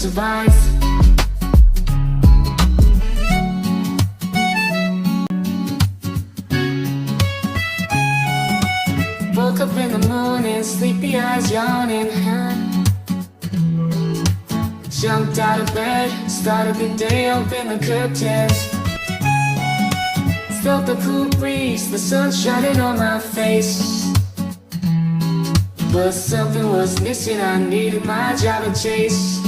survive. Woke up in the morning, sleepy eyes yawning. Jumped out of bed, started the day, opened the curtains. Felt the cool breeze, the sun shining on my face. But something was missing, I needed my Java chase.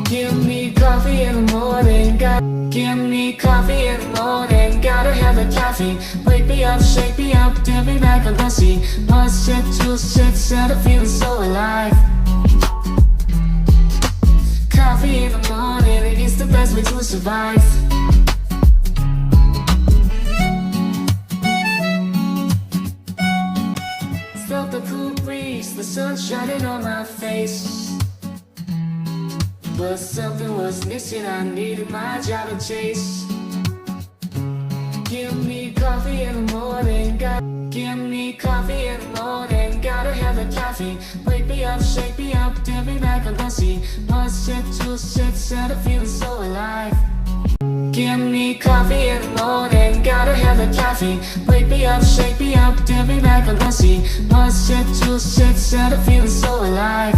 Give me coffee in the morning, give me coffee in the morning. Gotta have the caffeine, wake me up, shake me up, dip me back on the sea. 1 sip, 2 sips, and I'm feeling so alive. Coffee in the morning, it's the best way to survive. Felt the cool breeze, the sun shining on my face. But something was missing, I needed my Java chase. Give me coffee in the morning, give me coffee in the morning. Gotta have the caffeine, wake me up, shake me up, dip me back on the sea. 1 sip, 2 sips, and I'm feeling so alive. Give me coffee in the morning, gotta have the caffeine. Wake me up, shake me up, dip me back on the sea. 1 sip, 2 sips, and I'm feeling so alive.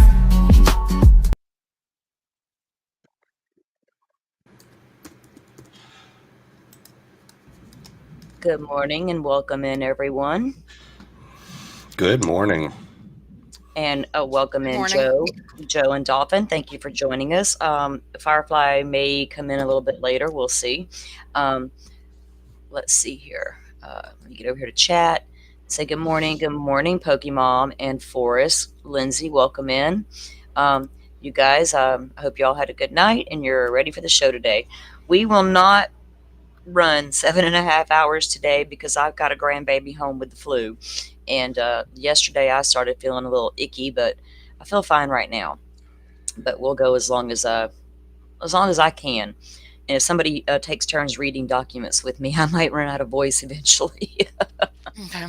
Good morning and welcome in, everyone. Good morning. And welcome in, morning. Joe and Dolphin. Thank you for joining us. Firefly may come in a little bit later. We'll see. Let's see here. Let me get over here to chat. Say good morning, Pokemon and Forrest. Lindsay, welcome in. You guys, I hope you all had a good night and you're ready for the show today. We will not run 7.5 hours today because I've got a grandbaby home with the flu. And yesterday I started feeling a little icky, but I feel fine right now. But we'll go as long as I can. And if somebody takes turns reading documents with me, I might run out of voice eventually. Okay.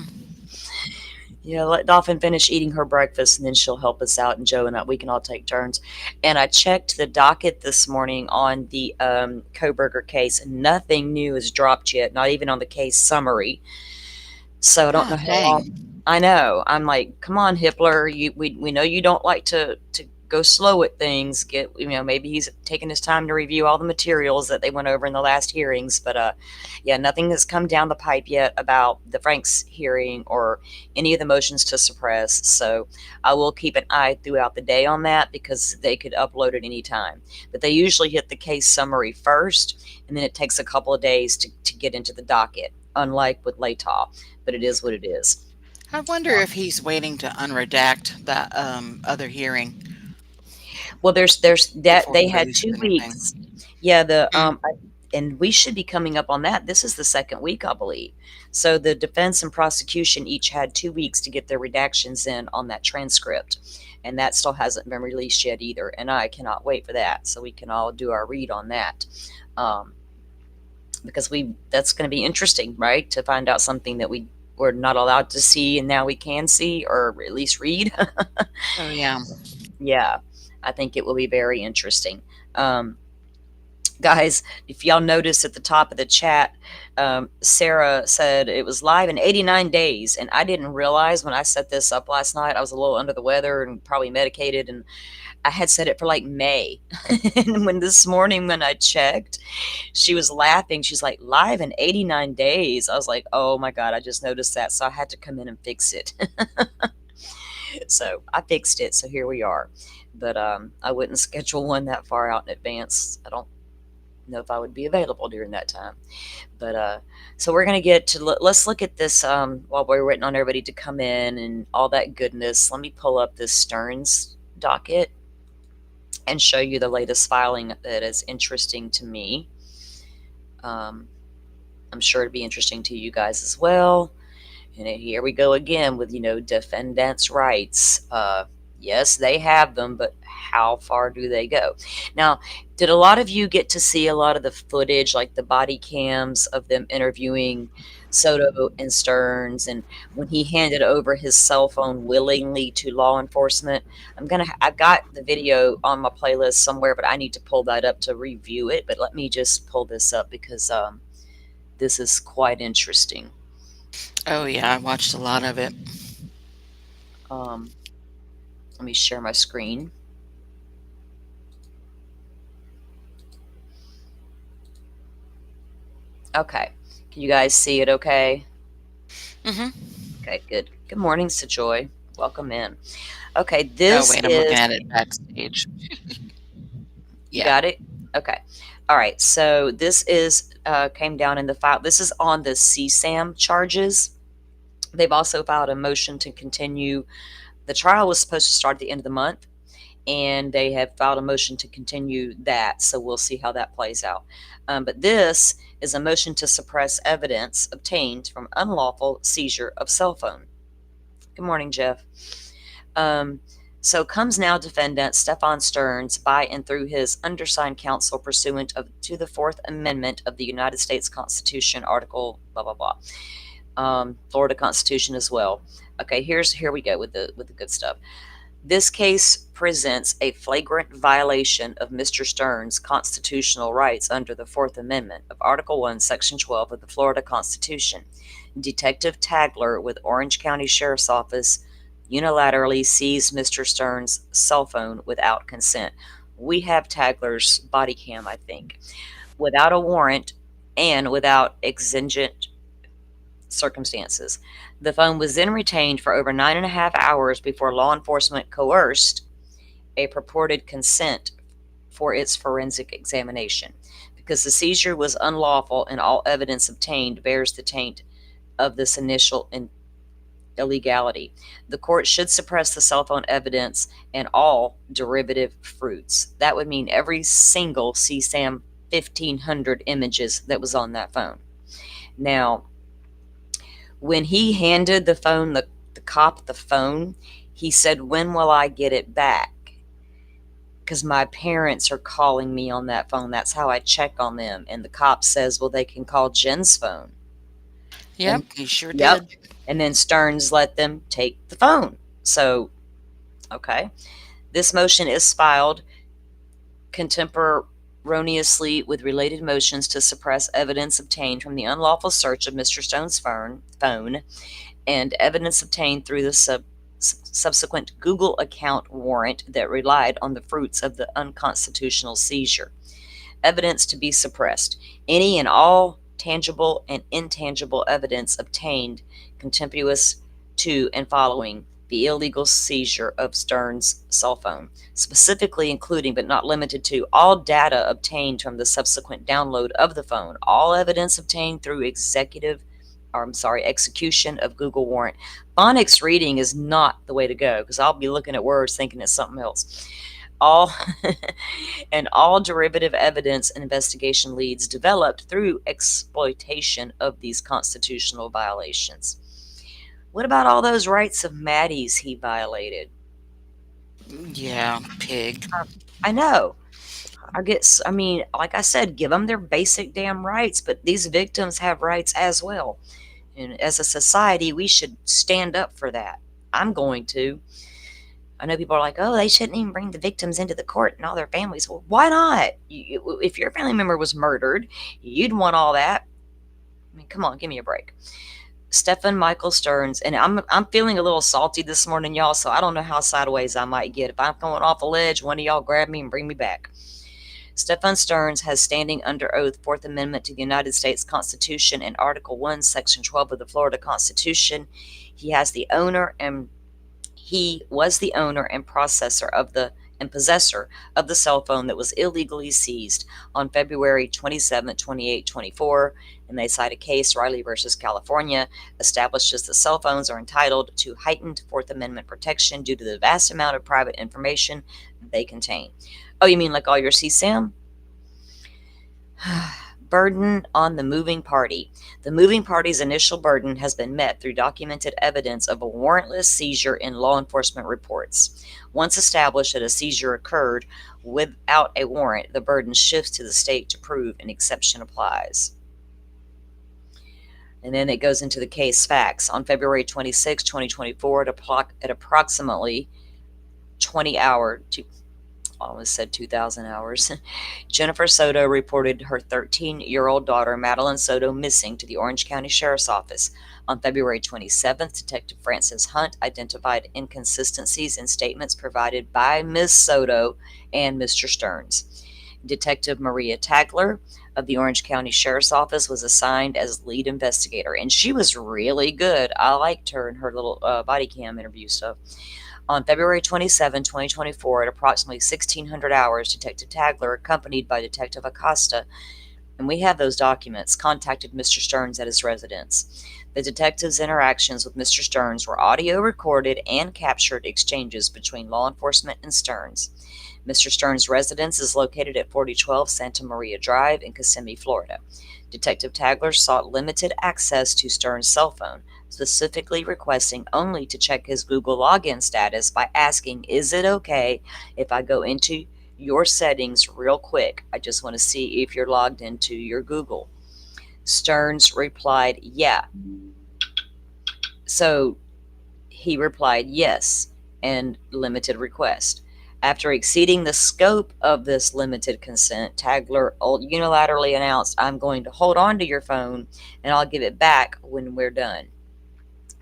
Yeah, let Dolphin finish eating her breakfast and then she'll help us out, and Joe and we can all take turns. And I checked the docket this morning on the Kohberger case. Nothing new is dropped yet, not even on the case summary. So I don't know how long. I know. I'm like, come on, Hippler. We know you don't like to go slow at things. Maybe he's taking his time to review all the materials that they went over in the last hearings. But yeah, nothing has come down the pipe yet about the Franks hearing or any of the motions to suppress. So I will keep an eye throughout the day on that because they could upload it anytime. But they usually hit the case summary first, and then it takes a couple of days to get into the docket, unlike with Latah. But it is what it is. I wonder if he's waiting to unredact that other hearing. Well, there's that Before they he had releases 2 anything. weeks. Yeah, and we should be coming up on that. This is the second week, I believe. So the defense and prosecution each had 2 weeks to get their redactions in on that transcript, and that still hasn't been released yet either. And I cannot wait for that, so we can all do our read on that, because that's going to be interesting, right? To find out something that we were not allowed to see, and now we can see, or at least read. Oh yeah. Yeah, I think it will be very interesting. Guys, if y'all notice at the top of the chat, Sarah said it was live in 89 days, and I didn't realize when I set this up last night. I was a little under the weather and probably medicated, and I had set it for like May. And when this morning when I checked, she was laughing. She's like, live in 89 days. I was like, oh my God, I just noticed that. So I had to come in and fix it. So I fixed it. So here we are. But I wouldn't schedule one that far out in advance. I don't know if I would be available during that time. But so we're going to get to, let's look at this while we're waiting on everybody to come in and all that goodness. Let me pull up this Stearns docket and show you the latest filing that is interesting to me. I'm sure it'd be interesting to you guys as well. And here we go again with, defendants' rights. Yes, they have them, but how far do they go? Now, did a lot of you get to see a lot of the footage, like the body cams of them interviewing Soto and Stearns, and when he handed over his cell phone willingly to law enforcement. I've got the video on my playlist somewhere, but I need to pull that up to review it. But let me just pull this up because this is quite interesting. Oh yeah, I watched a lot of it. Let me share my screen. Okay. Can you guys see it okay? Okay, good. Good morning, Sajoy. Welcome in. Okay, Oh this wait, I'm is... looking at it backstage. You Yeah. got it? Okay. All right. So this is came down in the file. This is on the CSAM charges. They've also filed a motion to continue. The trial was supposed to start at the end of the month, and they have filed a motion to continue that. So we'll see how that plays out. But this is a motion to suppress evidence obtained from unlawful seizure of cell phone. Good morning, Jeff. So comes now defendant Stefan Stearns by and through his undersigned counsel pursuant to the Fourth Amendment of the United States Constitution, Article blah blah blah, Florida Constitution as well. Okay, here we go with the good stuff. This case presents a flagrant violation of Mr. Stearns' constitutional rights under the Fourth Amendment of Article 1, Section 12 of the Florida Constitution. Detective Tagler with Orange County Sheriff's Office unilaterally seized Mr. Stearns' cell phone without consent. We have Tagler's body cam, I think. Without a warrant and without exigent circumstances. The phone was then retained for over 9.5 hours before law enforcement coerced a purported consent for its forensic examination. Because the seizure was unlawful and all evidence obtained bears the taint of this initial illegality, the court should suppress the cell phone evidence and all derivative fruits. That would mean every single CSAM 1500 images that was on that phone. Now, when he handed the cop the phone, he said, "When will I get it back? Because my parents are calling me on that phone. That's how I check on them." And the cop says, "Well, they can call Jen's phone." Yep, And he sure yep. did. And then Stearns let them take the phone. So, okay. This motion is filed contemporaneously with related motions to suppress evidence obtained from the unlawful search of Mr. Stone's phone and evidence obtained through the subsequent Google account warrant that relied on the fruits of the unconstitutional seizure. Evidence to be suppressed. Any and all tangible and intangible evidence obtained contemptuous to and following the illegal seizure of Stearns' cell phone, specifically including but not limited to all data obtained from the subsequent download of the phone, all evidence obtained through execution of Google warrant. Phonics reading is not the way to go because I'll be looking at words thinking it's something else. All and all derivative evidence and investigation leads developed through exploitation of these constitutional violations. What about all those rights of Maddie's he violated? Yeah, pig. I know. I mean, like I said, give them their basic damn rights, but these victims have rights as well. And as a society, we should stand up for that. I'm going to. I know people are like, "Oh, they shouldn't even bring the victims into the court and all their families." Well, why not? If your family member was murdered, you'd want all that. I mean, come on, give me a break. Stephen Michael Stearns, and I'm feeling a little salty this morning, y'all, so I don't know how sideways I might get. If I'm going off a ledge, one of y'all grab me and bring me back. Stefan Stearns has standing under oath, Fourth Amendment to the United States Constitution and Article 1, Section 12 of the Florida Constitution. He was the owner and possessor of the cell phone that was illegally seized on February 27, 28, 24. And they cite a case, Riley versus California, establishes that cell phones are entitled to heightened Fourth Amendment protection due to the vast amount of private information they contain. Oh, you mean like all your CSAM? Burden on the moving party. The moving party's initial burden has been met through documented evidence of a warrantless seizure in law enforcement reports. Once established that a seizure occurred without a warrant, the burden shifts to the state to prove an exception applies. And then it goes into the case facts. On February 26, 2024, at approximately 20 hour, I almost said 2,000 hours, Jennifer Soto reported her 13-year-old daughter, Madeline Soto, missing to the Orange County Sheriff's Office. On February 27th, Detective Francis Hunt identified inconsistencies in statements provided by Ms. Soto and Mr. Stearns. Detective Maria Tagler of the Orange County Sheriff's Office was assigned as lead investigator, and she was really good. I liked her in her little body cam interview stuff. On February 27, 2024, at approximately 1600 hours, Detective Tagler, accompanied by Detective Acosta, and we have those documents, contacted Mr. Stearns at his residence. The detective's interactions with Mr. Stearns were audio recorded and captured exchanges between law enforcement and Stearns. Mr. Stearns' residence is located at 4012 Santa Maria Drive in Kissimmee, Florida. Detective Tagler sought limited access to Stearns' cell phone, specifically requesting only to check his Google login status by asking, "Is it okay if I go into your settings real quick? I just want to see if you're logged into your Google." Stearns replied, "Yeah." So he replied, "Yes," and limited request. After exceeding the scope of this limited consent, Tagler unilaterally announced, "I'm going to hold on to your phone and I'll give it back when we're done."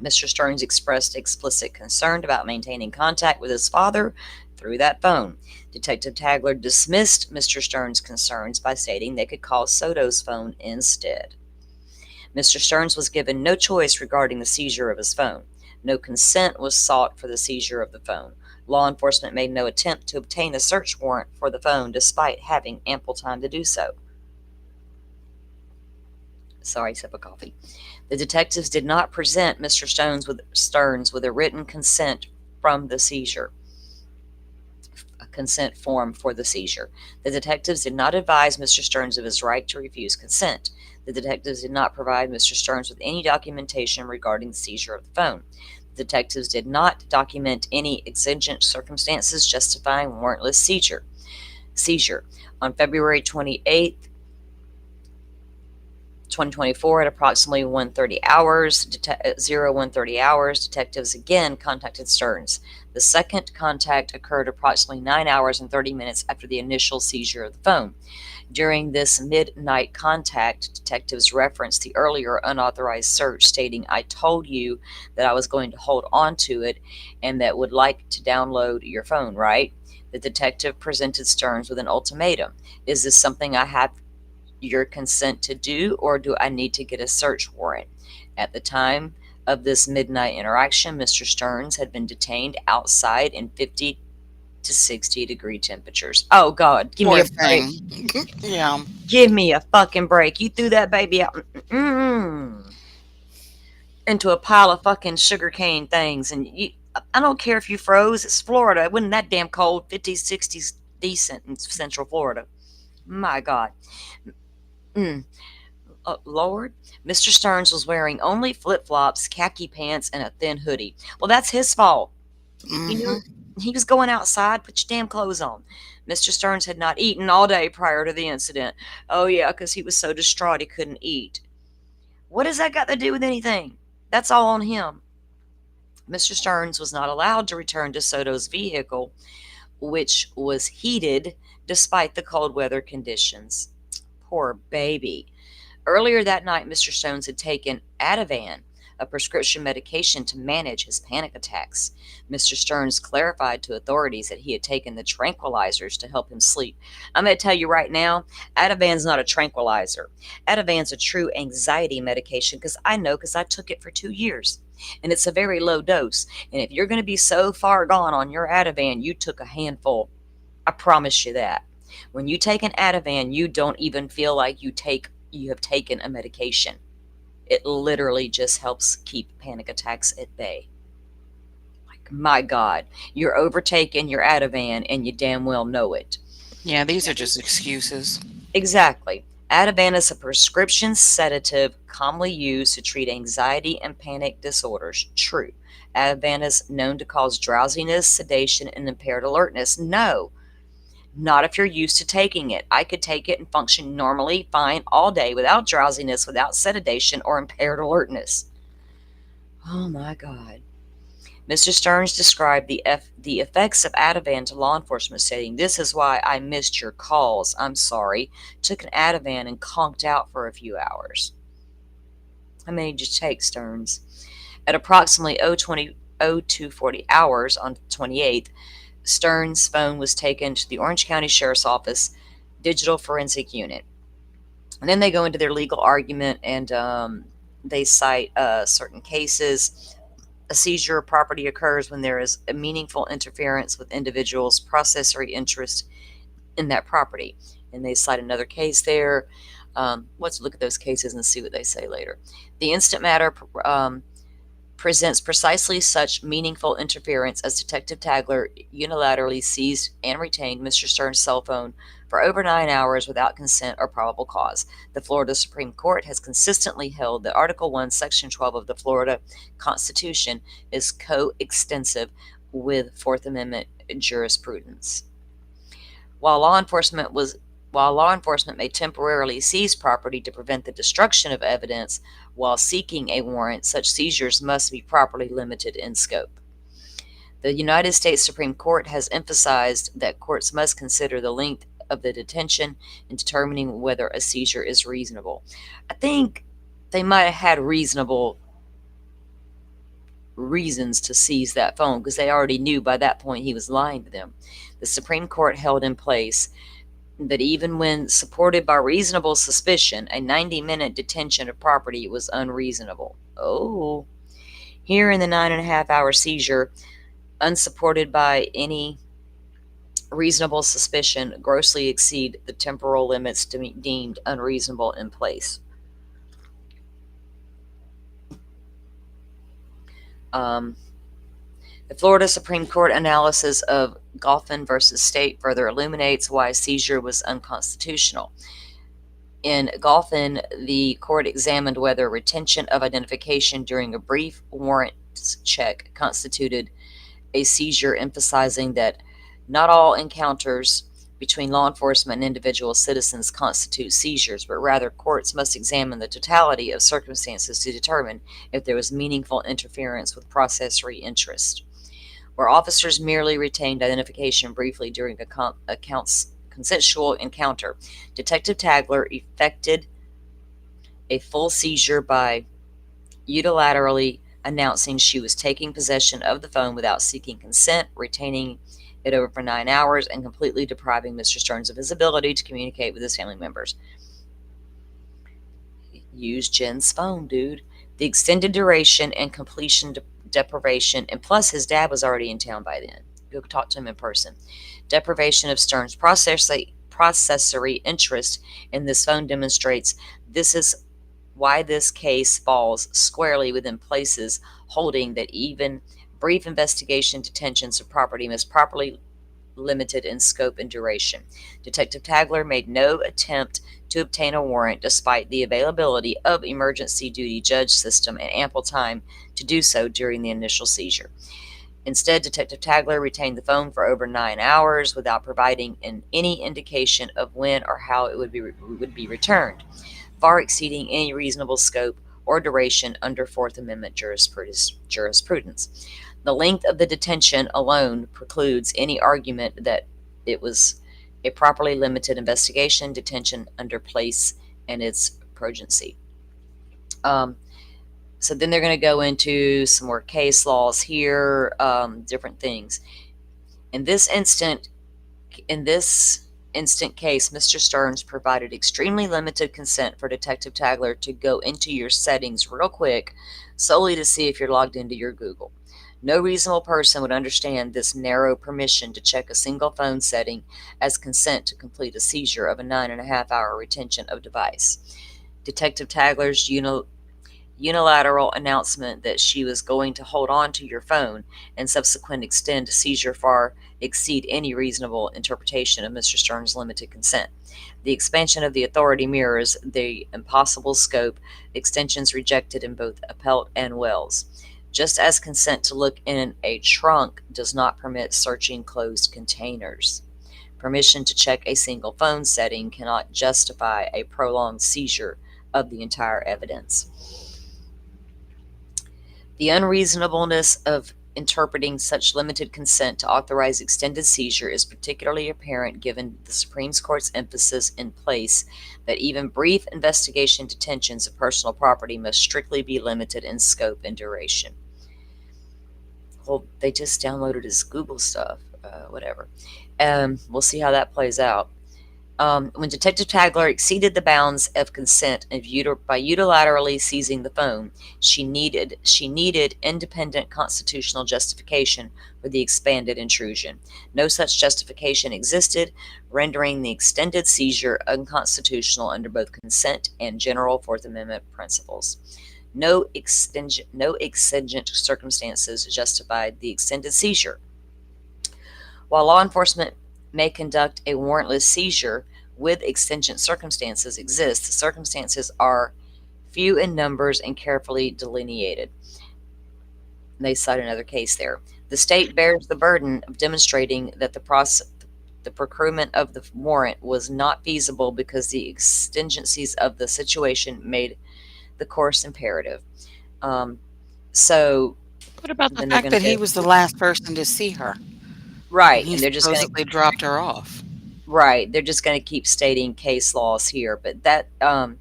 Mr. Stearns expressed explicit concern about maintaining contact with his father through that phone. Detective Tagler dismissed Mr. Stearns' concerns by stating they could call Soto's phone instead. Mr. Stearns was given no choice regarding the seizure of his phone. No consent was sought for the seizure of the phone. Law enforcement made no attempt to obtain a search warrant for the phone despite having ample time to do so. Sorry, sip of coffee. The detectives did not present Mr. Stearns with a written consent from the seizure, a consent form for the seizure. The detectives did not advise Mr. Stearns of his right to refuse consent. The detectives did not provide Mr. Stearns with any documentation regarding the seizure of the phone. The detectives did not document any exigent circumstances justifying warrantless seizure. On February 28th, 2024, at approximately 1:30 hours, 01:30 hours, detectives again contacted Stearns. The second contact occurred approximately 9 hours and 30 minutes after the initial seizure of the phone. During this midnight contact, detectives referenced the earlier unauthorized search, stating, "I told you that I was going to hold on to it and that would like to download your phone, right?" The detective presented Stearns with an ultimatum. "Is this something I have your consent to do, or do I need to get a search warrant?" At the time of this midnight interaction, Mr. Stearns had been detained outside in 50 to 60 degree temperatures. Oh God, give me Poor a break. thing. Yeah. Give me a fucking break. You threw that baby out into a pile of fucking sugarcane things, and I don't care if you froze. It's Florida. It wasn't that damn cold. 50s, 60s, decent in Central Florida. My God. Lord, Mr. Stearns was wearing only flip-flops, khaki pants, and a thin hoodie. Well, that's his fault. He knew he was going outside. Put your damn clothes on. Mr. Stearns had not eaten all day prior to the incident. Oh, yeah, because he was so distraught he couldn't eat. What has that got to do with anything? That's all on him. Mr. Stearns was not allowed to return to Soto's vehicle, which was heated despite the cold weather conditions. Poor baby. Earlier that night, Mr. Stearns had taken Ativan, a prescription medication to manage his panic attacks. Mr. Stearns clarified to authorities that he had taken the tranquilizers to help him sleep. I'm going to tell you right now, Ativan's not a tranquilizer. Ativan's a true anxiety medication, because I took it for 2 years. And it's a very low dose. And if you're going to be so far gone on your Ativan, you took a handful. I promise you that. When you take an Ativan, you don't even feel like you have taken a medication. It literally just helps keep panic attacks at bay. Like, my God, you're overtaking your Ativan and you damn well know it. Yeah, these are just excuses. Exactly. Ativan is a prescription sedative commonly used to treat anxiety and panic disorders. True. Ativan is known to cause drowsiness, sedation, and impaired alertness. No. Not if you're used to taking it. I could take it and function normally fine all day without drowsiness, without sedation, or impaired alertness. Oh my God. Mr. Stearns described the effects of Ativan to law enforcement, saying, "This is why I missed your calls. I'm sorry. Took an Ativan and conked out for a few hours." How many did you take, Stearns? At approximately 0240 hours on the 28th, Stearns' phone was taken to the Orange County Sheriff's Office Digital Forensic Unit. And then they go into their legal argument, and they cite certain cases. A seizure of property occurs when there is a meaningful interference with individuals' processory interest in that property. And they cite another case there. Let's look at those cases and see what they say later. The instant matter presents precisely such meaningful interference as Detective Tagler unilaterally seized and retained Mr. Stearns' cell phone for over 9 hours without consent or probable cause. The Florida Supreme Court has consistently held that Article 1, Section 12 of the Florida Constitution is coextensive with Fourth Amendment jurisprudence. While law enforcement may temporarily seize property to prevent the destruction of evidence while seeking a warrant, such seizures must be properly limited in scope. The United States Supreme Court has emphasized that courts must consider the length of the detention in determining whether a seizure is reasonable. I think they might have had reasonable reasons to seize that phone because they already knew by that point he was lying to them. The Supreme Court held in place that even when supported by reasonable suspicion, a 90-minute detention of property was unreasonable. Oh, here in the 9.5-hour seizure, unsupported by any reasonable suspicion, grossly exceed the temporal limits deemed unreasonable in place. The Florida Supreme Court analysis of Goffin versus State further illuminates why a seizure was unconstitutional. In Goffin, the court examined whether retention of identification during a brief warrant check constituted a seizure, emphasizing that not all encounters between law enforcement and individual citizens constitute seizures, but rather courts must examine the totality of circumstances to determine if there was meaningful interference with processory interest. Where officers merely retained identification briefly during a consensual encounter, Detective Tagler effected a full seizure by unilaterally announcing she was taking possession of the phone without seeking consent, retaining it over for 9 hours, and completely depriving Mr. Stearns of his ability to communicate with his family members. Use Jen's phone, dude. The extended duration and completion deprivation, and plus his dad was already in town by then. Go talk to him in person. Deprivation of Stearns' processory interest in this phone demonstrates this is why this case falls squarely within places holding that even brief investigation detentions of property must properly limited in scope and duration. Detective Tagler made no attempt to obtain a warrant despite the availability of emergency duty judge system and ample time to do so during the initial seizure. Instead, Detective Tagler retained the phone for over 9 hours without providing any indication of when or how it would be returned, far exceeding any reasonable scope or duration under Fourth Amendment jurisprudence. The length of the detention alone precludes any argument that it was a properly limited investigation detention under place and its progency. So then they're going to go into some more case laws here, different things. In this instant case, Mr. Stearns provided extremely limited consent for Detective Tagler to go into your settings real quick, solely to see if you're logged into your Google. No reasonable person would understand this narrow permission to check a single phone setting as consent to complete a seizure of a 9.5-hour retention of device. Detective Tagler's unilateral announcement that she was going to hold on to your phone and subsequent extend to seizure far exceed any reasonable interpretation of Mr. Stearns' limited consent. The expansion of the authority mirrors the impossible scope extensions rejected in both Appelt and Wells. Just as consent to look in a trunk does not permit searching closed containers. Permission to check a single phone setting cannot justify a prolonged seizure of the entire evidence. The unreasonableness of interpreting such limited consent to authorize extended seizure is particularly apparent given the Supreme Court's emphasis in place that even brief investigation detentions of personal property must strictly be limited in scope and duration. Well, they just downloaded his Google stuff, whatever. We'll see how that plays out. When Detective Tagler exceeded the bounds of consent by unilaterally seizing the phone, she needed independent constitutional justification for the expanded intrusion. No such justification existed, rendering the extended seizure unconstitutional under both consent and general Fourth Amendment principles. No exigent circumstances justified the extended seizure. While law enforcement may conduct a warrantless seizure with exigent circumstances exist, the circumstances are few in numbers and carefully delineated. They cite another case there. The state bears the burden of demonstrating that the procurement of the warrant was not feasible because the exigencies of the situation made the course imperative. So What about the then they're fact going to that he go was the last person to see her and right, he and they're just going to supposedly dropped her off? right. They're just going to keep stating case laws here, but that I'm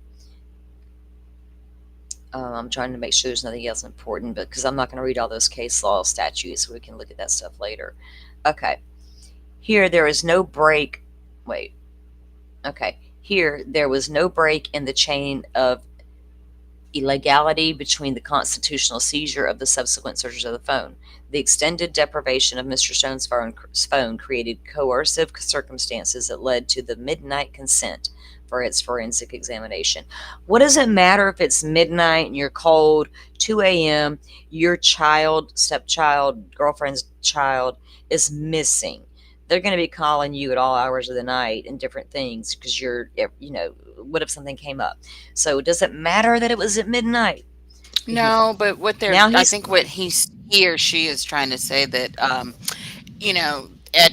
trying to make sure there's nothing else important, but because I'm not going to read all those case law statutes, so we can look at that stuff later. Okay, here there is no break. Wait. Okay, here there was no break in the chain of illegality between the constitutional seizure of the subsequent searches of the phone. The extended deprivation of Mr. Stone's phone created coercive circumstances that led to the midnight consent for its forensic examination. What does it matter if it's midnight and you're cold, 2 a.m., your child, stepchild, girlfriend's child is missing? They're going to be calling you at all hours of the night and different things because what if something came up? So does it matter that it was at midnight? No, but Now I he's think what he or she is trying to say that, you know, at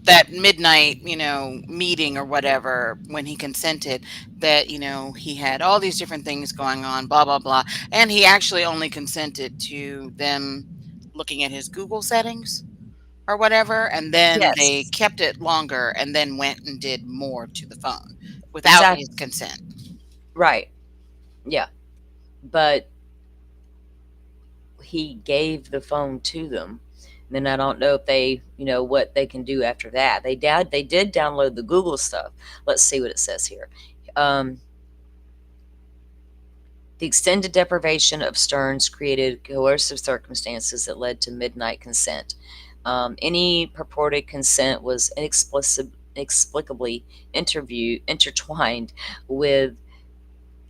that midnight, meeting or whatever, when he consented, that, he had all these different things going on, blah, blah, blah. And he actually only consented to them looking at his Google settings or whatever. And then they yes, kept it longer and then went and did more to the phone without his exactly consent. right. Yeah, but he gave the phone to them. Then I don't know if they, what they can do after that. They did download the Google stuff. Let's see what it says here. The extended deprivation of Stearns created coercive circumstances that led to midnight consent. Any purported consent was inexplicably intertwined with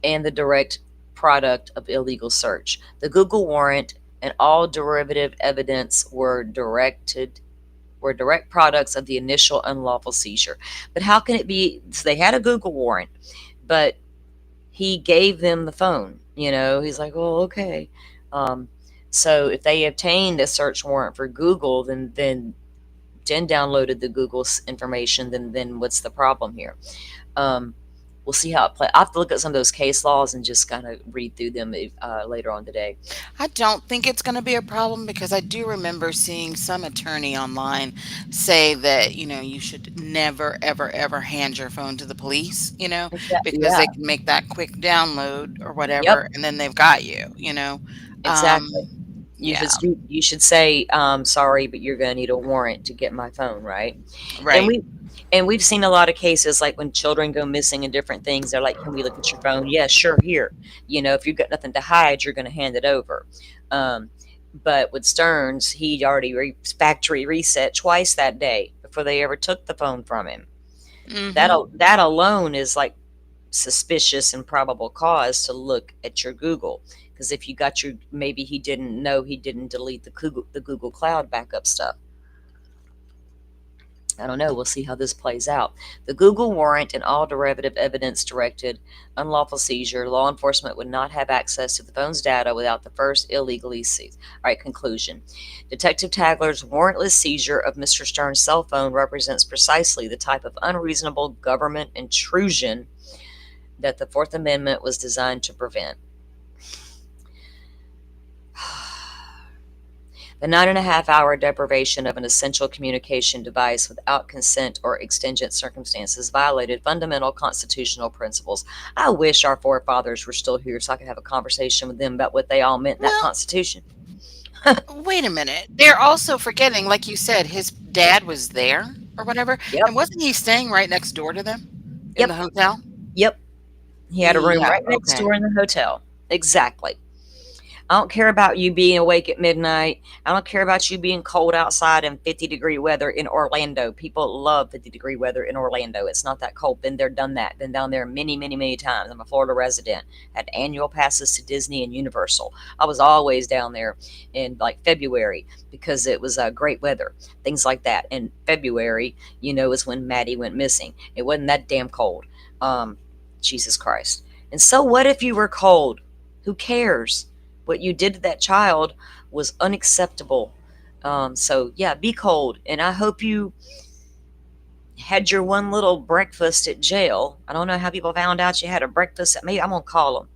and the direct product of illegal search. The Google warrant and all derivative evidence were direct products of the initial unlawful seizure. But how can it be? So they had a Google warrant, but he gave them the phone. He's like, well, okay. So if they obtained a search warrant for Google, then downloaded the Google information, then what's the problem here? We'll see how it plays. I have to look at some of those case laws and just kind of read through them later on today. I don't think it's going to be a problem because I do remember seeing some attorney online say that, you should never, ever, ever hand your phone to the police, Exactly. because Yeah. they can make that quick download or Yep. whatever and then they've got you. Um, Exactly. yeah, You should say, sorry, but you're going to need a warrant to get my phone, right? And right. we've seen a lot of cases like when children go missing and different things. They're like, "Can we look at your phone?" Yeah, sure. Here, if you've got nothing to hide, you're going to hand it over. Um, but with Stearns, he'd already factory reset twice that day before they ever took the phone from him. Hmm. That alone is like suspicious and probable cause to look at your Google. Because if you got maybe he didn't delete the Google Cloud backup stuff. I don't know. We'll see how this plays out. The Google warrant and all derivative evidence directed unlawful seizure. Law enforcement would not have access to the phone's data without the first illegally seized. All right, conclusion. Detective Tagler's warrantless seizure of Mr. Stern's cell phone represents precisely the type of unreasonable government intrusion that the Fourth Amendment was designed to prevent. The 9.5-hour deprivation of an essential communication device without consent or exigent circumstances violated fundamental constitutional principles. I wish our forefathers were still here so I could have a conversation with them about what they all meant in that Well, Constitution. wait a minute. They're also forgetting, like you said, his dad was there or whatever. Yep. And wasn't he staying right next door to them in Yep. the hotel? Yep. He had a room Yeah, right next okay. door in the hotel. Exactly. I don't care about you being awake at midnight. I don't care about you being cold outside in 50-degree weather in Orlando. People love 50-degree weather in Orlando. It's not that cold. Been there, done that. Been down there many, many, many times. I'm a Florida resident. Had annual passes to Disney and Universal. I was always down there in like February because it was great weather. Things like that. In February, is when Maddie went missing. It wasn't that damn cold. Jesus Christ. And so what if you were cold? Who cares? What you did to that child was unacceptable. So yeah, be cold. And I hope you had your one little breakfast at jail. I don't know how people found out you had a breakfast. Maybe I'm going to call them.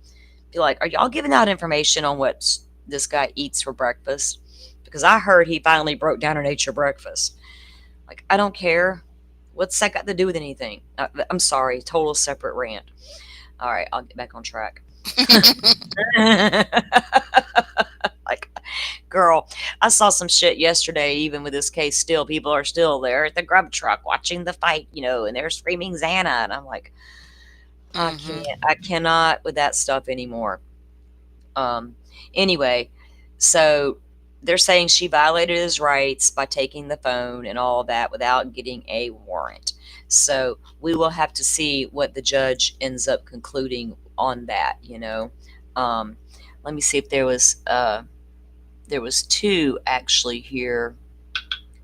Be like, are y'all giving out information on what this guy eats for breakfast? Because I heard he finally broke down and ate your breakfast. Like, I don't care. What's that got to do with anything? I'm sorry. Total separate rant. All right, I'll get back on track. Like, girl, I saw some shit yesterday. Even with this case, still people are still there at the grub truck watching the fight, and they're screaming Xana, and I'm like, I cannot with that stuff anymore. Anyway, so they're saying she violated his rights by taking the phone and all that without getting a warrant. So we will have to see what the judge ends up concluding on that. Let me see if there was two actually here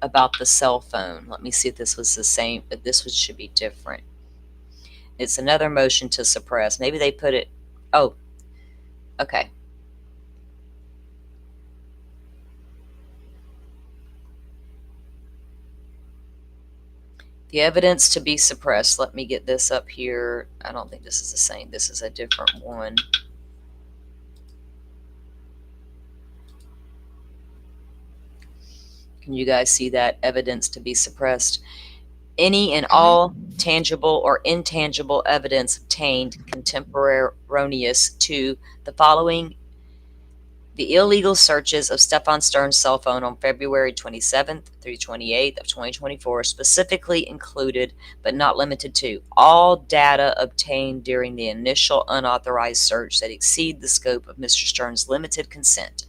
about the cell phone. Let me see if this was the same, but this one should be different. It's another motion to suppress. Maybe they put it. Oh, okay. The evidence to be suppressed. Let me get this up here. I don't think this is the same. This is a different one. Can you guys see that? Evidence to be suppressed. Any and all tangible or intangible evidence obtained contemporaneous to the following: the illegal searches of Stefan Stern's cell phone on February 27th through 28th of 2024 specifically included, but not limited to, all data obtained during the initial unauthorized search that exceed the scope of Mr. Stern's limited consent,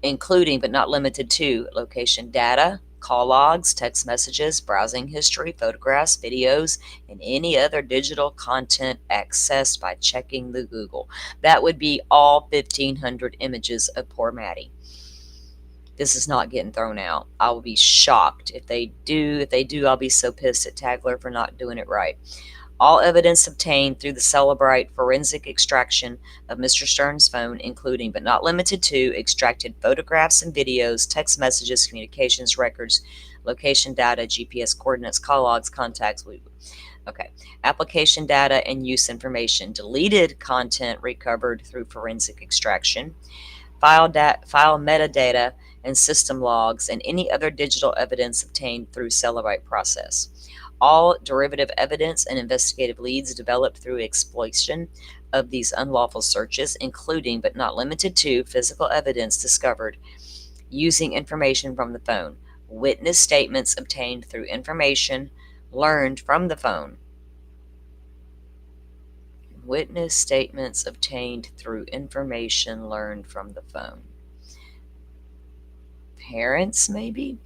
including but not limited to location data, call logs, text messages, browsing history, photographs, videos, and any other digital content accessed by checking the Google. That would be all 1,500 images of poor Maddie. This is not getting thrown out. I will be shocked if they do. If they do, I'll be so pissed at Tagler for not doing it right. All evidence obtained through the Celebrite forensic extraction of Mr. Stern's phone, including but not limited to extracted photographs and videos, text messages, communications records, location data, GPS coordinates, call logs, contacts. Okay. Application data and use information. Deleted content recovered through forensic extraction. File metadata and system logs, and any other digital evidence obtained through Celebrite process. All derivative evidence and investigative leads developed through exploitation of these unlawful searches, including but not limited to physical evidence discovered using information from the phone, witness statements obtained through information learned from the phone, witness statements obtained through information learned from the phone. Parents, maybe?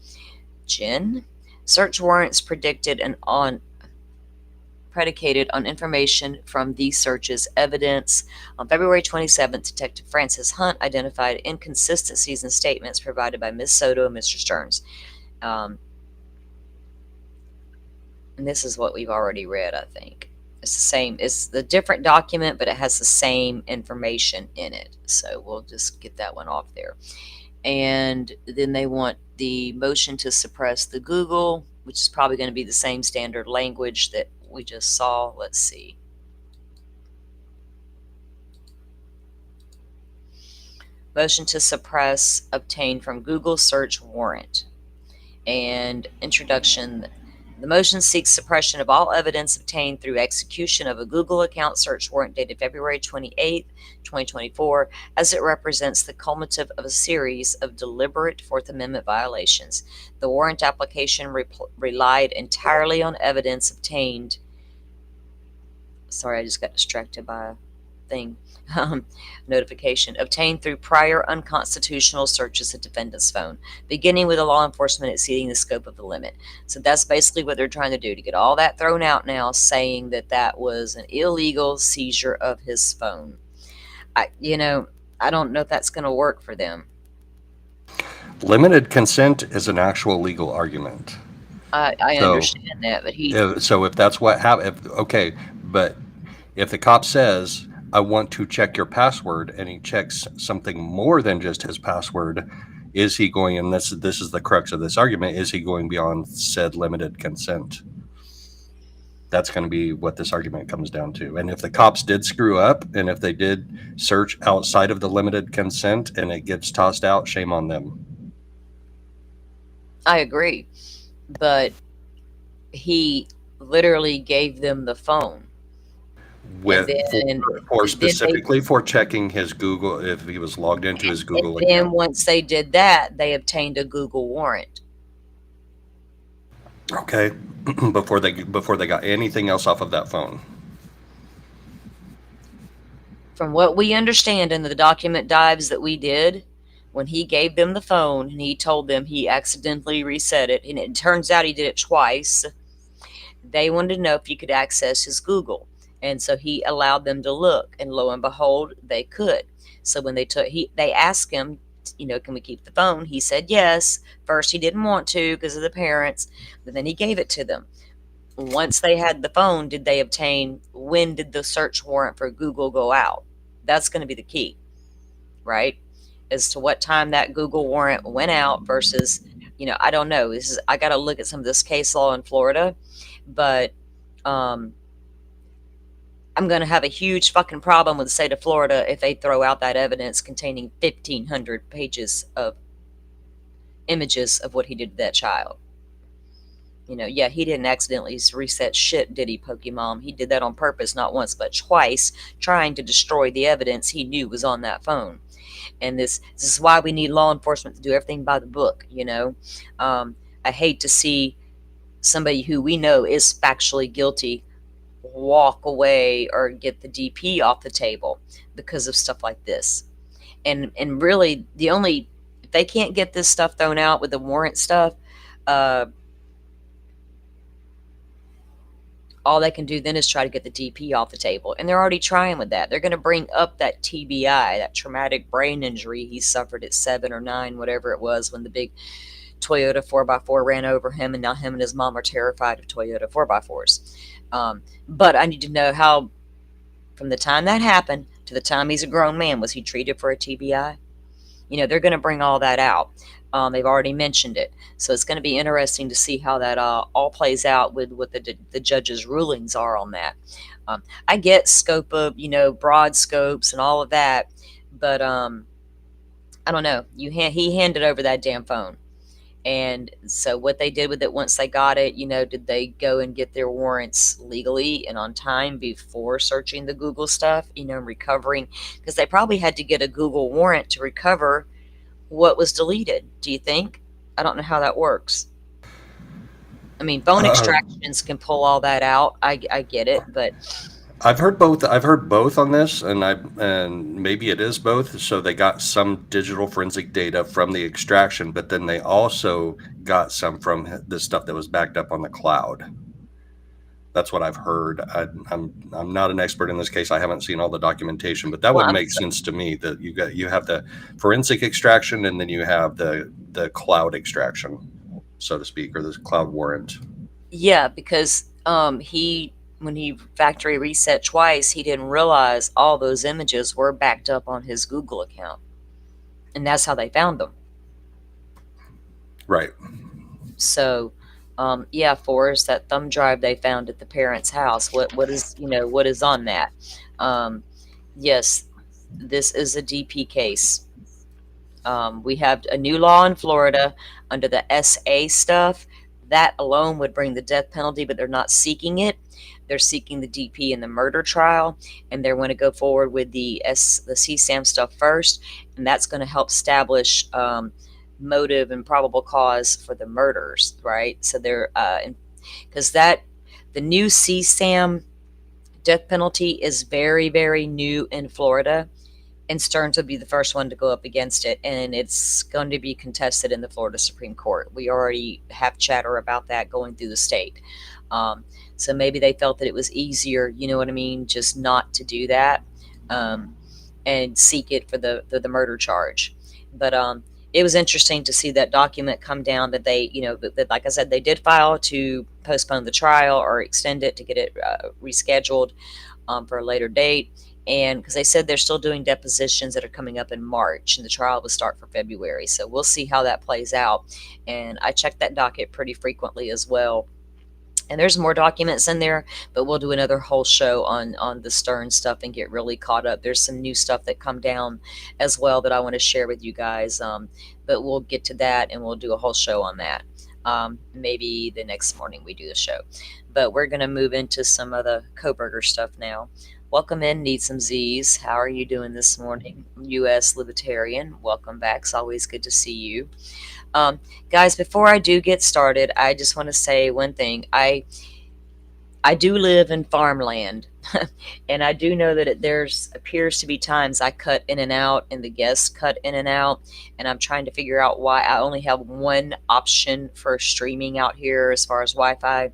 Jen? Search warrants predicated on information from these searches. Evidence on February 27th, Detective Francis Hunt identified inconsistencies in statements provided by Ms. Soto and Mr. Stearns. And this is what we've already read, I think. It's the same. It's the different document, but it has the same information in it. So we'll just get that one off there. And then they want the motion to suppress the Google, which is probably going to be the same standard language that we just saw. Let's see. Motion to suppress obtained from Google search warrant. And introduction. The motion seeks suppression of all evidence obtained through execution of a Google account search warrant dated February 28, 2024, as it represents the culminative of a series of deliberate Fourth Amendment violations. The warrant application relied entirely on evidence obtained. Sorry, I just got distracted by a thing. Notification obtained through prior unconstitutional searches of defendant's phone, beginning with a law enforcement exceeding the scope of the limit. So that's basically what they're trying to do, to get all that thrown out now, saying that that was an illegal seizure of his phone. I don't know if that's going to work for them. Limited consent is an actual legal argument. I understand that, but So if that's what happened, okay, but if the cop says, I want to check your password, and he checks something more than just his password, is he going, and this is the crux of this argument, is he going beyond said limited consent? That's going to be what this argument comes down to. And if the cops did screw up, and if they did search outside of the limited consent and it gets tossed out, shame on them. I agree. But he literally gave them the phone. Specifically for checking his Google, if he was logged into his Google account. Then once they did that, they obtained a Google warrant. Okay, before they got anything else off of that phone. From what we understand in the document dives that we did, when he gave them the phone and he told them he accidentally reset it, and it turns out he did it twice, they wanted to know if he could access his Google. And so he allowed them to look, and lo and behold, they could. So when they asked him, can we keep the phone? He said yes. First, he didn't want to because of the parents, but then he gave it to them. Once they had the phone, when did the search warrant for Google go out? That's going to be the key, right? As to what time that Google warrant went out versus, I don't know. I got to look at some of this case law in Florida, but I'm going to have a huge fucking problem with the state of Florida if they throw out that evidence containing 1,500 pages of images of what he did to that child. Yeah, he didn't accidentally reset shit, did he, Pokemon? He did that on purpose, not once, but twice, trying to destroy the evidence he knew was on that phone. And this is why we need law enforcement to do everything by the book, I hate to see somebody who we know is factually guilty walk away or get the DP off the table because of stuff like this. And really, if they can't get this stuff thrown out with the warrant stuff, all they can do then is try to get the DP off the table. And they're already trying with that. They're going to bring up that TBI, that traumatic brain injury he suffered at 7 or 9, whatever it was, when the big Toyota 4x4 ran over him, and now him and his mom are terrified of Toyota 4x4s. But I need to know how, from the time that happened to the time he's a grown man, was he treated for a TBI? They're going to bring all that out. They've already mentioned it. So it's going to be interesting to see how that all plays out with what the judge's rulings are on that. I get scope of, broad scopes and all of that, but I don't know. He handed over that damn phone. And so what they did with it once they got it, did they go and get their warrants legally and on time before searching the Google stuff, recovering? Because they probably had to get a Google warrant to recover what was deleted. Do you think? I don't know how that works. I mean, phone extractions can pull all that out. I get it, but I've heard both on this, and maybe it is both. So they got some digital forensic data from the extraction, but then they also got some from the stuff that was backed up on the cloud. That's what I've heard. I'm not an expert in this case. I haven't seen all the documentation, but that would make sense to me, that you have the forensic extraction, and then you have the cloud extraction, so to speak, or the cloud warrant. Yeah, because he when he factory reset twice, he didn't realize all those images were backed up on his Google account, and that's how they found them. Right. So, yeah, Forrest, that thumb drive they found at the parents' house. What is what is on that? Um, yes, this is a DP case. We have a new law in Florida under the SA stuff. That alone would bring the death penalty, but they're not seeking it. They're seeking the DP in the murder trial, and they're going to go forward with the CSAM stuff first, and that's going to help establish motive and probable cause for the murders, right? So they're because the new CSAM death penalty is very, very new in Florida, and Stearns would be the first one to go up against it, and it's going to be contested in the Florida Supreme Court. We already have chatter about that going through the state. Um, so maybe they felt that it was easier, you know what I mean, just not to do that, um, and seek it for the murder charge. But it was interesting to see that document come down that they, that, like I said, they did file to postpone the trial or extend it to get it rescheduled for a later date. And because they said they're still doing depositions that are coming up in March, and the trial will start for February. So we'll see how that plays out. And I check that docket pretty frequently as well. And there's more documents in there, but we'll do another whole show on the Stern stuff and get really caught up. There's some new stuff that come down as well that I want to share with you guys. But we'll get to that and we'll do a whole show on that. Maybe the next morning we do the show. But we're going to move into some of the Kohberger stuff now. Welcome in, Need Some Z's. How are you doing this morning? U.S. Libertarian, welcome back. It's always good to see you. Guys, before I do get started, I just want to say one thing. I do live in farmland, and I do know that there's appears to be times I cut in and out, and the guests cut in and out, and I'm trying to figure out why I only have one option for streaming out here as far as Wi-Fi.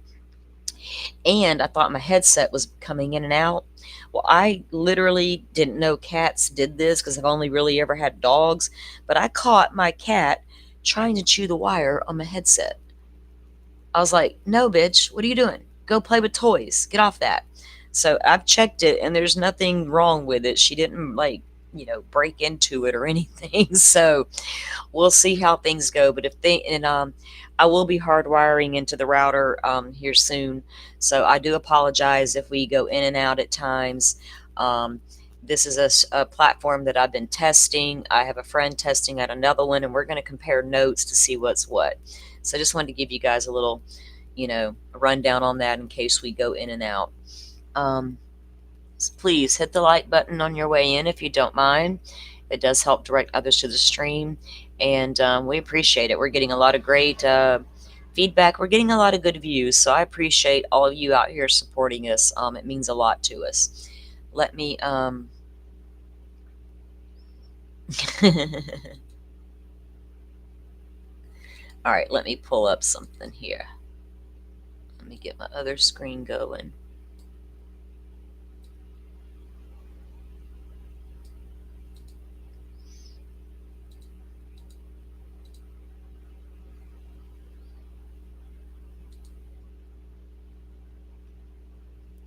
And I thought my headset was coming in and out. Well, I literally didn't know cats did this because I've only really ever had dogs, but I caught my cat trying to chew the wire on my headset. I was like, no, bitch, what are you doing? Go play with toys. Get off that. So I've checked it and there's nothing wrong with it. She didn't break into it or anything. So we'll see how things go. But I will be hardwiring into the router here soon. So I do apologize if we go in and out at times. This is a platform that I've been testing. I have a friend testing at another one, and we're going to compare notes to see what's what. So I just wanted to give you guys a little, rundown on that in case we go in and out. So please hit the like button on your way in if you don't mind. It does help direct others to the stream, and we appreciate it. We're getting a lot of great feedback. We're getting a lot of good views, so I appreciate all of you out here supporting us. It means a lot to us. Let me all right, let me pull up something here. Let me get my other screen going.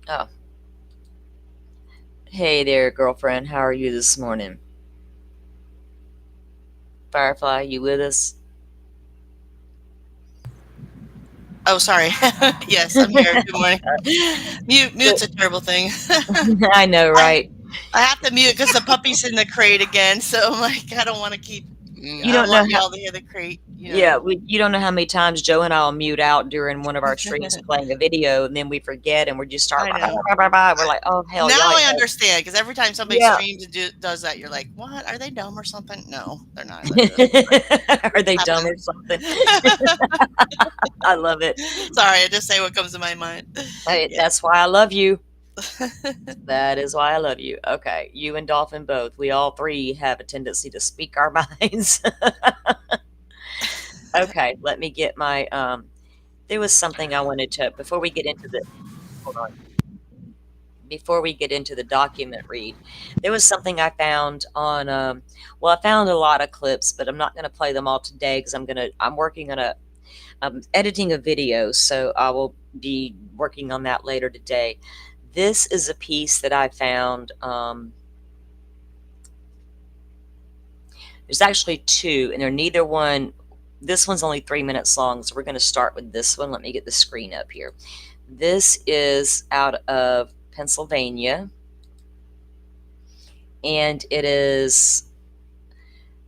Oh. Hey there, girlfriend. How are you this morning? Firefly, you with us? Oh, sorry. Yes, I'm here. Good morning. Mute's a terrible thing. I know, right? I have to mute because the puppy's in the crate again. So I'm like, I don't want to keep. You don't know y'all to hear the crate. Yeah, you don't know how many times Joe and I'll mute out during one of our streams playing a video, and then we forget, and we just start. We're like, oh hell! Now I understand, because every time somebody streams and does that, you're like, what? Are they dumb or something? No, they're not. Are they dumb or something? I love it. Sorry, I just say what comes to my mind. Hey, that's why I love you. That is why I love you. Okay, you and Dolphin both. We all three have a tendency to speak our minds. Okay, let me get my there was something I wanted to before we get into the document read. There was something I found on I found a lot of clips, but I'm not going to play them all today because I'm working on I'm editing a video, so I will be working on that later today. This is a piece that I found. There's actually two, and they're neither one. This one's only 3 minutes long, so we're going to start with this one. Let me get the screen up here. This is out of Pennsylvania, and it is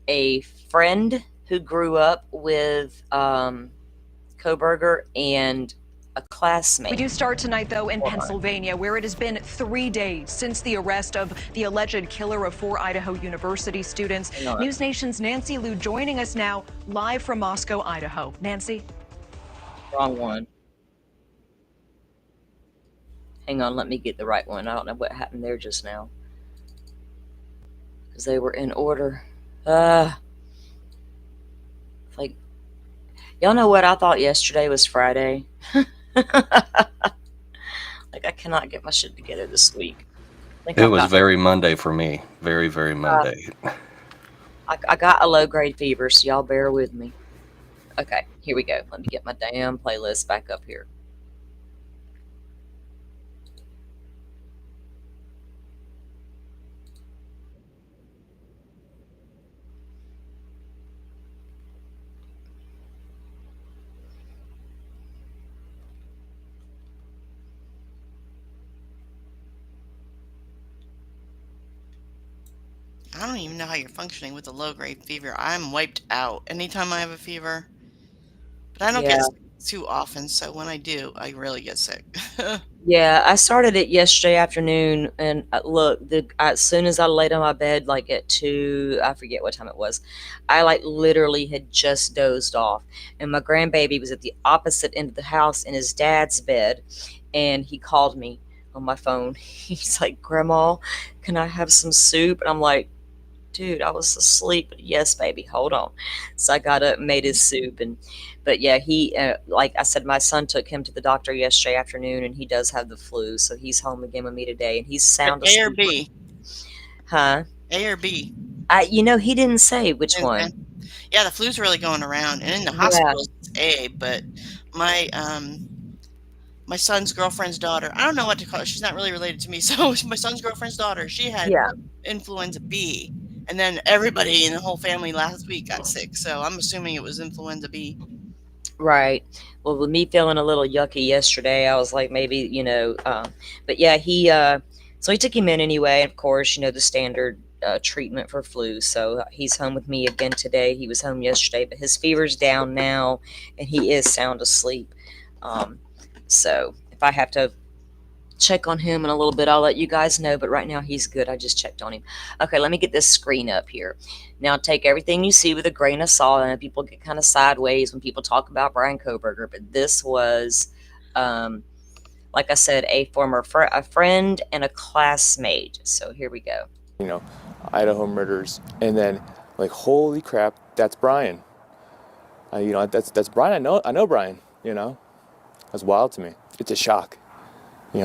a friend who grew up with Kohberger and a classmate. We do start tonight, though, in Pennsylvania, where it has been 3 days since the arrest of the alleged killer of 4 Idaho University students. News Nation's Nancy Liu joining us now live from Moscow, Idaho. Nancy? Wrong one. Hang on, let me get the right one. I don't know what happened there just now, because they were in order. Like, y'all know what? I thought yesterday was Friday. Like, I cannot get my shit together this week. It was very Monday for me. Very, very Monday. I got a low-grade fever, so y'all bear with me. Okay, here we go. Let me get my damn playlist back up here. I don't even know how you're functioning with a low-grade fever. I'm wiped out anytime I have a fever. But I don't get sick too often, so when I do, I really get sick. Yeah, I started it yesterday afternoon, and look, as soon as I laid on my bed, like at 2, I forget what time it was, I like literally had just dozed off, and my grandbaby was at the opposite end of the house in his dad's bed, and he called me on my phone. He's like, "Grandma, can I have some soup?" And I'm like, "Dude, I was asleep." "Yes, baby, hold on." So I got up and made his soup. But yeah, he, like I said, my son took him to the doctor yesterday afternoon, and he does have the flu, so he's home again with me today, and he's sound A or asleep. B? Huh? A or B? He didn't say which one. Yeah, the flu's really going around, and in the hospitals it's A, but my son's girlfriend's daughter, I don't know what to call her. She's not really related to me. So my son's girlfriend's daughter, she had influenza B. And then everybody in the whole family last week got sick. So I'm assuming it was influenza B. Right. Well, with me feeling a little yucky yesterday, I was like, maybe, but yeah, so he took him in anyway. Of course, the standard treatment for flu. So he's home with me again today. He was home yesterday, but his fever's down now, and he is sound asleep. So if I have to check on him in a little bit, I'll let you guys know, but right now he's good. I just checked on him. Okay, let me get this screen up here. Now, take everything you see with a grain of salt. And people get kind of sideways when people talk about Brian Kohberger, but this was, like I said, a friend and a classmate. So here we go. Idaho murders, and then like, holy crap, that's Brian. That's Brian. I know Brian. That's wild to me. It's a shock,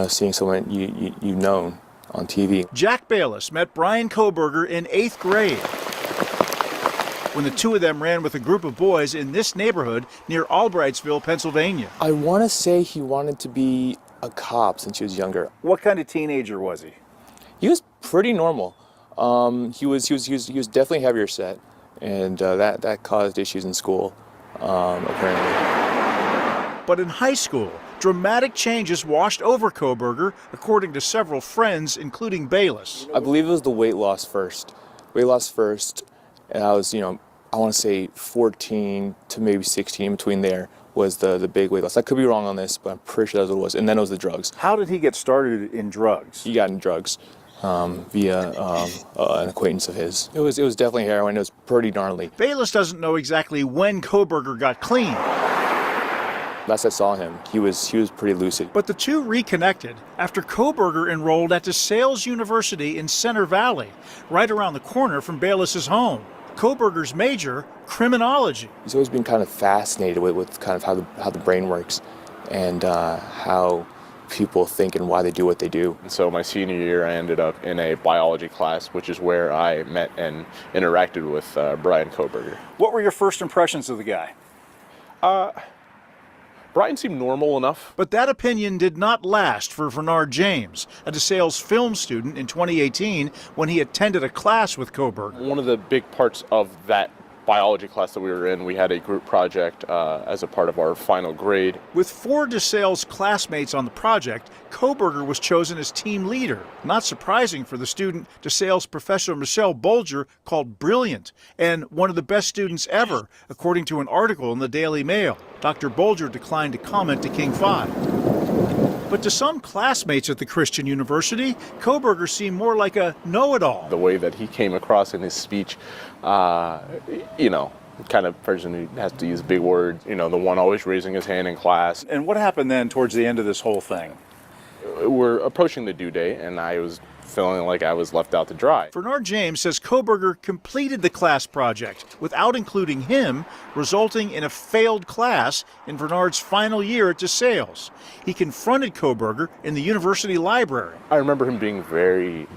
seeing someone you've known on TV. Jack Bayless met Brian Kohberger in 8th grade when the two of them ran with a group of boys in this neighborhood near Albrightsville, Pennsylvania. I want to say he wanted to be a cop since he was younger. What kind of teenager was he? He was pretty normal. He was definitely heavier set, and that caused issues in school, apparently. But in high school, dramatic changes washed over Kohberger, according to several friends, including Bayless. I believe it was the weight loss first. And I was, I want to say 14 to maybe 16, between there was the big weight loss. I could be wrong on this, but I'm pretty sure that's what it was. And then it was the drugs. How did he get started in drugs? He got in drugs via an acquaintance of his. It was definitely heroin. It was pretty gnarly. Bayless doesn't know exactly when Kohberger got clean. Last I saw him, he was pretty lucid. But the two reconnected after Kohberger enrolled at DeSales University in Center Valley, right around the corner from Bayless's home. Kohberger's major, criminology. He's always been kind of fascinated with kind of how the brain works and how people think and why they do what they do. So my senior year, I ended up in a biology class, which is where I met and interacted with Brian Kohberger. What were your first impressions of the guy? Brian seemed normal enough. But that opinion did not last for Bernard James, a DeSales film student in 2018 when he attended a class with Kohberger. One of the big parts of that biology class that we were in, we had a group project as a part of our final grade. With 4 DeSales classmates on the project, Kohberger was chosen as team leader. Not surprising for the student DeSales professor Michelle Bolger called brilliant and one of the best students ever, according to an article in the Daily Mail. Dr. Bolger declined to comment to King 5. But to some classmates at the Christian University, Kohberger seemed more like a know-it-all. The way that he came across in his speech, you know, kind of person who has to use big words, you know, the one always raising his hand in class. And what happened then towards the end of this whole thing? We're approaching the due date, and I was feeling like I was left out to dry. Bernard James says Kohberger completed the class project without including him, resulting in a failed class in Bernard's final year at DeSales. He confronted Kohberger in the university library. I remember him being very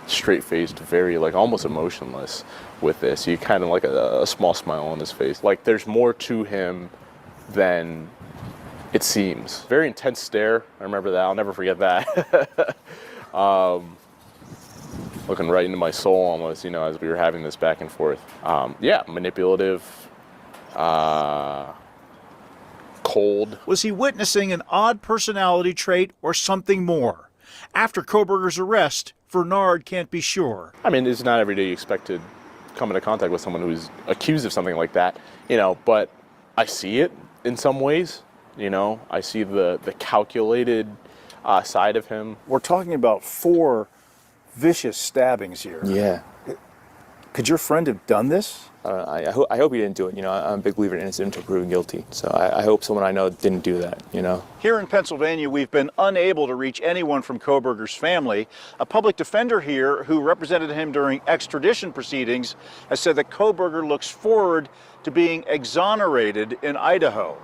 straight-faced, very like almost emotionless with this. He kind of like a small smile on his face. Like there's more to him than it seems. Very intense stare. I remember that. I'll never forget that. Looking right into my soul almost, you know, as we were having this back and forth. Yeah, manipulative, cold. Was he witnessing an odd personality trait or something more? After Kohberger's arrest, Bernard can't be sure. I mean, it's not every day you expect to come into contact with someone who's accused of something like that, you know, but I see it in some ways, you know. I see the calculated side of him. We're talking about 4 vicious stabbings here. Yeah. Could your friend have done this? I hope he didn't do it. You know, I'm a big believer in innocent until proven guilty. So I hope someone I know didn't do that, you know. Here in Pennsylvania, we've been unable to reach anyone from Kohberger's family. A public defender here who represented him during extradition proceedings has said that Kohberger looks forward to being exonerated in Idaho.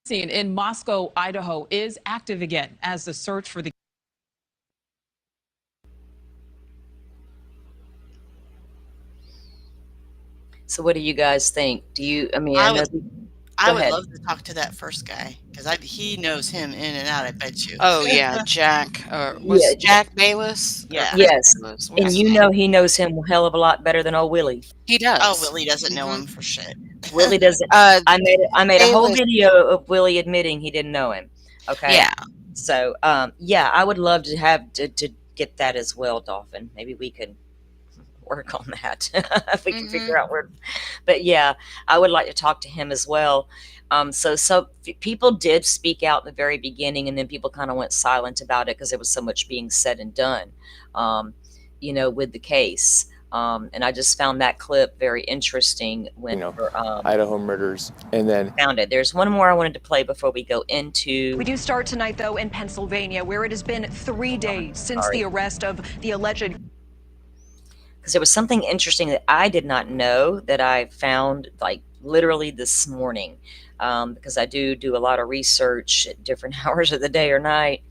Scene in Moscow, Idaho is active again as the search for the So what do you guys think? Do you, I mean, I know would love to talk to that first guy because he knows him in and out, I bet you. Oh yeah, Jack. Was Yeah, Jack Bayless? Yeah. yes. Bayless. And What's you his know name? he knows him a hell of a lot better than old Willie. He does. Oh, Willie doesn't know Mhm. him for shit. Willie doesn't. I made a whole Bayless- video of Willie admitting he didn't know him. Okay. Yeah. So yeah, I would love to have to get that as well, Dolphin. Maybe we could work on that if we can figure out where. But yeah, I would like to talk to him as well. So people did speak out in the very beginning, and then people kind of went silent about it because there was so much being said and done, you know, with the case. And I just found that clip very interesting when You know, Idaho murders, and then found it. There's one more I wanted to play before we go into. We do start tonight, though, in Pennsylvania, where it has been 3 days since the arrest of the alleged. Because there was something interesting that I did not know that I found like literally this morning. Because I do a lot of research at different hours of the day or night.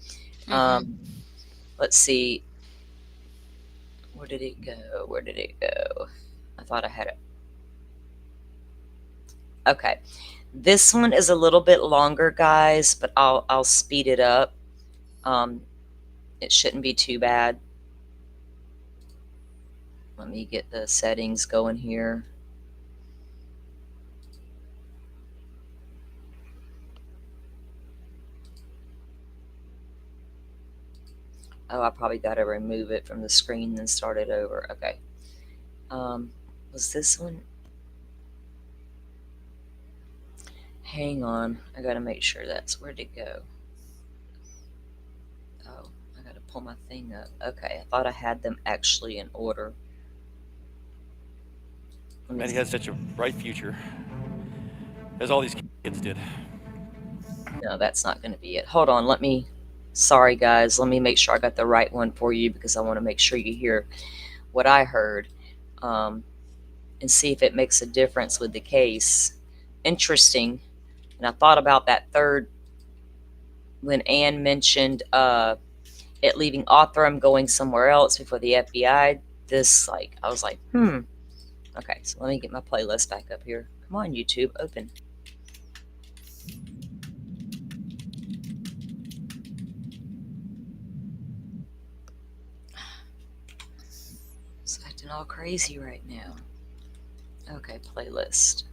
Let's see. Where did it go? Where did it go? I thought I had it. Okay. This one is a little bit longer, guys, but I'll speed it up. It shouldn't be too bad. Let me get the settings going here. Oh, I probably got to remove it from the screen and start it over. Okay. Was this one? Hang on. I got to make sure that's where to go. Oh, I got to pull my thing up. Okay. I thought I had them actually in order. Man, he has such a bright future, as all these kids did. No, that's not going to be it. Hold on. Let me. Sorry, guys. Let me make sure I got the right one for you because I want to make sure you hear what I heard and see if it makes a difference with the case. Interesting. And I thought about that third when Ann mentioned it leaving Othram, going somewhere else before the FBI. This, like, I was like, Okay, so let me get my playlist back up here. Come on, YouTube, open. acting all crazy right now. Okay, playlist.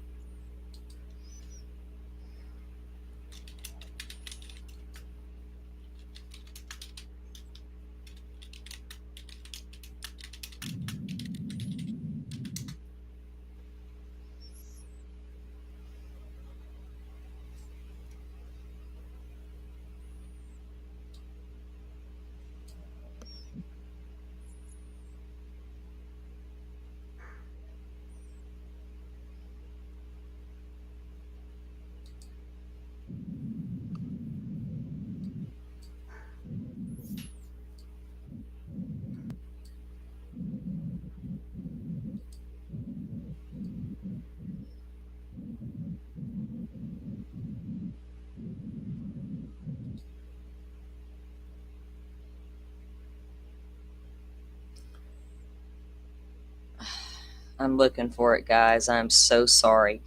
I'm looking for it, guys. I'm so sorry.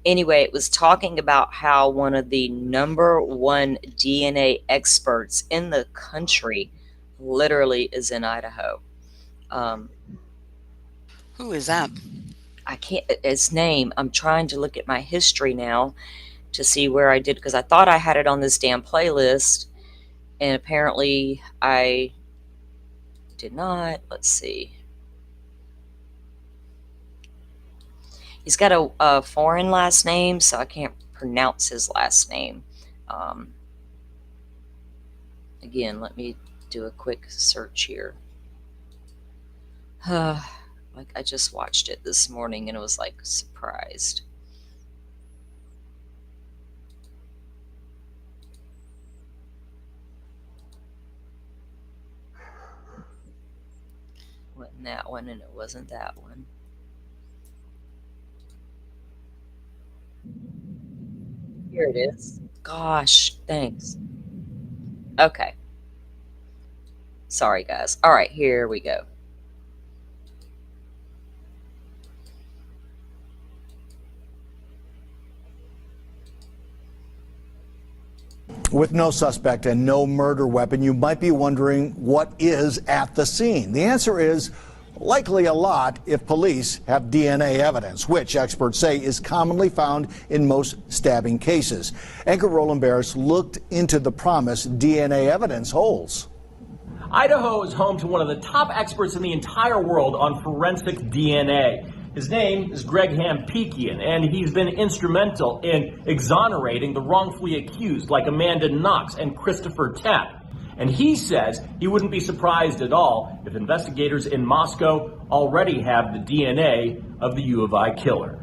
Anyway, it was talking about how one of the #1 DNA experts in the country literally is in Idaho. Who is that? I can't, his name, I'm trying to look at my history now to see where I did, because I thought I had it on this damn playlist, and apparently I did not. Let's see. He's got a foreign last name, so I can't pronounce his last name. Again, let me do a quick search here. Like, I just watched it this morning and it was like surprised. Wasn't that one, and it wasn't that one. Here it is. Gosh, thanks. Okay. Sorry, guys. All right, here we go. With no suspect and no murder weapon, you might be wondering what is at the scene. The answer is likely a lot if police have DNA evidence, which experts say is commonly found in most stabbing cases. Anchor Roland Barris looked into the promise DNA evidence holds. Idaho is home to one of the top experts in the entire world on forensic DNA. His name is Greg Hampikian, and he's been instrumental in exonerating the wrongfully accused like Amanda Knox and Christopher Tapp. And he says he wouldn't be surprised at all if investigators in Moscow already have the DNA of the U of I killer.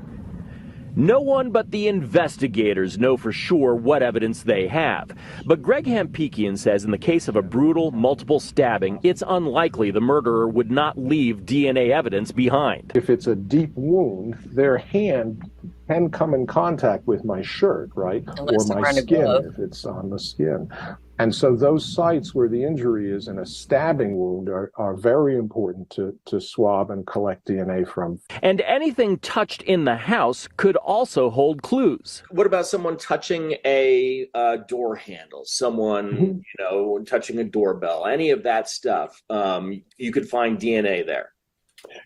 No one but the investigators know for sure what evidence they have. But Greg Hampikian says in the case of a brutal, multiple stabbing, it's unlikely the murderer would not leave DNA evidence behind. If it's a deep wound, their hand can come in contact with my shirt, right? Or my skin if it's on the skin. And so those sites where the injury is in a stabbing wound are very important to swab and collect DNA from. And anything touched in the house could also hold clues. What about someone touching a door handle, someone, touching a doorbell, any of that stuff? You could find DNA there.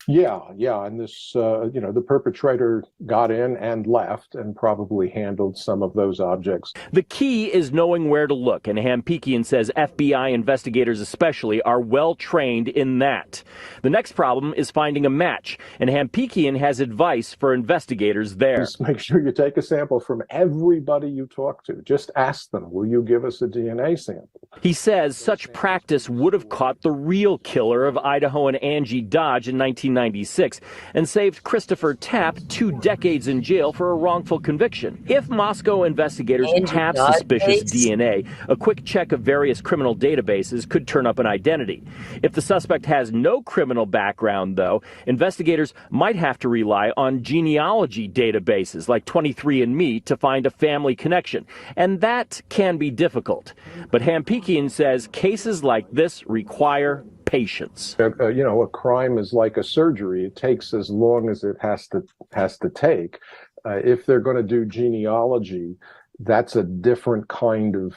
Yeah. And this, the perpetrator got in and left and probably handled some of those objects. The key is knowing where to look, and Hampikian says FBI investigators especially are well trained in that. The next problem is finding a match, and Hampikian has advice for investigators there. Just make sure you take a sample from everybody you talk to. Just ask them, will you give us a DNA sample? He says such practice would have caught the real killer of Idahoan Angie Dodge in 1996 and saved Christopher Tapp 2 decades in jail for a wrongful conviction. If Moscow investigators have suspicious DNA, a quick check of various criminal databases could turn up an identity. If the suspect has no criminal background, though, investigators might have to rely on genealogy databases like 23andMe to find a family connection, and that can be difficult. But Hampikian says cases like this require patience. A crime is like a surgery. It takes as long as it has to take. If they're going to do genealogy, that's a different kind of,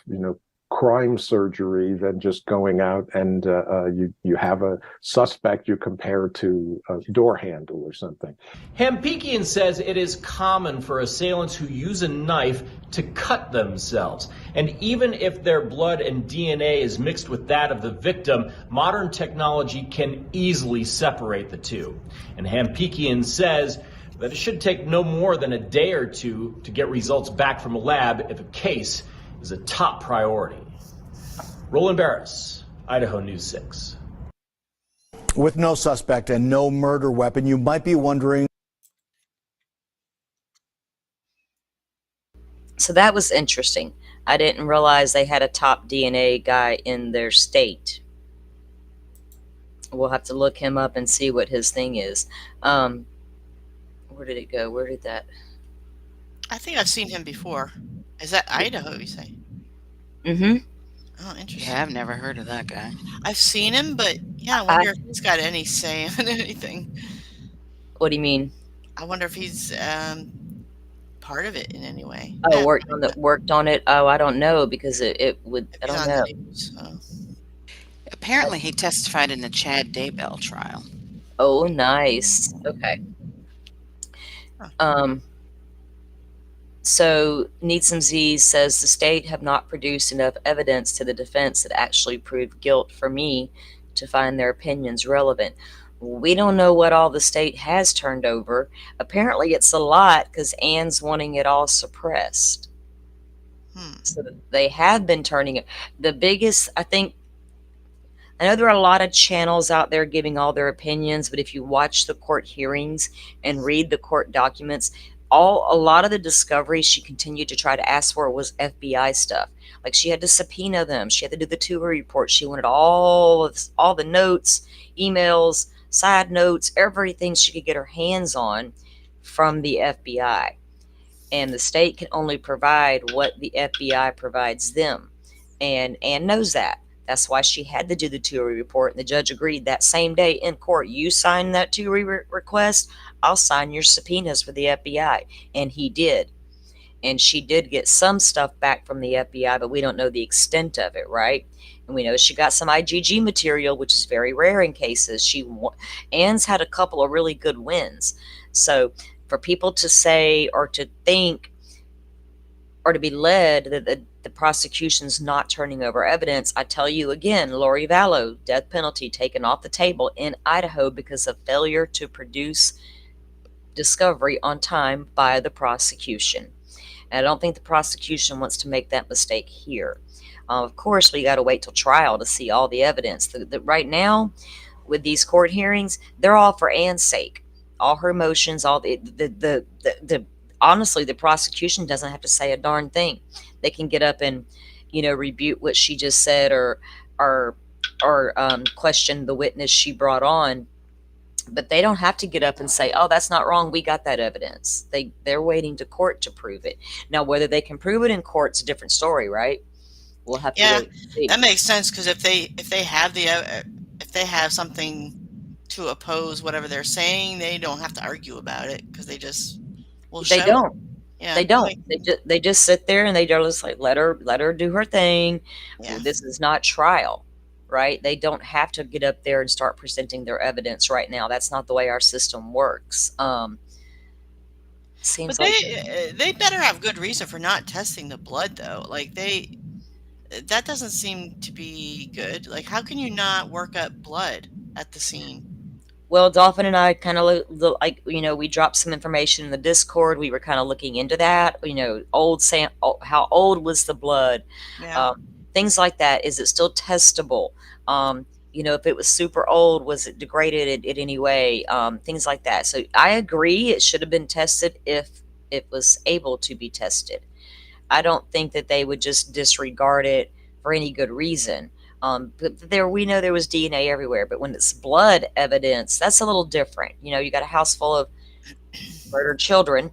crime surgery than just going out and you have a suspect you compare to a door handle or something. Hampikian says it is common for assailants who use a knife to cut themselves. And even if their blood and DNA is mixed with that of the victim, modern technology can easily separate the two. And Hampikian says that it should take no more than a day or two to get results back from a lab if a case is a top priority. Roland Barris, Idaho News 6. With no suspect and no murder weapon, you might be wondering. So that was interesting. I didn't realize they had a top DNA guy in their state. We'll have to look him up and see what his thing is. Where did it go? Where did that? I think I've seen him before. Is that Idaho, you say? Mm-hmm. Oh, interesting. Yeah, I've never heard of that guy. I've seen him, but yeah, I wonder if he's got any say on anything. What do you mean? I wonder if he's part of it in any way. Oh, worked on it. Oh, I don't know, because it would. I don't know. Apparently, he testified in the Chad Daybell trial. Oh, nice. Okay. So Needsum Z says the state have not produced enough evidence to the defense that actually proved guilt for me to find their opinions relevant. We don't know what all the state has turned over. Apparently it's a lot, because Ann's wanting it all suppressed. So they have been turning it. The biggest, I know there are a lot of channels out there giving all their opinions, but if you watch the court hearings and read the court documents, a lot of the discovery she continued to try to ask for was FBI stuff. Like, she had to subpoena them. She had to do the tour report. She wanted all the notes, emails, side notes, everything she could get her hands on from the FBI. And the state can only provide what the FBI provides them. And Ann knows that. That's why she had to do the TURI report, and the judge agreed that same day in court. You sign that TURI request, I'll sign your subpoenas for the FBI. And he did. And she did get some stuff back from the FBI, but we don't know the extent of it, right? And we know she got some IgG material, which is very rare in cases. Ann's had a couple of really good wins. So for people to say or to think or to be led that the prosecution's not turning over evidence, I tell you again, Lori Vallow, death penalty taken off the table in Idaho because of failure to produce discovery on time by the prosecution. And I don't think the prosecution wants to make that mistake here. Of course, we got to wait till trial to see all the evidence. Right now, with these court hearings, they're all for Ann's sake. All her emotions, honestly, the prosecution doesn't have to say a darn thing. They can get up and, rebuke what she just said or question the witness she brought on. But they don't have to get up and say, oh, that's not wrong, we got that evidence. They're waiting to court to prove it. Now, whether they can prove it in court's a different story, right? We'll have to wait and see. That makes sense, because if they have something to oppose whatever they're saying, they don't have to argue about it, because they just will show. They don't. Yeah, they don't. They just sit there and they just like let her do her thing. Yeah. This is not trial. Right? They don't have to get up there and start presenting their evidence right now. That's not the way our system works. Seems but they better have good reason for not testing the blood, though. Like, that doesn't seem to be good. Like, how can you not work up blood at the scene? Well, Dolphin and I kind of we dropped some information in the Discord. We were kind of looking into that. How old was the blood? Yeah. Things like that. Is it still testable? If it was super old, was it degraded in any way? Things like that. So I agree it should have been tested if it was able to be tested. I don't think that they would just disregard it for any good reason. But we know there was DNA everywhere, but when it's blood evidence, that's a little different. You got a house full of murdered children,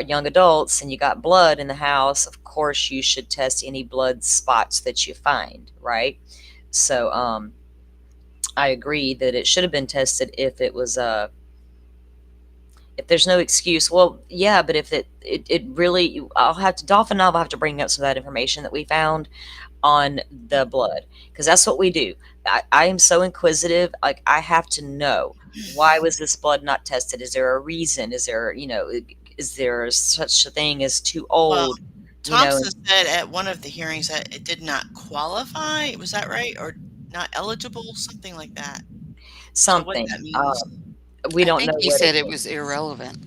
young adults, and you got blood in the house. Of course, you should test any blood spots that you find, right? So I agree that it should have been tested if it was If there's no excuse, well, yeah, but if it really, Dolphin and I will have to bring up some of that information that we found on the blood, because that's what we do. I am so inquisitive. Like, I have to know, why was this blood not tested? Is there a reason? Is there, is there such a thing as too Well, old? Thompson said at one of the hearings that it did not qualify. Was that right? Or not eligible? Something like that. Something. So what that means. We don't I know think he what said it it was irrelevant.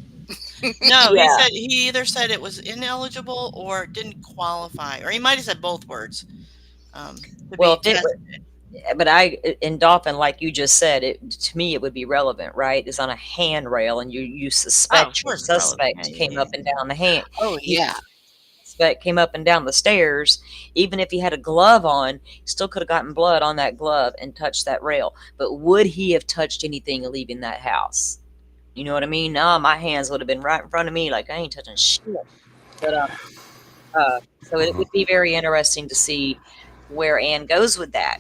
No, Yeah. he either said it was ineligible or didn't qualify, or he might have said both words. To Well, be if it tested. but in Dolphin, like you just said, to me it would be relevant, right? It's on a handrail, and you Oh, of suspect your course it's relevant. suspect Yeah, came yeah, up and down the hand. Oh, yeah. Suspect came up and down the stairs. Even if he had a glove on, he still could have gotten blood on that glove and touched that rail. But would he have touched anything leaving that house? You know what I mean? No, my hands would have been right in front of me, like, I ain't touching shit. But so it would be very interesting to see where Anne goes with that.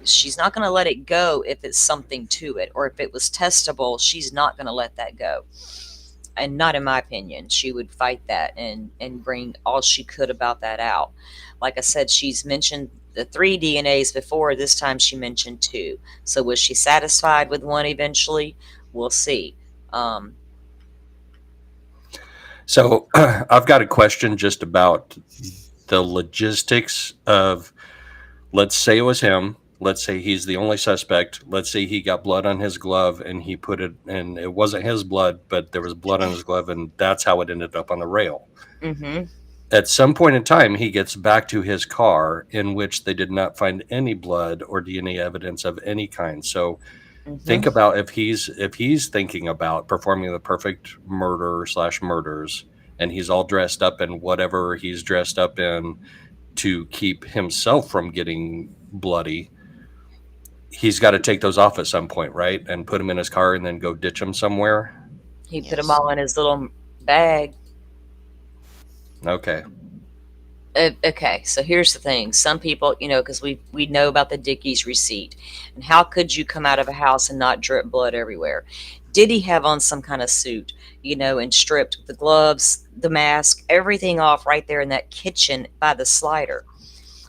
She's not going to let it go if it's something to it, or if it was testable. She's not going to let that go, and not in my opinion. She would fight that and bring all she could about that out. Like I said, she's mentioned the 3 DNAs before. This time she mentioned 2. So was she satisfied with one eventually? We'll see. So I've got a question just about the logistics of, let's say it was him. Let's say he's the only suspect. Let's say he got blood on his glove and he put it, and it wasn't his blood, but there was blood on his glove, and that's how it ended up on the rail. Mm-hmm. At some point in time, he gets back to his car, in which they did not find any blood or DNA evidence of any kind. So think about if he's thinking about performing the perfect murder/murders, and he's all dressed up in whatever he's dressed up in to keep himself from getting bloody, he's got to take those off at some point, right? And put them in his car and then go ditch them somewhere. He put them all in his little bag. Okay. Okay, so here's the thing. Some people, because we know about the Dickies receipt, and how could you come out of a house and not drip blood everywhere? Did he have on some kind of suit, and stripped the gloves, the mask, everything off right there in that kitchen by the slider?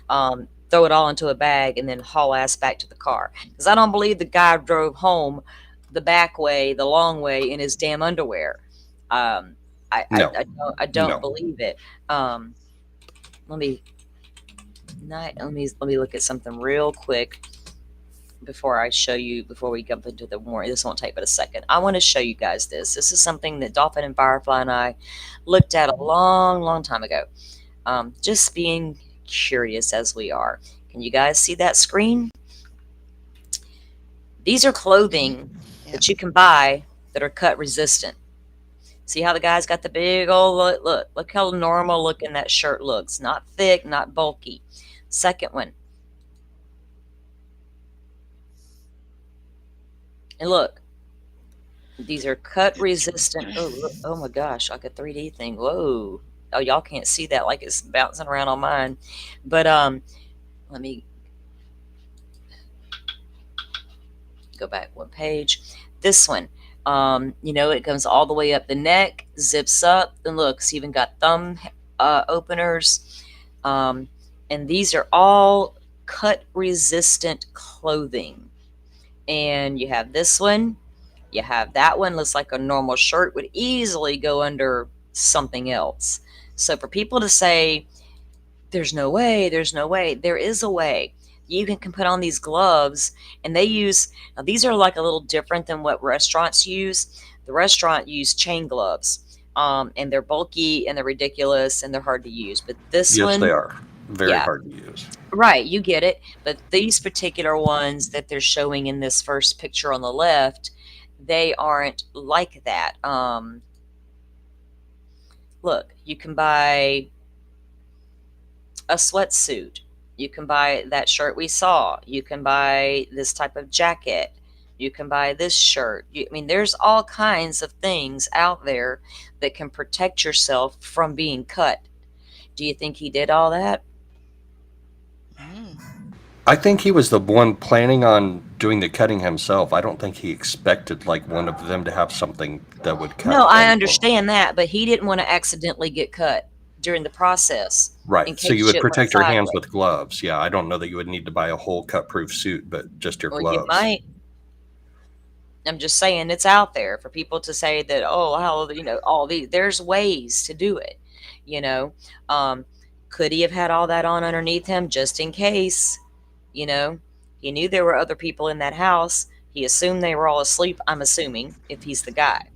Throw it all into a bag and then haul ass back to the car. Because I don't believe the guy drove home the back way, the long way, in his damn underwear. I don't believe it. Let me look at something real quick before I show you, before we jump into the warrant. This won't take but a second. I want to show you guys this. This is something that Dolphin and Firefly and I looked at a long time ago. Just being curious as we are. Can you guys see that screen? These are clothing that you can buy that are cut resistant. See how the guy's got the big old look how normal looking that shirt looks. Not thick, not bulky. Second one. And look, these are cut resistant. Oh, look, oh my gosh, like a 3D thing. Whoa. Oh, y'all can't see that, like it's bouncing around on mine. But let me go back one page. This one. It comes all the way up the neck, zips up, and look, it's even got thumb openers. And these are all cut resistant clothing. And you have this one, you have that one, looks like a normal shirt, would easily go under something else. So for people to say, there's no way, there is a way. You can put on these gloves, and they use, now these are like a little different than what restaurants use. The restaurant use chain gloves, and they're bulky and they're ridiculous and they're hard to use. But this one, yes, they are very hard to use. Right, you get it. But these particular ones that they're showing in this first picture on the left, they aren't like that. Look, you can buy a sweatsuit. You can buy that shirt we saw. You can buy this type of jacket. You can buy this shirt. There's all kinds of things out there that can protect yourself from being cut. Do you think he did all that? I think he was the one planning on doing the cutting himself, I don't think he expected like one of them to have something that would cut. No, I understand that, but he didn't want to accidentally get cut during the process. Right. In So case you would shit went protect your hands sideways. with gloves. Yeah, I don't know that you would need to buy a whole cut-proof suit, but just your Well, gloves. you might. I'm just saying it's out there for people to say that, oh, how, all these, there's ways to do it, you know. Could he have had all that on underneath him just in case? He knew there were other people in that house. He assumed they were all asleep, I'm assuming, if he's the guy.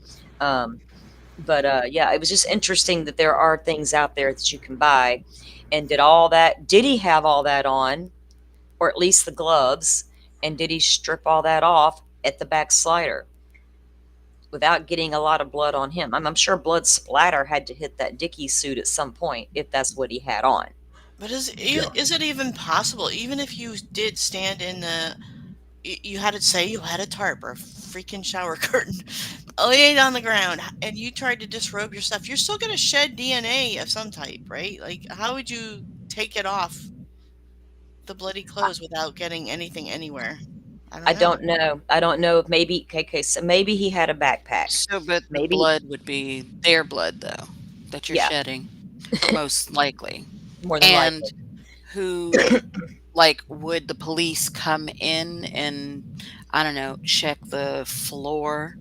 But yeah, it was just interesting that there are things out there that you can buy. And did he have all that on, or at least the gloves? And did he strip all that off at the back slider without getting a lot of blood on him? I'm sure blood splatter had to hit that Dickie suit at some point if that's what he had on. But is it even possible, even if you did stand in the, you had a tarp or a freaking shower curtain laid on the ground and you tried to disrobe your stuff, you're still going to shed DNA of some type, right? Like, how would you take it off the bloody clothes without getting anything anywhere? I don't know. I don't know if maybe, okay, so maybe he had a backpack. So, but the Maybe. blood would be their blood, though, that you're Yeah. shedding, most likely. More than And likely. who, like, would the police come in and, I don't know, check the floor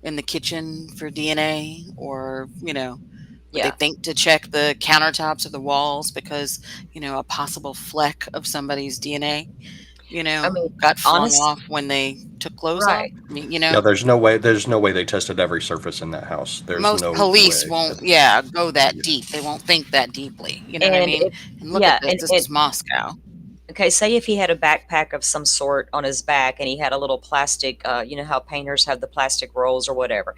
in the kitchen for DNA? Or, would Yeah. they think to check the countertops or the walls because, a possible fleck of somebody's DNA, got flung off when they took clothes off? Right. I mean, Yeah, there's no way they tested every surface in that house. There's most no police way. won't, go that deep. They won't think that deeply. You know what I And mean? if- And look yeah, at this. and This is Moscow. Okay, say if he had a backpack of some sort on his back and he had a little plastic, you know how painters have the plastic rolls or whatever.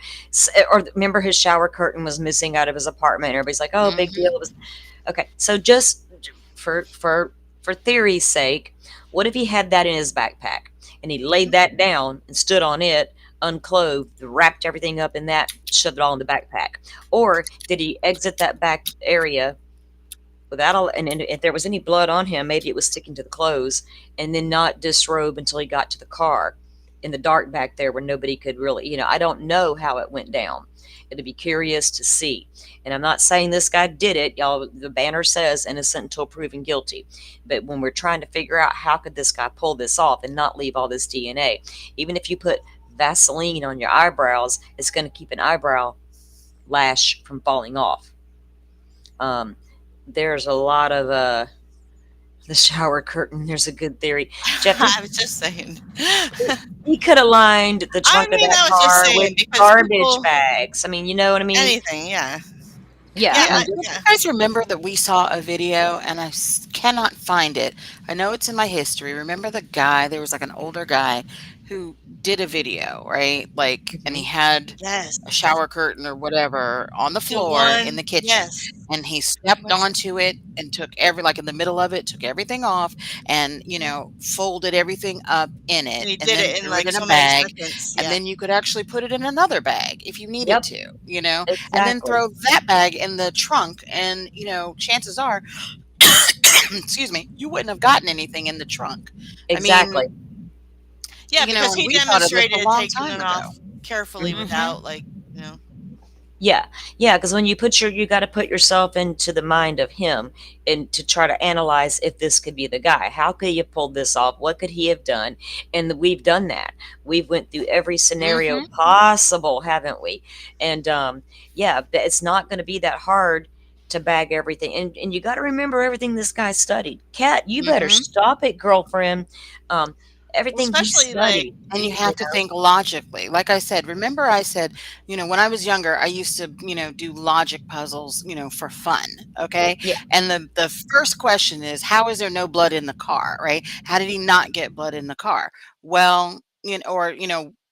Or remember his shower curtain was missing out of his apartment. And everybody's like, oh, big deal. It was, okay, so just for theory's sake, what if he had that in his backpack and he laid that down and stood on it, unclothed, wrapped everything up in that, shoved it all in the backpack? Or did he exit that back area without all, and if there was any blood on him, maybe it was sticking to the clothes, and then not disrobe until he got to the car in the dark back there where nobody could really, I don't know how it went down. It'd be curious to see. And I'm not saying this guy did it. Y'all, the banner says innocent until proven guilty. But when we're trying to figure out how could this guy pull this off and not leave all this DNA, even if you put Vaseline on your eyebrows, it's going to keep an eyebrow lash from falling off. There's a lot of the shower curtain. There's a good theory. Jeff, I was just saying. he could have lined the trunk of that car with garbage bags. I mean, you know what I mean? Anything, yeah. Yeah. Do you guys remember that we saw a video, and I cannot find it. I know it's in my history. Remember the guy? There was like an older guy who did a video, right? Like, and he had a shower curtain or whatever on the floor in the kitchen, and he stepped onto it and took like in the middle of it, took everything off, and folded everything up in it, And he and did then it in threw like it in so a many bag, seconds. and then you could actually put it in another bag if you needed Yep. to, and then Exactly. throw that bag in the trunk, and chances are, excuse me, you wouldn't have gotten anything in the trunk. Exactly. I mean, yeah, because he we thought of this demonstrated a long taking time it ago. off carefully without Yeah, because when you got to put yourself into the mind of him and to try to analyze if this could be the guy. How could he have pulled this off? What could he have done? And we've done that. We've went through every scenario possible, haven't we? And it's not going to be that hard to bag everything. And you got to remember everything this guy studied. Kat, you better stop it, girlfriend. Everything he especially studied. And you have to think logically. Like I said, remember I said, when I was younger, I used to, do logic puzzles, for fun. Okay. Yeah. And the first question is, how is there no blood in the car? Right? How did he not get blood in the car? Well,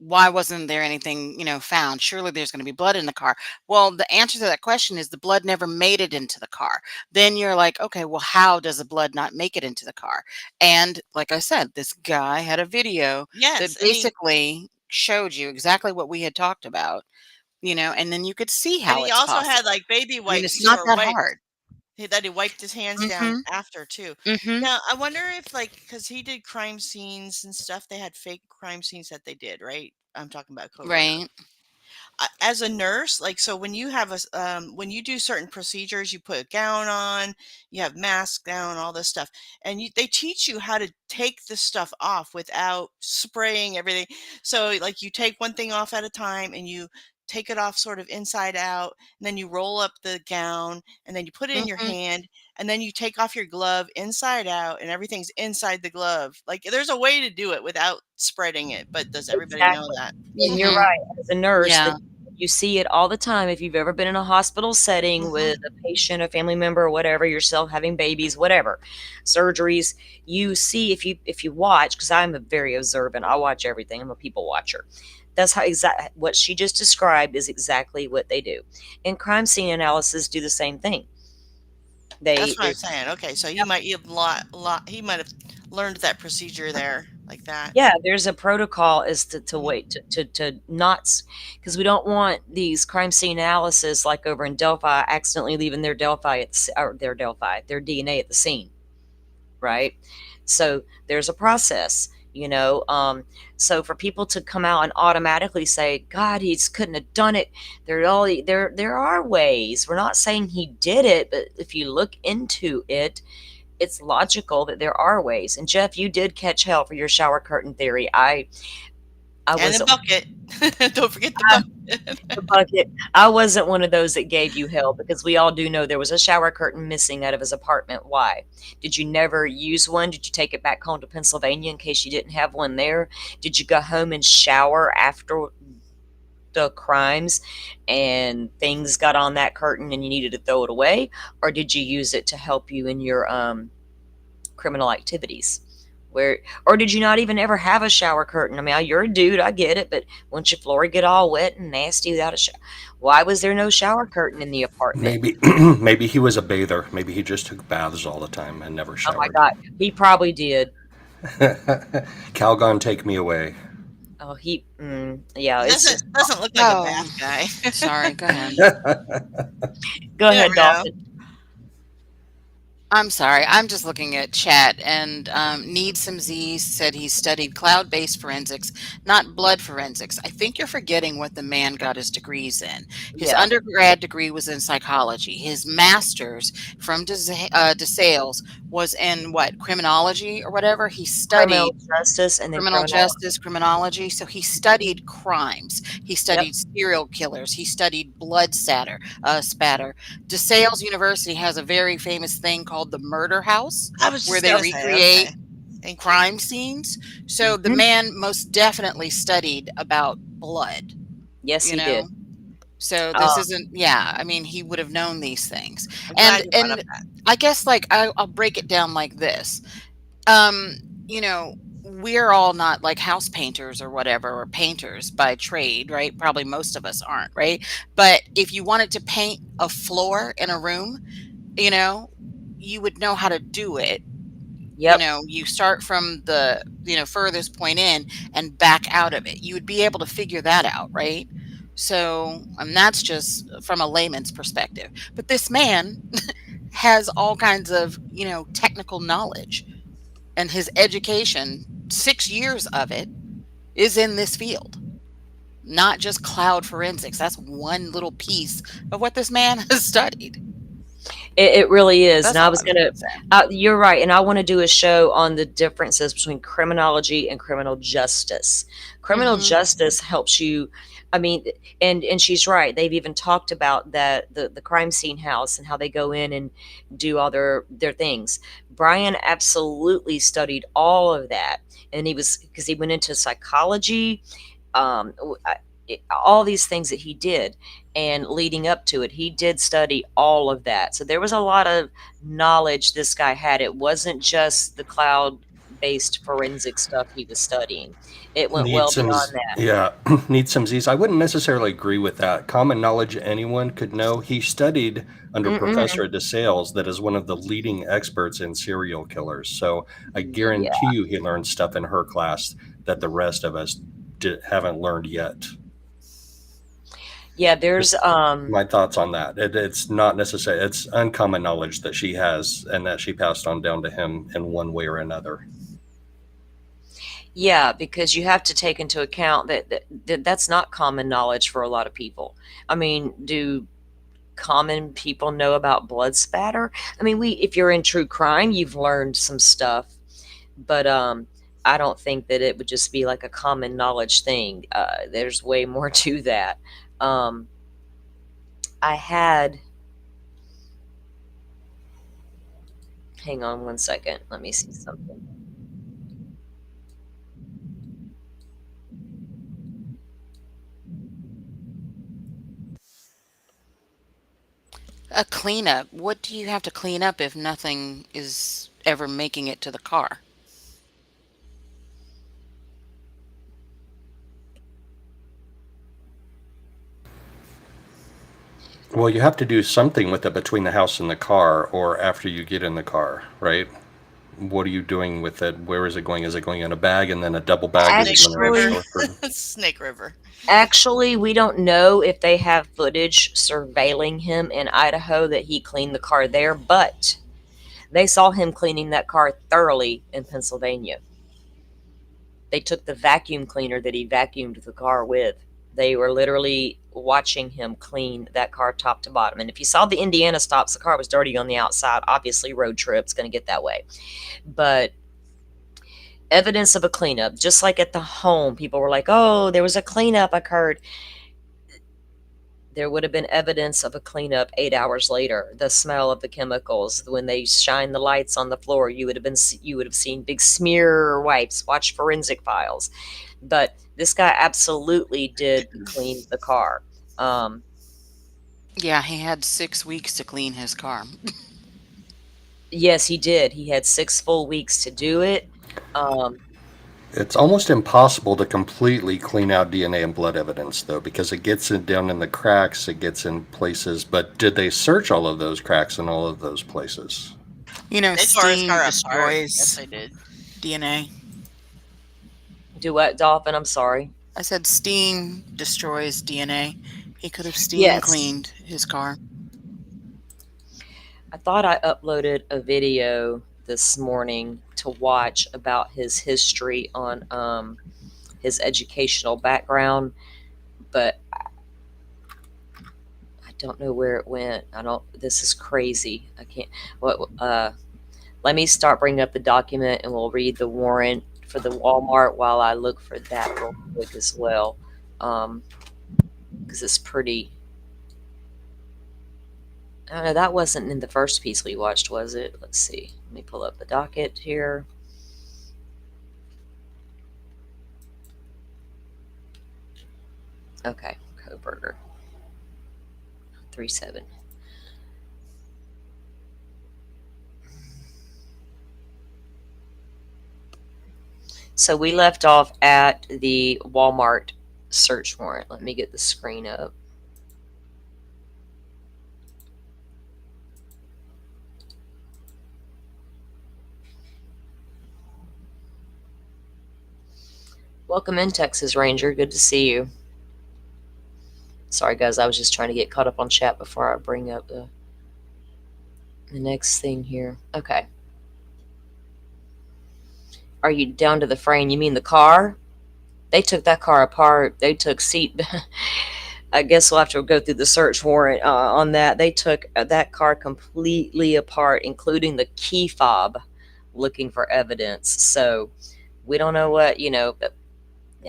why wasn't there anything, found? Surely there's going to be blood in the car. Well, the answer to that question is the blood never made it into the car. Then you're like, okay, well, how does the blood not make it into the car? And like I said, this guy had a video that basically showed you exactly what we had talked about, and then you could see how and he it's also had possible. like baby I mean, wipes it's not or that wipes. hard. that he wiped his hands down after too. Now, I wonder if, like, because he did crime scenes and stuff, they had fake crime scenes that they did, right? I'm talking about Kohberger. Right. As a nurse, like, so when you have when you do certain procedures, you put a gown on, you have mask down, all this stuff, and they teach you how to take this stuff off without spraying everything. So, like, you take one thing off at a time, and you take it off sort of inside out, and then you roll up the gown, and then you put it in your hand, and then you take off your glove inside out, and everything's inside the glove. Like, there's a way to do it without spreading it, but does everybody know Exactly. that? And you're right. As a nurse, Yeah. you see it all the time. If you've ever been in a hospital setting with a patient, a family member, or whatever, yourself having babies, whatever, surgeries, you see, if you watch, because I'm a very observant, I watch everything. I'm a people watcher. That's how what she just described is exactly what they do. And crime scene analysis do the same thing. That's what I'm saying. Okay, so he might have learned that procedure there like that. Yeah, there's a protocol is to wait to not, because we don't want these crime scene analysis like over in Delphi accidentally leaving their DNA at the scene, right? So there's a process, so for people to come out and automatically say, God, he couldn't have done it, there are ways. We're not saying he did it, but if you look into it, it's logical that there are ways. And Jeff, you did catch hell for your shower curtain theory. I And the bucket. Don't forget the bucket. the bucket. I wasn't one of those that gave you hell, because we all do know there was a shower curtain missing out of his apartment. Why? Did you never use one? Did you take it back home to Pennsylvania in case you didn't have one there? Did you go home and shower after the crimes and things got on that curtain and you needed to throw it away? Or did you use it to help you in your criminal activities? Or did you not even ever have a shower curtain? I mean, you're a dude, I get it, but once your floor get all wet and nasty without a shower, why was there no shower curtain in the apartment? Maybe he was a bather. Maybe he just took baths all the time and never showered. Oh my God, he probably did. Calgon, take me away. Oh, yeah. It doesn't look like a bad guy. Sorry, go ahead. Go ahead, Dalton. I'm sorry. I'm just looking at chat, and Need Some Z said he studied cloud-based forensics, not blood forensics. I think you're forgetting what the man got his degrees in. His undergrad degree was in psychology. His master's from DeSales was in what, criminology or whatever. He studied criminal justice and then criminal justice, criminology. So he studied crimes. He studied serial killers. He studied blood spatter. DeSales University has a very famous thing called the Murder House, where they recreate crime scenes. So the man most definitely studied about blood. Yes, he did. So this isn't, I mean, he would have known these things. And I guess, like, I'll break it down like this. We're all not like house painters or whatever, or painters by trade, right? Probably most of us aren't, right? But if you wanted to paint a floor in a room, you would know how to do it. You start from the furthest point in and back out of it. You would be able to figure that out, right? So, and that's just from a layman's perspective. But this man has all kinds of technical knowledge, and his education, 6 years of it, is in this field, not just cloud forensics. That's one little piece of what this man has studied. It really is. And I was going to, you're right. And I want to do a show on the differences between criminology and criminal justice. Criminal justice helps you. I mean, and she's right. They've even talked about that, the crime scene house and how they go in and do all their things. Brian absolutely studied all of that. And because he went into psychology, all these things that he did, and leading up to it, he did study all of that. So there was a lot of knowledge this guy had. It wasn't just the cloud-based forensic stuff he was studying. It went well beyond that. Yeah, Need Some Z's. I wouldn't necessarily agree with that. Common knowledge anyone could know. He studied under Professor DeSales, that is one of the leading experts in serial killers. So I guarantee you he learned stuff in her class that the rest of us haven't learned yet. Yeah, there's my thoughts on that. It's not necessary. It's uncommon knowledge that she has and that she passed on down to him in one way or another. Yeah, because you have to take into account that's not common knowledge for a lot of people. I mean, do common people know about blood spatter? I mean, if you're in true crime, you've learned some stuff, but I don't think that it would just be like a common knowledge thing. There's way more to that. I had, hang on one second, let me see something. A cleanup. What do you have to clean up if nothing is ever making it to the car? Well, you have to do something with it between the house and the car or after you get in the car, right? What are you doing with it? Where is it going? Is it going in a bag and then a double bag? Snake River. Snake River. Actually, we don't know if they have footage surveilling him in Idaho that he cleaned the car there, but they saw him cleaning that car thoroughly in Pennsylvania. They took the vacuum cleaner that he vacuumed the car with. They were literally watching him clean that car top to bottom. And if you saw the Indiana stops, the car was dirty on the outside. Obviously, road trip's going to get that way. But evidence of a cleanup, just like at the home, people were like, oh, there was a cleanup occurred. There would have been evidence of a cleanup 8 hours later. The smell of the chemicals, when they shine the lights on the floor, you would have seen big smear wipes. Watch forensic files. But this guy absolutely did clean the car. Yeah, he had 6 weeks to clean his car. Yes, he did. He had 6 full weeks to do it. It's almost impossible to completely clean out DNA and blood evidence, though, because it gets down in the cracks, it gets in places. But did they search all of those cracks in all of those places? You know, They tore his steam car apart. destroys Yes, they did. DNA. Do what, Dolphin? I'm sorry. I said steam destroys DNA. He could have steam Yes. cleaned his car. I thought I uploaded a video this morning to watch about his history on his educational background, but I don't know where it went. This is crazy. I can't, let me start bringing up the document and we'll read the warrant for the Walmart while I look for that real quick as well. Because it's pretty, I don't know, that wasn't in the first piece we watched, was it? Let's see. Let me pull up the docket here. Okay, Kohberger. 3-7. So we left off at the Walmart search warrant. Let me get the screen up. Welcome in, Texas Ranger. Good to see you. Sorry, guys. I was just trying to get caught up on chat before I bring up the next thing here. Okay. Are you down to the frame? You mean the car? They took that car apart. They took seat. I guess we'll have to go through the search warrant on that. They took that car completely apart, including the key fob, looking for evidence. So we don't know what, but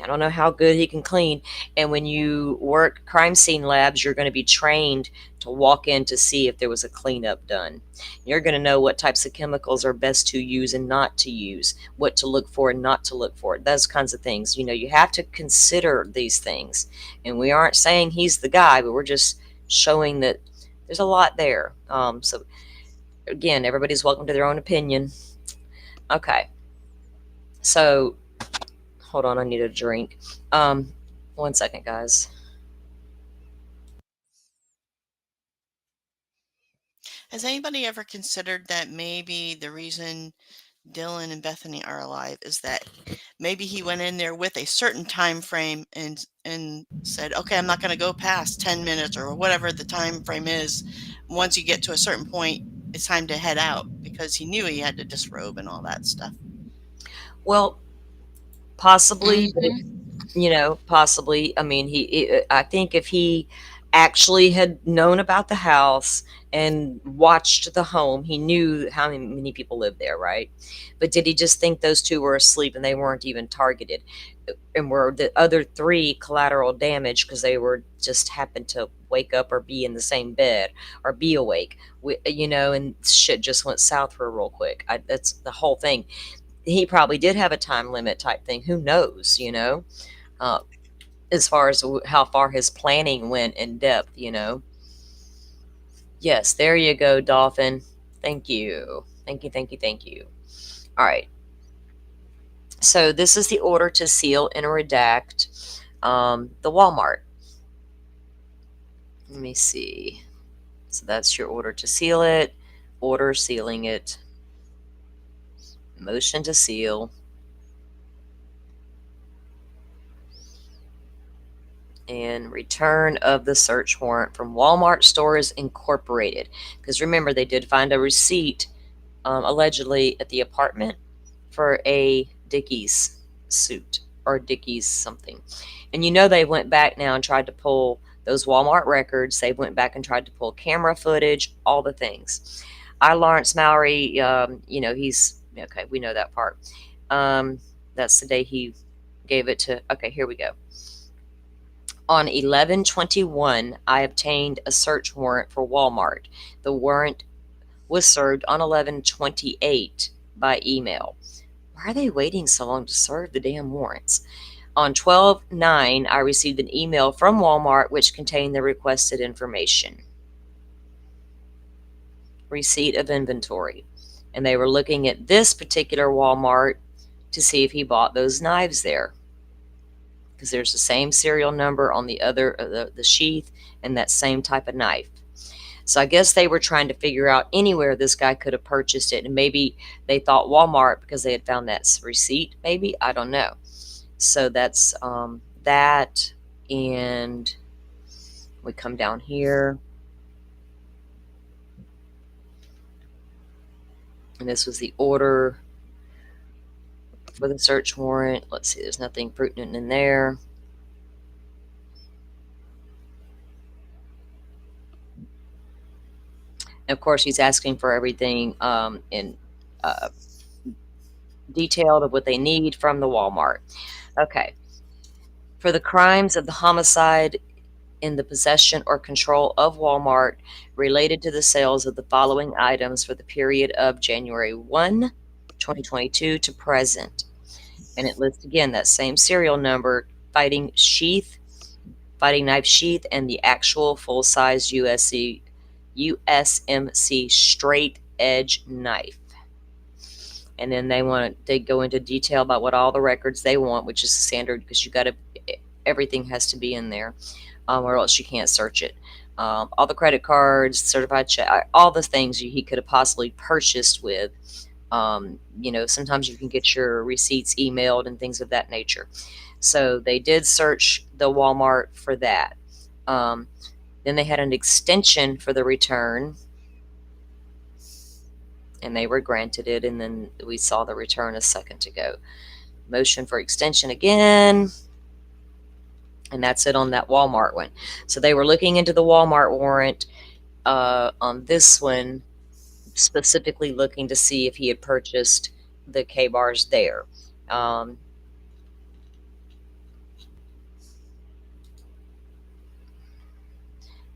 I don't know how good he can clean. And when you work crime scene labs, you're going to be trained to walk in to see if there was a cleanup done. You're going to know what types of chemicals are best to use and not to use, what to look for and not to look for, those kinds of things. You have to consider these things. And we aren't saying he's the guy, but we're just showing that there's a lot there. So again, everybody's welcome to their own opinion. Okay. So hold on, I need a drink. 1 second, guys. Has anybody ever considered that maybe the reason Dylan and Bethany are alive is that maybe he went in there with a certain time frame and said, okay, I'm not going to go past 10 minutes or whatever the time frame is. Once you get to a certain point, it's time to head out, because he knew he had to disrobe and all that stuff. Well, possibly, but possibly. I mean, I think if he actually had known about the house and watched the home, he knew how many people lived there, right? But did he just think those two were asleep and they weren't even targeted? And were the other three collateral damage because they were just happened to wake up or be in the same bed or be awake, and shit just went south for real quick. That's the whole thing. He probably did have a time limit type thing. Who knows, as far as how far his planning went in depth, Yes, there you go, Dolphin. Thank you. Thank you, thank you, thank you. All right. So this is the order to seal and redact the Walmart. Let me see. So that's your order to seal it, order sealing it, motion to seal, and return of the search warrant from Walmart Stores Incorporated. Because remember, they did find a receipt allegedly at the apartment for a Dickies suit or Dickies something. And they went back now and tried to pull those Walmart records. They went back and tried to pull camera footage, all the things. Lawrence Mallory, he's okay. We know that part. That's the day he gave it to. Okay, here we go. On 11/21, I obtained a search warrant for Walmart. The warrant was served on 11/28 by email. Why are they waiting so long to serve the damn warrants? On 12/9, I received an email from Walmart which contained the requested information. Receipt of inventory. And they were looking at this particular Walmart to see if he bought those knives there, because there's the same serial number on the other the sheath and that same type of knife. So I guess they were trying to figure out anywhere this guy could have purchased it, and maybe they thought Walmart because they had found that receipt. Maybe, I don't know. So that's that, and we come down here, and this was the order for the search warrant. Let's see, there's nothing pertinent in there. And of course, he's asking for everything in detailed of what they need from the Walmart. Okay. For the crimes of the homicide in the possession or control of Walmart related to the sales of the following items for the period of January 1, 2022 to present. And it lists again that same serial number, fighting knife sheath, and the actual full-size USMC straight edge knife. And then they go into detail about what all the records they want, which is the standard, because everything has to be in there, or else you can't search it. All the credit cards, certified check, all the things he could have possibly purchased with. Sometimes you can get your receipts emailed and things of that nature. So they did search the Walmart for that. Then they had an extension for the return, and they were granted it, and then we saw the return a second ago. Motion for extension again, and that's it on that Walmart one. So they were looking into the Walmart warrant on this one, specifically looking to see if he had purchased the K-bars there.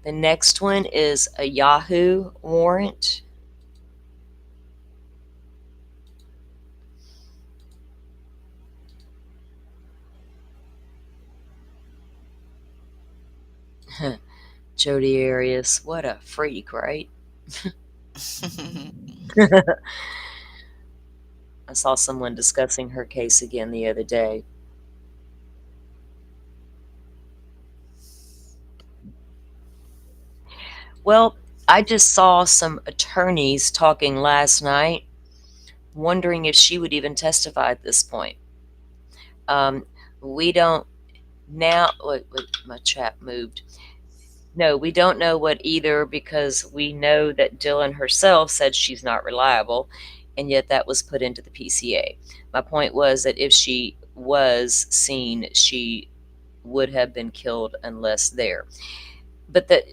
The next one is a Yahoo warrant. Jodi Arias, what a freak, right? I saw someone discussing her case again the other day. Well, I just saw some attorneys talking last night wondering if she would even testify at this point. We don't now. Wait, my chat moved. No, we don't know what either, because we know that Dylan herself said she's not reliable, and yet that was put into the PCA. My point was that if she was seen, she would have been killed unless there. But that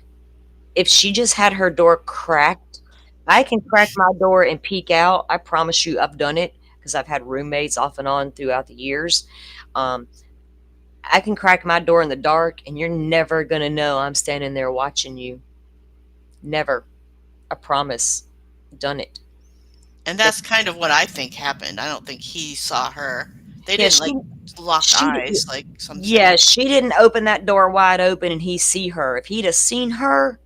if she just had her door cracked, I can crack my door and peek out. I promise you, I've done it because I've had roommates off and on throughout the years. I can crack my door in the dark, and you're never going to know I'm standing there watching you. Never. I promise. Done it. And that's kind of what I think happened. I don't think he saw her. They Yeah, didn't like lock eyes like some Yeah, say. she didn't open that door wide open and he see her. If he'd have seen her,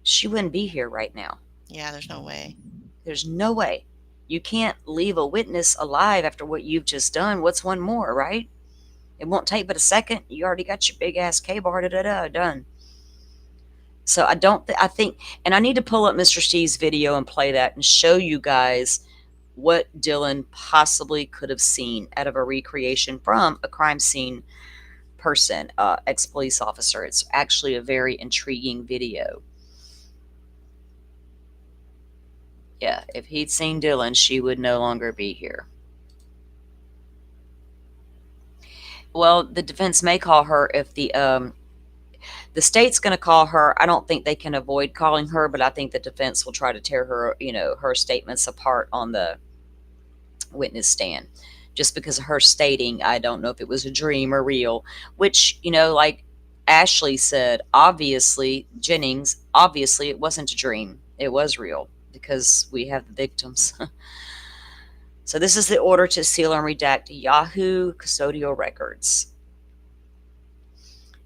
she wouldn't be here right now. Yeah, there's no way. There's no way. You can't leave a witness alive after what you've just done. What's one more, right? It won't take but a second. You already got your big ass K-bar done. So I think, and I need to pull up Mr. Steve's video and play that and show you guys what Dylan possibly could have seen out of a recreation from a crime scene person, ex-police officer. It's actually a very intriguing video. Yeah, if he'd seen Dylan, she would no longer be here. Well, the defense may call her if the state's going to call her. I don't think they can avoid calling her, but I think the defense will try to tear her, her statements apart on the witness stand, just because of her stating, I don't know if it was a dream or real, which, like Ashley said, obviously, Jennings, obviously it wasn't a dream. It was real because we have the victims. So this is the order to seal and redact Yahoo custodial records.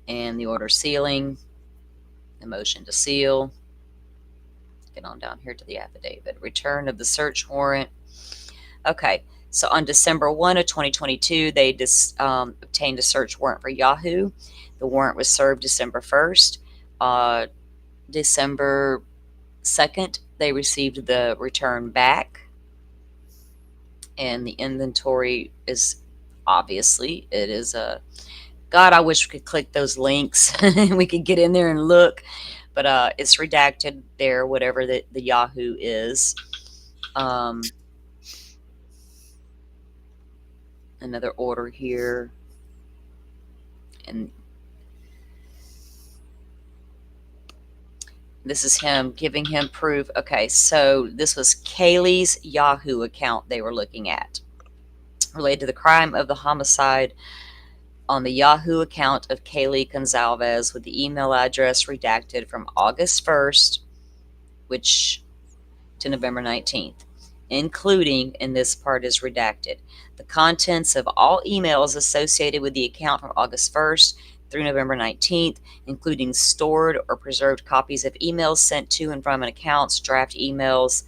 And the order sealing, the motion to seal. Get on down here to the affidavit. Return of the search warrant. Okay, so on December 1 of 2022, they obtained a search warrant for Yahoo. The warrant was served December 1st. December 2nd, they received the return back. And the inventory is, obviously, it is a... God, I wish we could click those links and we could get in there and look. But it's redacted there, whatever the Yahoo is. Another order here. And this is him giving him proof. Okay, so this was Kaylee's Yahoo account they were looking at, related to the crime of the homicide on the Yahoo account of Kaylee Gonzalez, with the email address redacted from August 1st, to November 19th, including, and this part is redacted, the contents of all emails associated with the account from August 1st through November 19th, including stored or preserved copies of emails sent to and from an account's draft emails,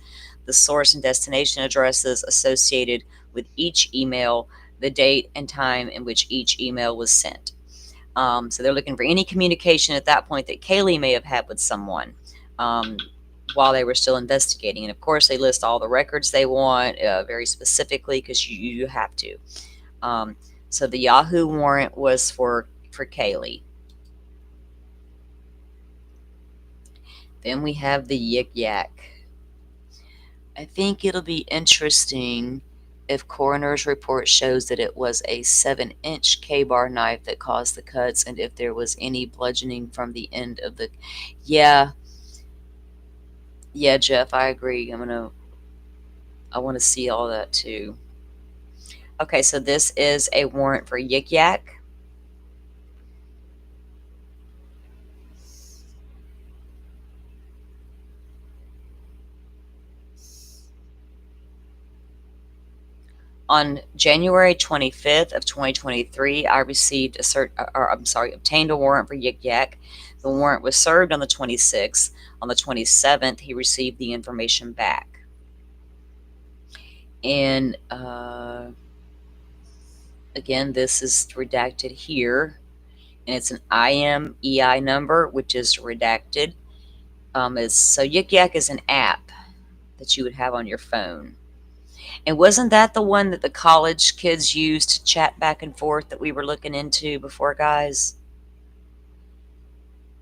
the source and destination addresses associated with each email, the date and time in which each email was sent. So they're looking for any communication at that point that Kaylee may have had with someone while they were still investigating. And of course, they list all the records they want very specifically, because you have to. So the Yahoo warrant was for Kaylee. Then we have the Yik Yak. I think it'll be interesting if coroner's report shows that it was a 7-inch K-bar knife that caused the cuts, and if there was any bludgeoning from the end of the... Yeah, Jeff, I agree. I want to see all that too. Okay, so this is a warrant for Yik Yak. On January 25th of 2023, I received obtained a warrant for Yik Yak. The warrant was served on the 26th. On the 27th, he received the information back. And again, this is redacted here. And it's an IMEI number, which is redacted. So Yik Yak is an app that you would have on your phone. And wasn't that the one that the college kids used to chat back and forth that we were looking into before, guys?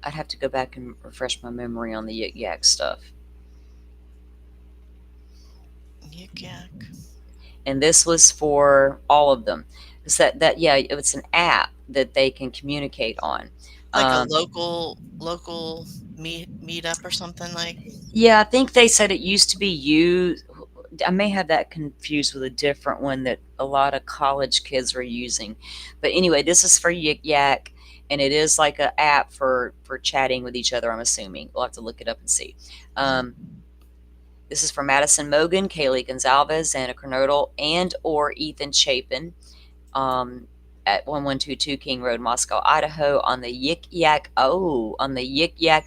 I'd have to go back and refresh my memory on the Yik Yak stuff. Yik Yak. And this was for all of them. Yeah, it's an app that they can communicate on. Like a local meetup or something like? Yeah, I think they said it used to be used. I may have that confused with a different one that a lot of college kids were using. But anyway, this is for Yik Yak, and it is like an app for chatting with each other, I'm assuming. We'll have to look it up and see. This is for Madison Mogan, Kaylee Gonzalez, Anna Kernodle, and or Ethan Chapin at 1122 King Road, Moscow, Idaho, on the Yik Yak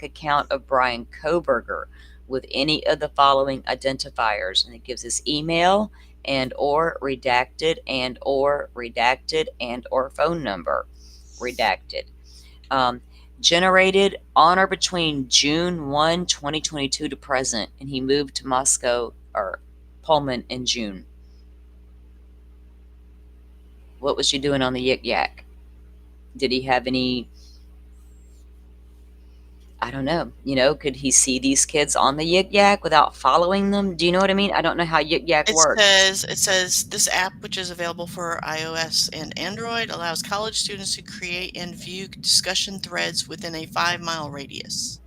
account of Brian Kohberger with any of the following identifiers. And it gives us email and or redacted and or phone number redacted. Generated on or between June 1, 2022 to present, and he moved to Moscow or Pullman in June. What was you doing on the Yik Yak? Did he have any, I don't know, could he see these kids on the Yik Yak without following them? Do you know what I mean? I don't know how Yik Yak works. It says this app, which is available for iOS and Android, allows college students to create and view discussion threads within a 5-mile radius.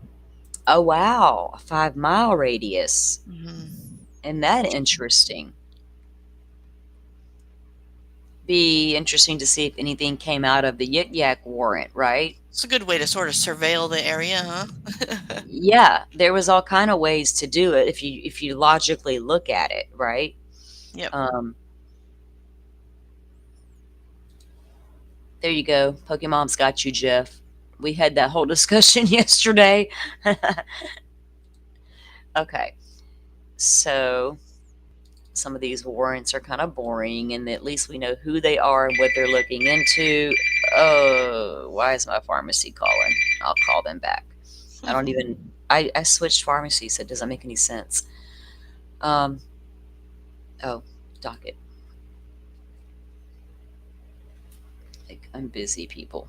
Oh, wow. A 5-mile radius. Mm-hmm. Isn't that interesting? Be interesting to see if anything came out of the Yik Yak warrant, right? It's a good way to sort of surveil the area, huh? Yeah, there was all kind of ways to do it if you logically look at it, right? Yep. There you go. Pokemon's got you, Jeff. We had that whole discussion yesterday. Okay, so some of these warrants are kind of boring, and at least we know who they are and what they're looking into. Oh, why is my pharmacy calling? I'll call them back. I switched pharmacy, so it doesn't make any sense. Oh, docket. I'm busy, people.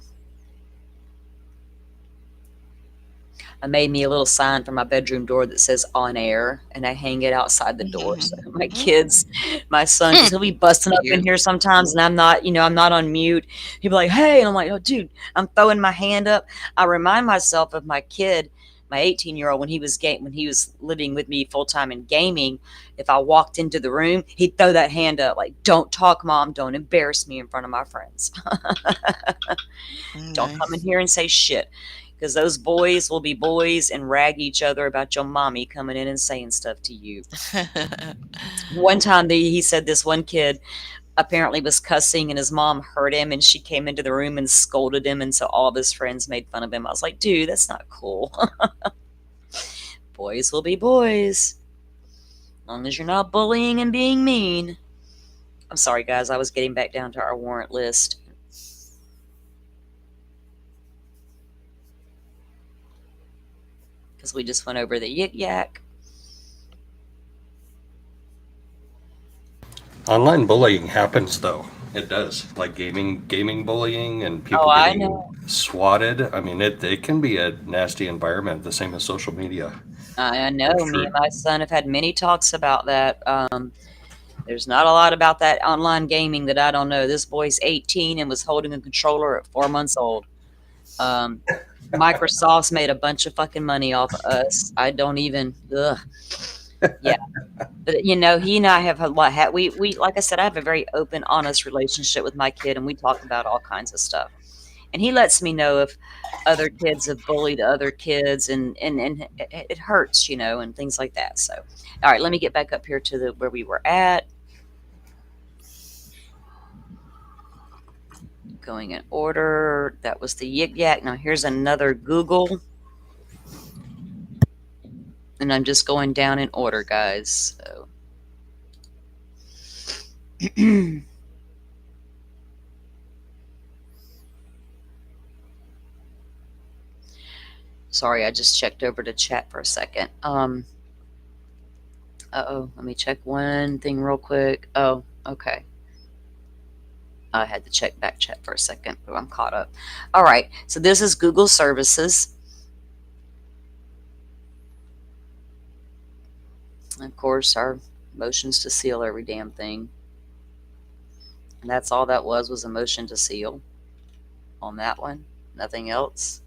I made me a little sign for my bedroom door that says on air, and I hang it outside the door. So my kids, my son, because he'll be busting up in here sometimes, and I'm not on mute. He'll be like, hey, and I'm like, oh, dude, I'm throwing my hand up. I remind myself of my kid, my 18-year-old, when he was living with me full time and gaming. If I walked into the room, he'd throw that hand up like, don't talk, Mom, don't embarrass me in front of my friends. Don't come in here and say shit. Because those boys will be boys and rag each other about your mommy coming in and saying stuff to you. One time he said this one kid apparently was cussing, and his mom heard him, and she came into the room and scolded him, and so all of his friends made fun of him. I was like, dude, that's not cool. Boys will be boys. As long as you're not bullying and being mean. I'm sorry, guys. I was getting back down to our warrant list. We just went over the Yik Yak. Online bullying happens, though. It does, like gaming bullying and people getting swatted. I mean, it can be a nasty environment, the same as social media. I know. Me and my son have had many talks about that. There's not a lot about that online gaming that I don't know. This boy's 18 and was holding a controller at 4 months old. Microsoft's made a bunch of fucking money off of us. I don't even. Ugh. Yeah, but he and I have we like I said, I have a very open, honest relationship with my kid, and we talk about all kinds of stuff. And he lets me know if other kids have bullied other kids, and it hurts, and things like that. So, all right, let me get back up here to where we were at. Going in order. That was the Yik Yak. Now here's another Google. And I'm just going down in order, guys. So. Sorry, I just checked over to chat for a second. Uh-oh, let me check one thing real quick. Oh, okay. I had to check back chat for a second, but I'm caught up. All right, so this is Google Services. And of course, our motions to seal every damn thing. And that's all that was a motion to seal on that one. Nothing else.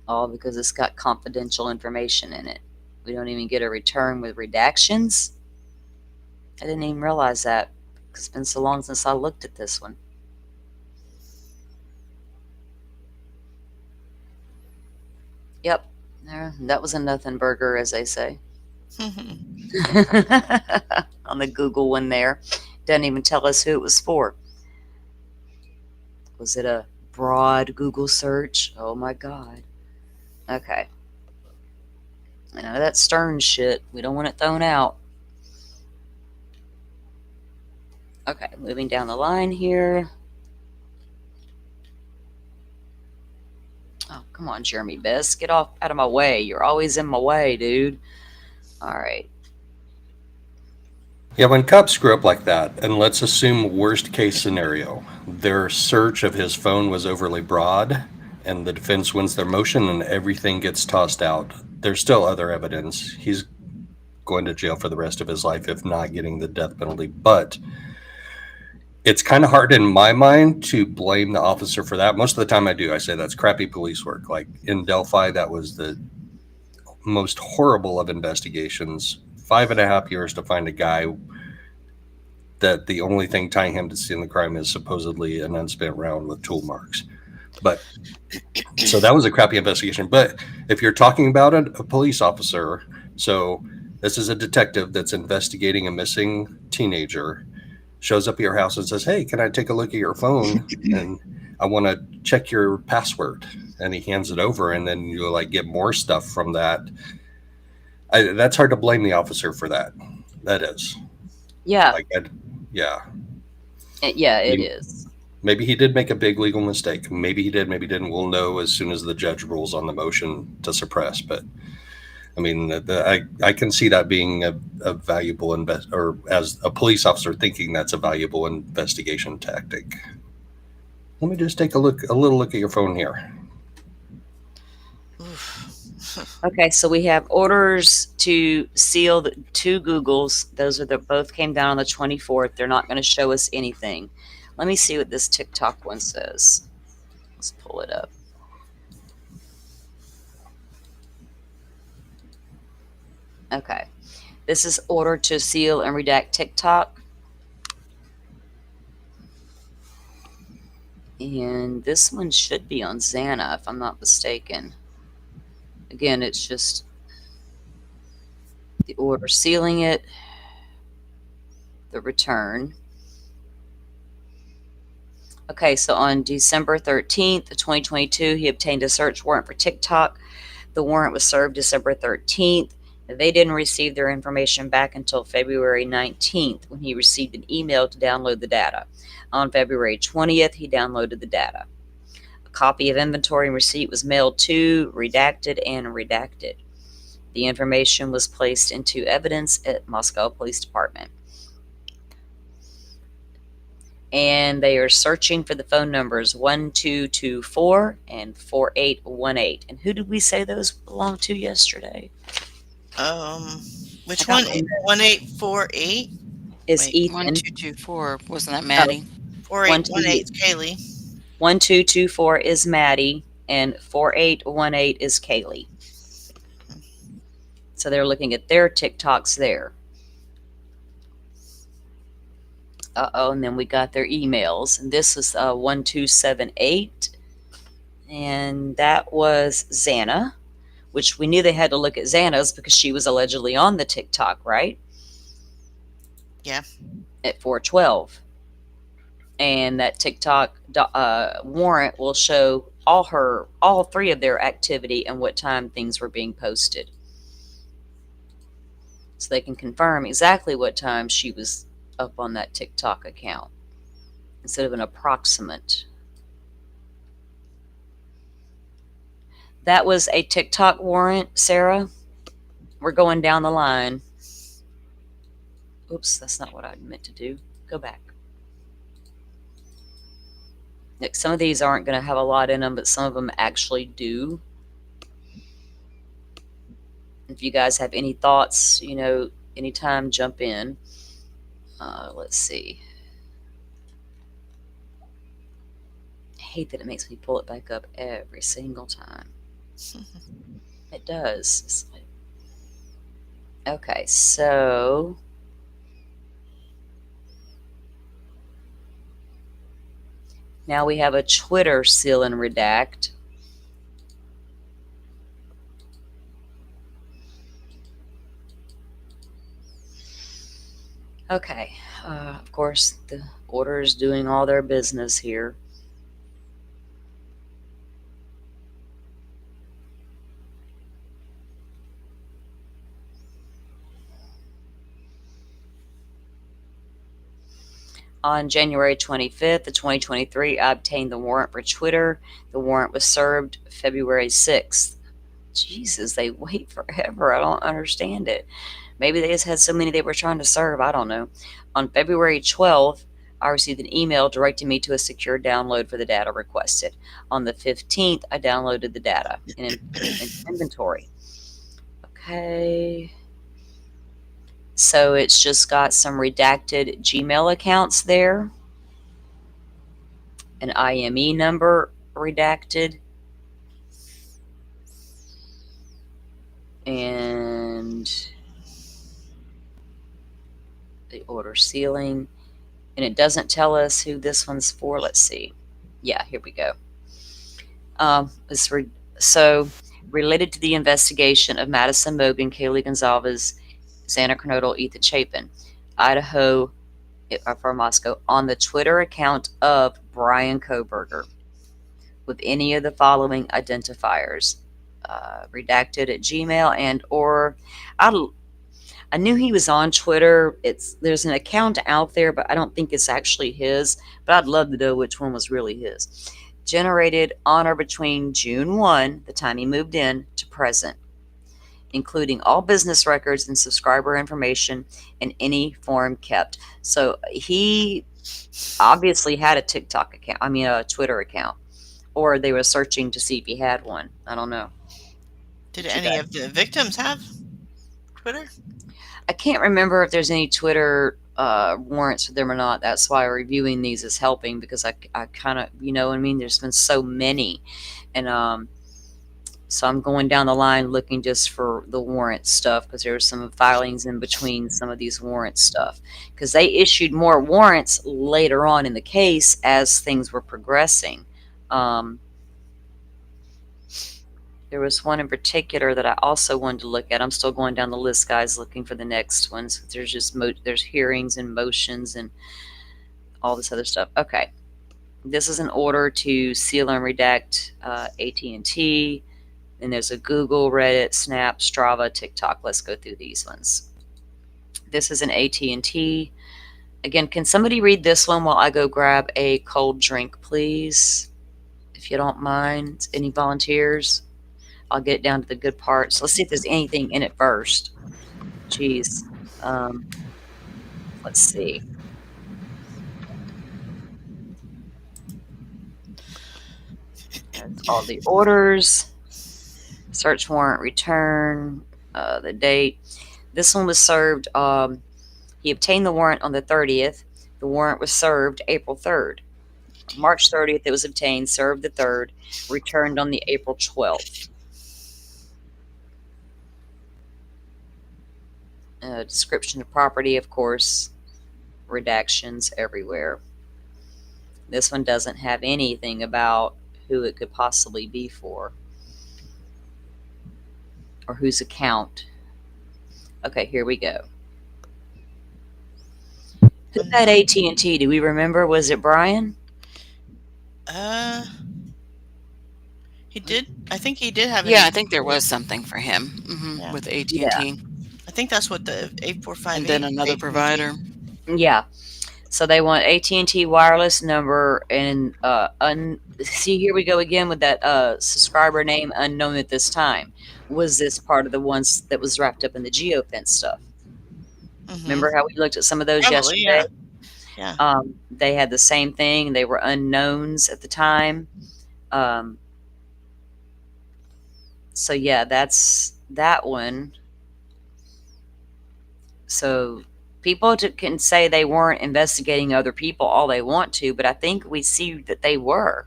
All because it's got confidential information in it. We don't even get a return with redactions. I didn't even realize that because it's been so long since I looked at this one. Yep, there, that was a nothing burger, as they say. On the Google one there. Doesn't even tell us who it was for. Was it a broad Google search? Oh my God. Okay. I know that Stern shit. We don't want it thrown out. Okay, moving down the line here. Oh, come on, Jeremy Best. Get off out of my way. You're always in my way, dude. All right. Yeah, when cops screw up like that, and let's assume worst case scenario, their search of his phone was overly broad, and the defense wins their motion and everything gets tossed out. There's still other evidence. He's going to jail for the rest of his life, if not getting the death penalty. But it's kind of hard in my mind to blame the officer for that. Most of the time I do. I say that's crappy police work. Like in Delphi, that was the most horrible of investigations. 5.5 years to find a guy that the only thing tying him to stealing the crime is supposedly an unspent round with tool marks. But so that was a crappy investigation. But if you're talking about a police officer, so this is a detective that's investigating a missing teenager, shows up at your house and says, "Hey, can I take a look at your phone? And I want to check your password." And he hands it over, and then you like get more stuff from that. That's hard to blame the officer for that. That is. Yeah. Yeah. Yeah, it is. Maybe he did make a big legal mistake. Maybe he did, maybe he didn't. We'll know as soon as the judge rules on the motion to suppress. But I mean, I can see that being a valuable or as a police officer thinking that's a valuable investigation tactic. Let me just take a little look at your phone here. Okay, so we have orders to seal the 2 Googles. Those are both came down on the 24th. They're not going to show us anything. Let me see what this TikTok one says. Let's pull it up. Okay, this is order to seal and redact TikTok. And this one should be on Xana, if I'm not mistaken. Again, it's just the order sealing it, the return. Okay, so on December 13th, 2022, he obtained a search warrant for TikTok. The warrant was served December 13th. They didn't receive their information back until February 19th when he received an email to download the data. On February 20th, he downloaded the data. A copy of inventory and receipt was mailed to, redacted, and redacted. The information was placed into evidence at Moscow Police Department. And they are searching for the phone numbers 1224 and 4818. And who did we say those belonged to yesterday? Which one? 1848 is Ethan. 1224. Wasn't that Maddie? 4818 is Kaylee. 1224 is Maddie, and 4818 is Kaylee. So they're looking at their TikToks there. And then we got their emails. And this was 1278. And that was Xana, which we knew they had to look at Xana's because she was allegedly on the TikTok, right? Yeah. At 412. And that TikTok warrant will show all 3 of their activity and what time things were being posted. So they can confirm exactly what time she was up on that TikTok account instead of an approximate. That was a TikTok warrant, Sarah. We're going down the line. Oops, that's not what I meant to do. Go back. Like, some of these aren't going to have a lot in them, but some of them actually do. If you guys have any thoughts, anytime, jump in. Let's see. I hate that it makes me pull it back up every single time. It does. It's like, okay, so now we have a Twitter seal and redact. Okay, of course, the order is doing all their business here. On January 25th, 2023, I obtained the warrant for Twitter. The warrant was served February 6th. Jesus, they wait forever. I don't understand it. Maybe they just had so many they were trying to serve. I don't know. On February 12th, I received an email directing me to a secure download for the data requested. On the 15th, I downloaded the data in inventory. Okay. So it's just got some redacted Gmail accounts there. An IME number redacted. And the order sealing. And it doesn't tell us who this one's for. Let's see. Yeah, here we go. So, related to the investigation of Madison Mogan, Kaylee Gonzalez, Xander Kernodle, Ethan Chapin, Idaho, for Moscow, on the Twitter account of Brian Kohberger, with any of the following identifiers. Redacted at Gmail and or I knew he was on Twitter. There's an account out there, but I don't think it's actually his. But I'd love to know which one was really his. Generated on or between June 1, the time he moved in, to present, including all business records and subscriber information in any form kept. So he obviously had a TikTok account. A Twitter account, or they were searching to see if he had one. I don't know. Did any of the victims have Twitter? I can't remember if there's any Twitter warrants for them or not. That's why reviewing these is helping, because I kind of, there's been so many. And so I'm going down the line looking just for the warrant stuff, because there were some filings in between some of these warrant stuff. Because they issued more warrants later on in the case as things were progressing. There was one in particular that I also wanted to look at. I'm still going down the list, guys, looking for the next ones. There's just there's hearings and motions and all this other stuff. Okay, this is an order to seal and redact AT&T. Then there's a Google, Reddit, Snap, Strava, TikTok. Let's go through these ones. This is an AT&T. Again, can somebody read this one while I go grab a cold drink, please? If you don't mind. Any volunteers? I'll get down to the good parts. Let's see if there's anything in it first. Jeez. Let's see. That's all the orders. Search warrant return. The date. This one was served. He obtained the warrant on the 30th. The warrant was served April 3rd. March 30th, it was obtained, served the 3rd, returned on the April 12th. Description of property, of course, redactions everywhere. This one doesn't have anything about who it could possibly be for, or whose account. Okay, here we go. Who had AT&T? Do we remember? Was it Brian? He did. I think he did have. Yeah, I think there was something for him with AT&T. Yeah. I think that's what the 8458. And then another provider. Yeah. So they want AT&T wireless number and see, here we go again with that subscriber name unknown at this time. Was this part of the ones that was wrapped up in the geofence stuff? Remember how we looked at some of those Probably, yesterday? yeah. They had the same thing. They were unknowns at the time. So yeah, that's that one. So people can say they weren't investigating other people all they want to, but I think we see that they were.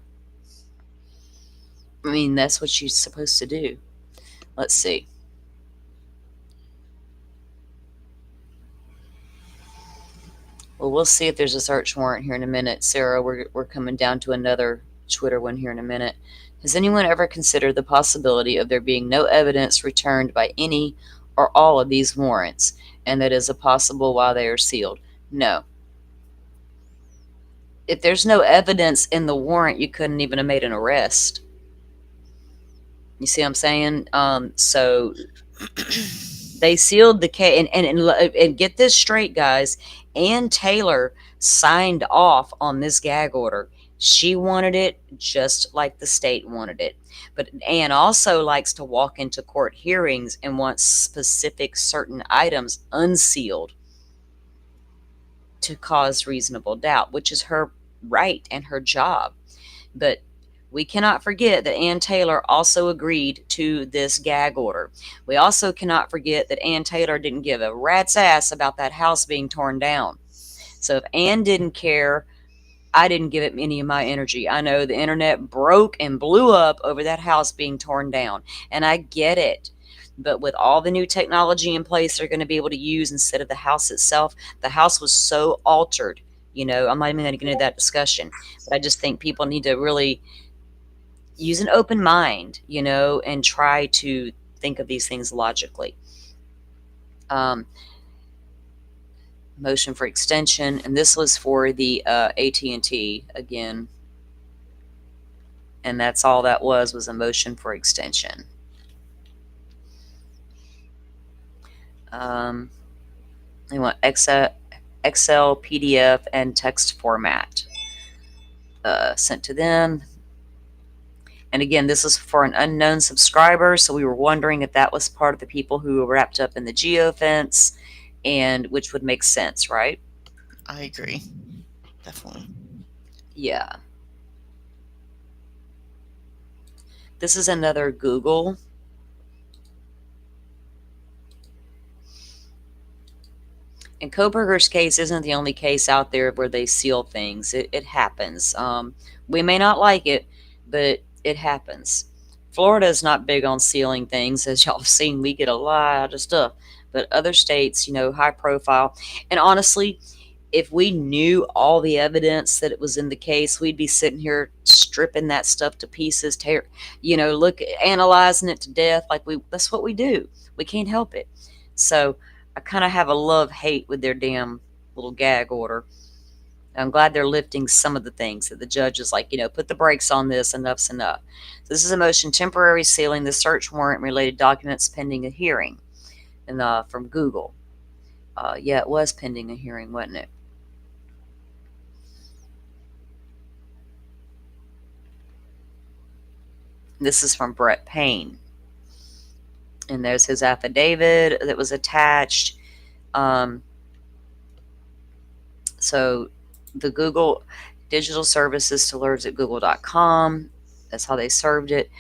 I mean, that's what you're supposed to do. Let's see. Well, we'll see if there's a search warrant here in a minute. Sarah, we're coming down to another Twitter one here in a minute. Has anyone ever considered the possibility of there being no evidence returned by any or all of these warrants, and that is a possible while they are sealed? No. If there's no evidence in the warrant, you couldn't even have made an arrest. You see what I'm saying? So they sealed the case, and get this straight, guys. Ann Taylor signed off on this gag order. She wanted it just like the state wanted it. But Ann also likes to walk into court hearings and wants specific certain items unsealed to cause reasonable doubt, which is her right and her job. But we cannot forget that Ann Taylor also agreed to this gag order. We also cannot forget that Ann Taylor didn't give a rat's ass about that house being torn down. So if Ann didn't care, I didn't give it any of my energy. I know the internet broke and blew up over that house being torn down, and I get it. But with all the new technology in place they're going to be able to use instead of the house itself, the house was so altered. You know, I'm not even going to get into that discussion. But I just think people need to really use an open mind, you know, and try to think of these things logically. Motion for extension, and this was for the AT&T again, and that's all that was a motion for extension. They want Excel, PDF, and text format sent to them. And again, this is for an unknown subscriber, so we were wondering if that was part of the people who were wrapped up in the geofence, and which would make sense, right? I agree. Definitely. Yeah. This is another Google. And Kohberger's case isn't the only case out there where they seal things. It happens. We may not like it, but it happens. Florida is not big on sealing things. As y'all have seen, we get a lot of stuff. But other states, you know, high profile. And honestly, if we knew all the evidence that it was in the case, we'd be sitting here stripping that stuff to pieces, analyzing it to death. That's what we do. We can't help it. So I kind of have a love-hate with their damn little gag order. I'm glad they're lifting some of the things that the judge is like, you know, put the brakes on this, enough's enough. So this is a motion temporary sealing the search warrant related documents pending a hearing. And from Google. Yeah, it was pending a hearing, wasn't it? This is from Brett Payne. And there's his affidavit that was attached. So the Google digital services to alerts at google.com. That's how they served it.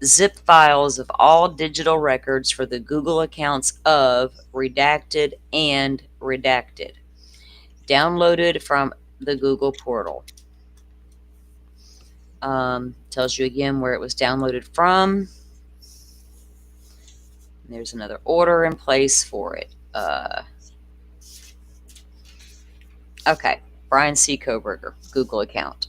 Zip files of all digital records for the Google accounts of redacted and redacted. Downloaded from the Google portal. Tells you again where it was downloaded from. There's another order in place for it. Okay, Brian C. Kohberger, Google account.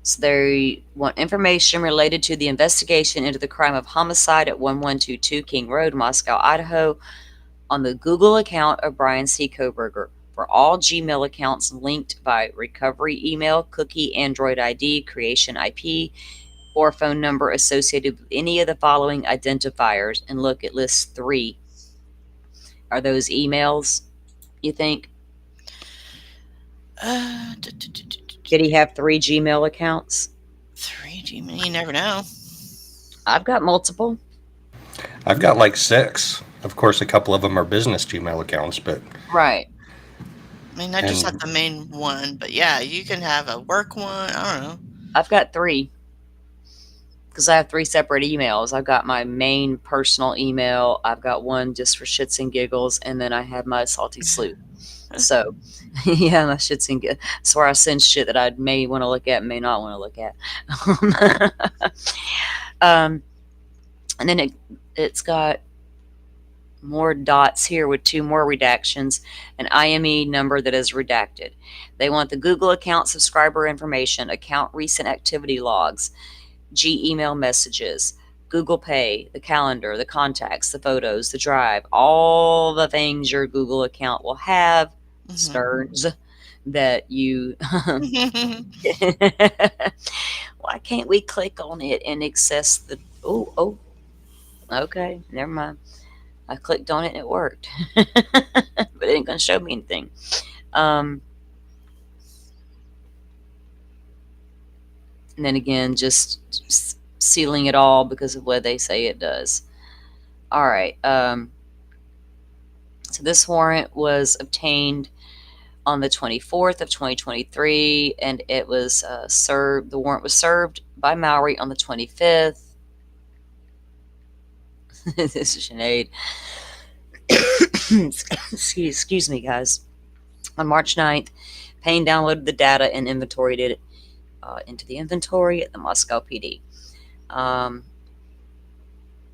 So they want information related to the investigation into the crime of homicide at 1122 King Road, Moscow, Idaho, on the Google account of Brian C. Kohberger for all Gmail accounts linked by recovery email, cookie, Android ID, creation IP, or phone number associated with any of the following identifiers. And look, it lists 3. Are those emails, you think? Did he have 3 Gmail accounts? 3 Gmail, you never know. I've got multiple. I've got like 6. Of course, a couple of them are business Gmail accounts, but right. I mean, I just have the main one, but yeah, you can have a work one. I don't know. I've got 3 because I have 3 separate emails. I've got my main personal email. I've got one just for shits and giggles, and then I have my salty sleuth. So, yeah, my shits and giggles. That's where I send shit that I may want to look at, may not want to look at. And then it's got more dots here with 2 more redactions, an IME number that is redacted. They want the Google account subscriber information, account recent activity logs, Gmail messages, Google Pay, the calendar, the contacts, the photos, the drive, all the things your Google account will have, Stearns, that you... Why can't we click on it and access the... Oh, okay, never mind. I clicked on it and it worked. But it ain't going to show me anything. And then again, just sealing it all because of what they say it does. All right. So this warrant was obtained on the 24th of 2023, and it was served. The warrant was served by Mowry on the 25th. This is Sinead. Excuse me, guys. On March 9th, Payne downloaded the data and inventoried it into the inventory at the Moscow PD.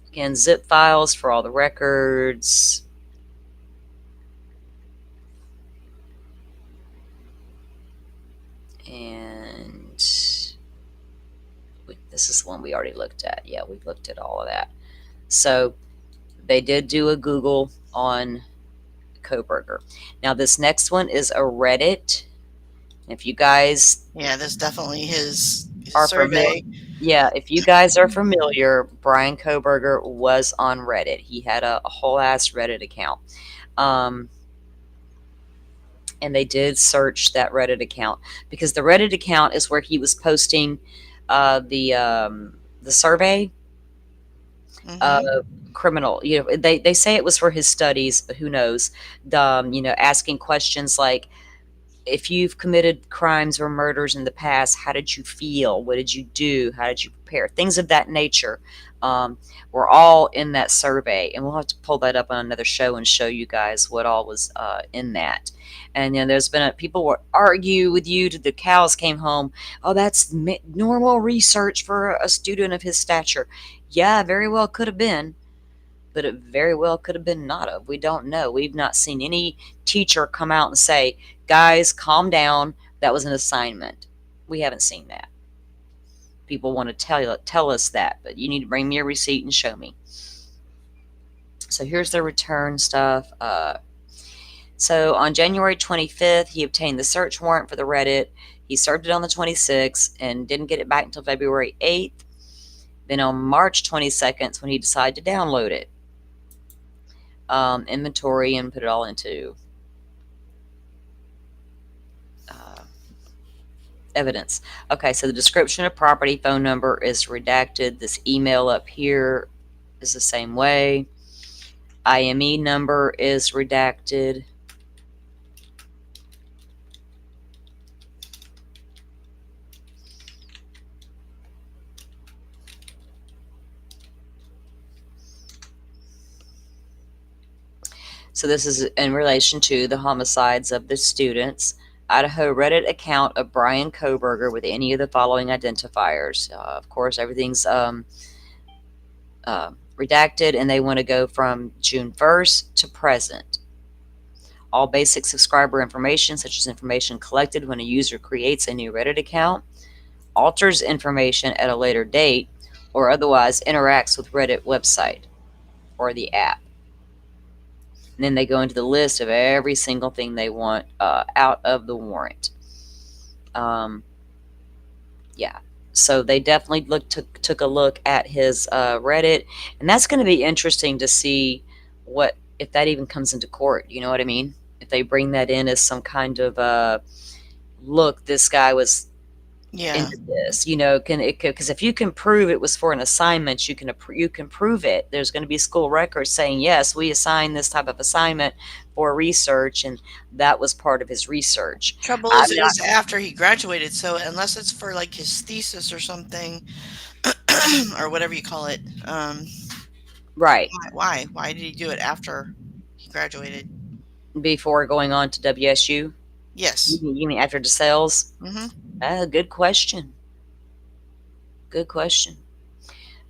Again, zip files for all the records. And this is the one we already looked at. Yeah, we've looked at all of that. So they did do a Google on Kohberger. Now this next one is a Reddit. If you guys... Yeah, that's definitely his are survey. Yeah, if you guys are familiar, Brian Kohberger was on Reddit. He had a whole ass Reddit account. And they did search that Reddit account because the Reddit account is where he was posting the survey criminal. You know, they say it was for his studies, but who knows? You know, asking questions like, if you've committed crimes or murders in the past, how did you feel? What did you do? How did you prepare? Things of that nature were all in that survey. And we'll have to pull that up on another show and show you guys what all was in that. And you know, there's been people will argue with you till the cows came home. Oh, that's normal research for a student of his stature. Yeah, very well could have been. But it very well could have been not of. We don't know. We've not seen any teacher come out and say, guys, calm down. That was an assignment. We haven't seen that. People want to tell us that, but you need to bring me a receipt and show me. So here's the return stuff. So on January 25th, he obtained the search warrant for the Reddit. He served it on the 26th and didn't get it back until February 8th. Then on March 22nd, when he decided to download it. Inventory and put it all into evidence. Okay, so the description of property, phone number is redacted. This email up here is the same way. IME number is redacted. So this is in relation to the homicides of the students. Idaho Reddit account of Brian Kohberger with any of the following identifiers. Of course, everything's redacted, and they want to go from June 1st to present. All basic subscriber information, such as information collected when a user creates a new Reddit account, alters information at a later date, or otherwise interacts with Reddit website or the app. And then they go into the list of every single thing they want out of the warrant. Yeah, so they definitely took a look at his Reddit, and that's going to be interesting to see what if that even comes into court. You know what I mean? If they bring that in as some kind of look, this guy was into this, you know, because if you can prove it was for an assignment, you can prove it. There's going to be school records saying, yes, we assigned this type of assignment for research, and that was part of his research. Trouble is, it was after he graduated, so unless it's for like his thesis or something, or whatever you call it, right? Why did he do it after he graduated? Before going on to WSU? Yes. You mean after DeSales? Mm-hmm. Good question. Good question.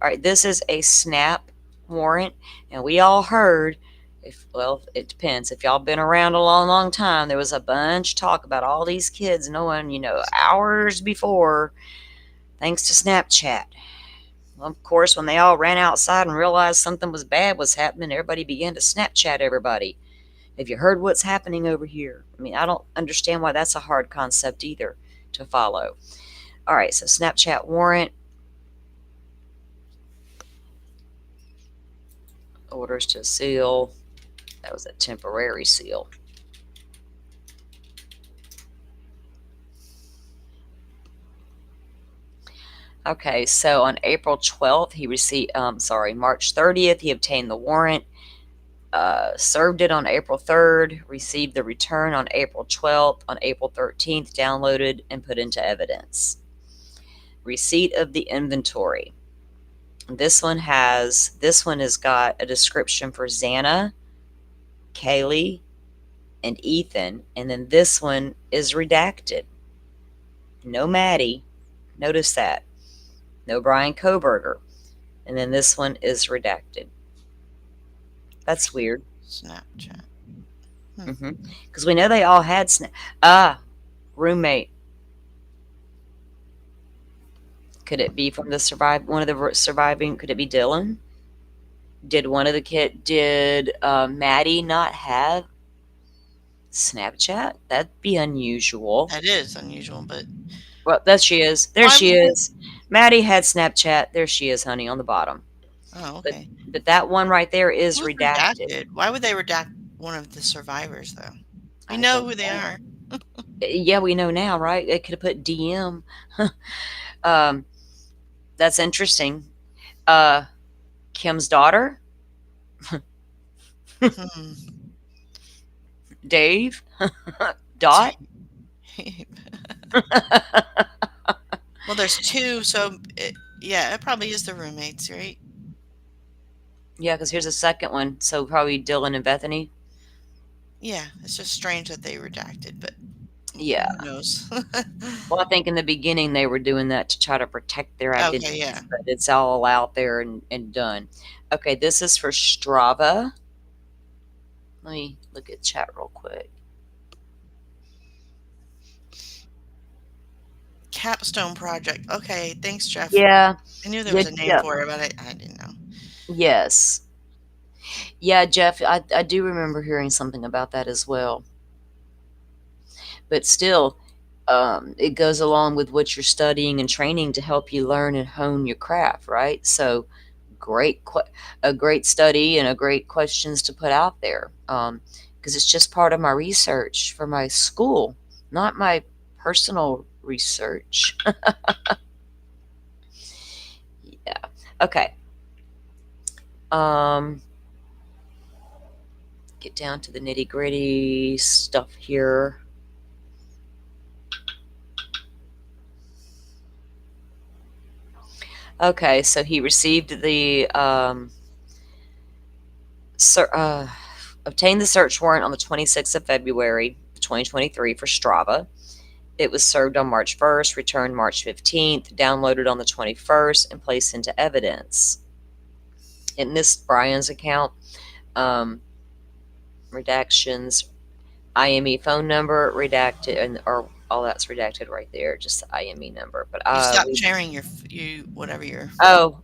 All right, this is a SNAP warrant, and we all heard, well, it depends. If y'all been around a long, long time, there was a bunch of talk about all these kids knowing, you know, hours before, thanks to Snapchat. Well, of course, when they all ran outside and realized something was bad was happening, everybody began to Snapchat everybody. Have you heard what's happening over here? I mean, I don't understand why that's a hard concept either to follow. All right, so Snapchat warrant. Orders to seal. That was a temporary seal. Okay, so on April 12th, he received, March 30th, he obtained the warrant, served it on April 3rd, received the return on April 12th, on April 13th, downloaded and put into evidence. Receipt of the inventory. This one has got a description for Xana, Kaylee, and Ethan, and then this one is redacted. No Maddie. Notice that. No Brian Kohberger. And then this one is redacted. That's weird. Snapchat. Because we know they all had roommate. Could it be from one of the surviving? Could it be Dylan? Did Maddie not have Snapchat? That'd be unusual. That is unusual, but well, there she is. She is. Maddie had Snapchat. There she is, honey, on the bottom. Oh, okay. But that one right there is redacted. Why would they redact one of the survivors, though? We know who they are. Yeah, we know now, right? They could have put DM. That's interesting. Kim's daughter? Dave? Dot? Well, there's two, so it probably is the roommates, right? Yeah, because here's a second one, so probably Dylan and Bethany. Yeah, it's just strange that they redacted, but yeah, who knows? Well, I think in the beginning they were doing that to try to protect their identity. Okay, yeah. But it's all out there and done. Okay, this is for Strava. Let me look at chat real quick. Capstone project. Okay, thanks, Jeff. Yeah. I knew there was a name for it, but I didn't know. Yes. Yeah, Jeff, I do remember hearing something about that as well. But still, it goes along with what you're studying and training to help you learn and hone your craft, right? So a great study and a great questions to put out there, because it's just part of my research for my school, not my personal research. Yeah. Okay. Get down to the nitty-gritty stuff here. Okay, so he received the obtained the search warrant on the 26th of February, 2023 for Strava. It was served on March 1st, returned March 15th, downloaded on the 21st, and placed into evidence. In this Brian's account, redactions, IME phone number redacted, or all that's redacted right there, just the IME number. But you stopped sharing whatever your. Oh,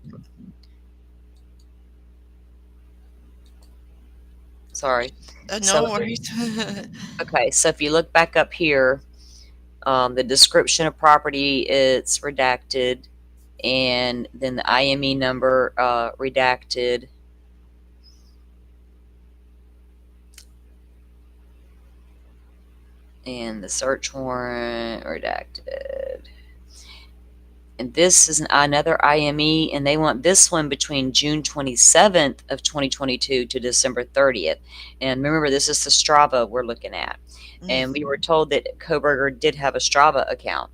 sorry. No worries. Okay, so if you look back up here, the description of property, it's redacted, and then the IME number redacted. And the search warrant redacted. And this is another IME, and they want this one between June 27th of 2022 to December 30th. And remember, this is the Strava we're looking at. And we were told that Kohberger did have a Strava account,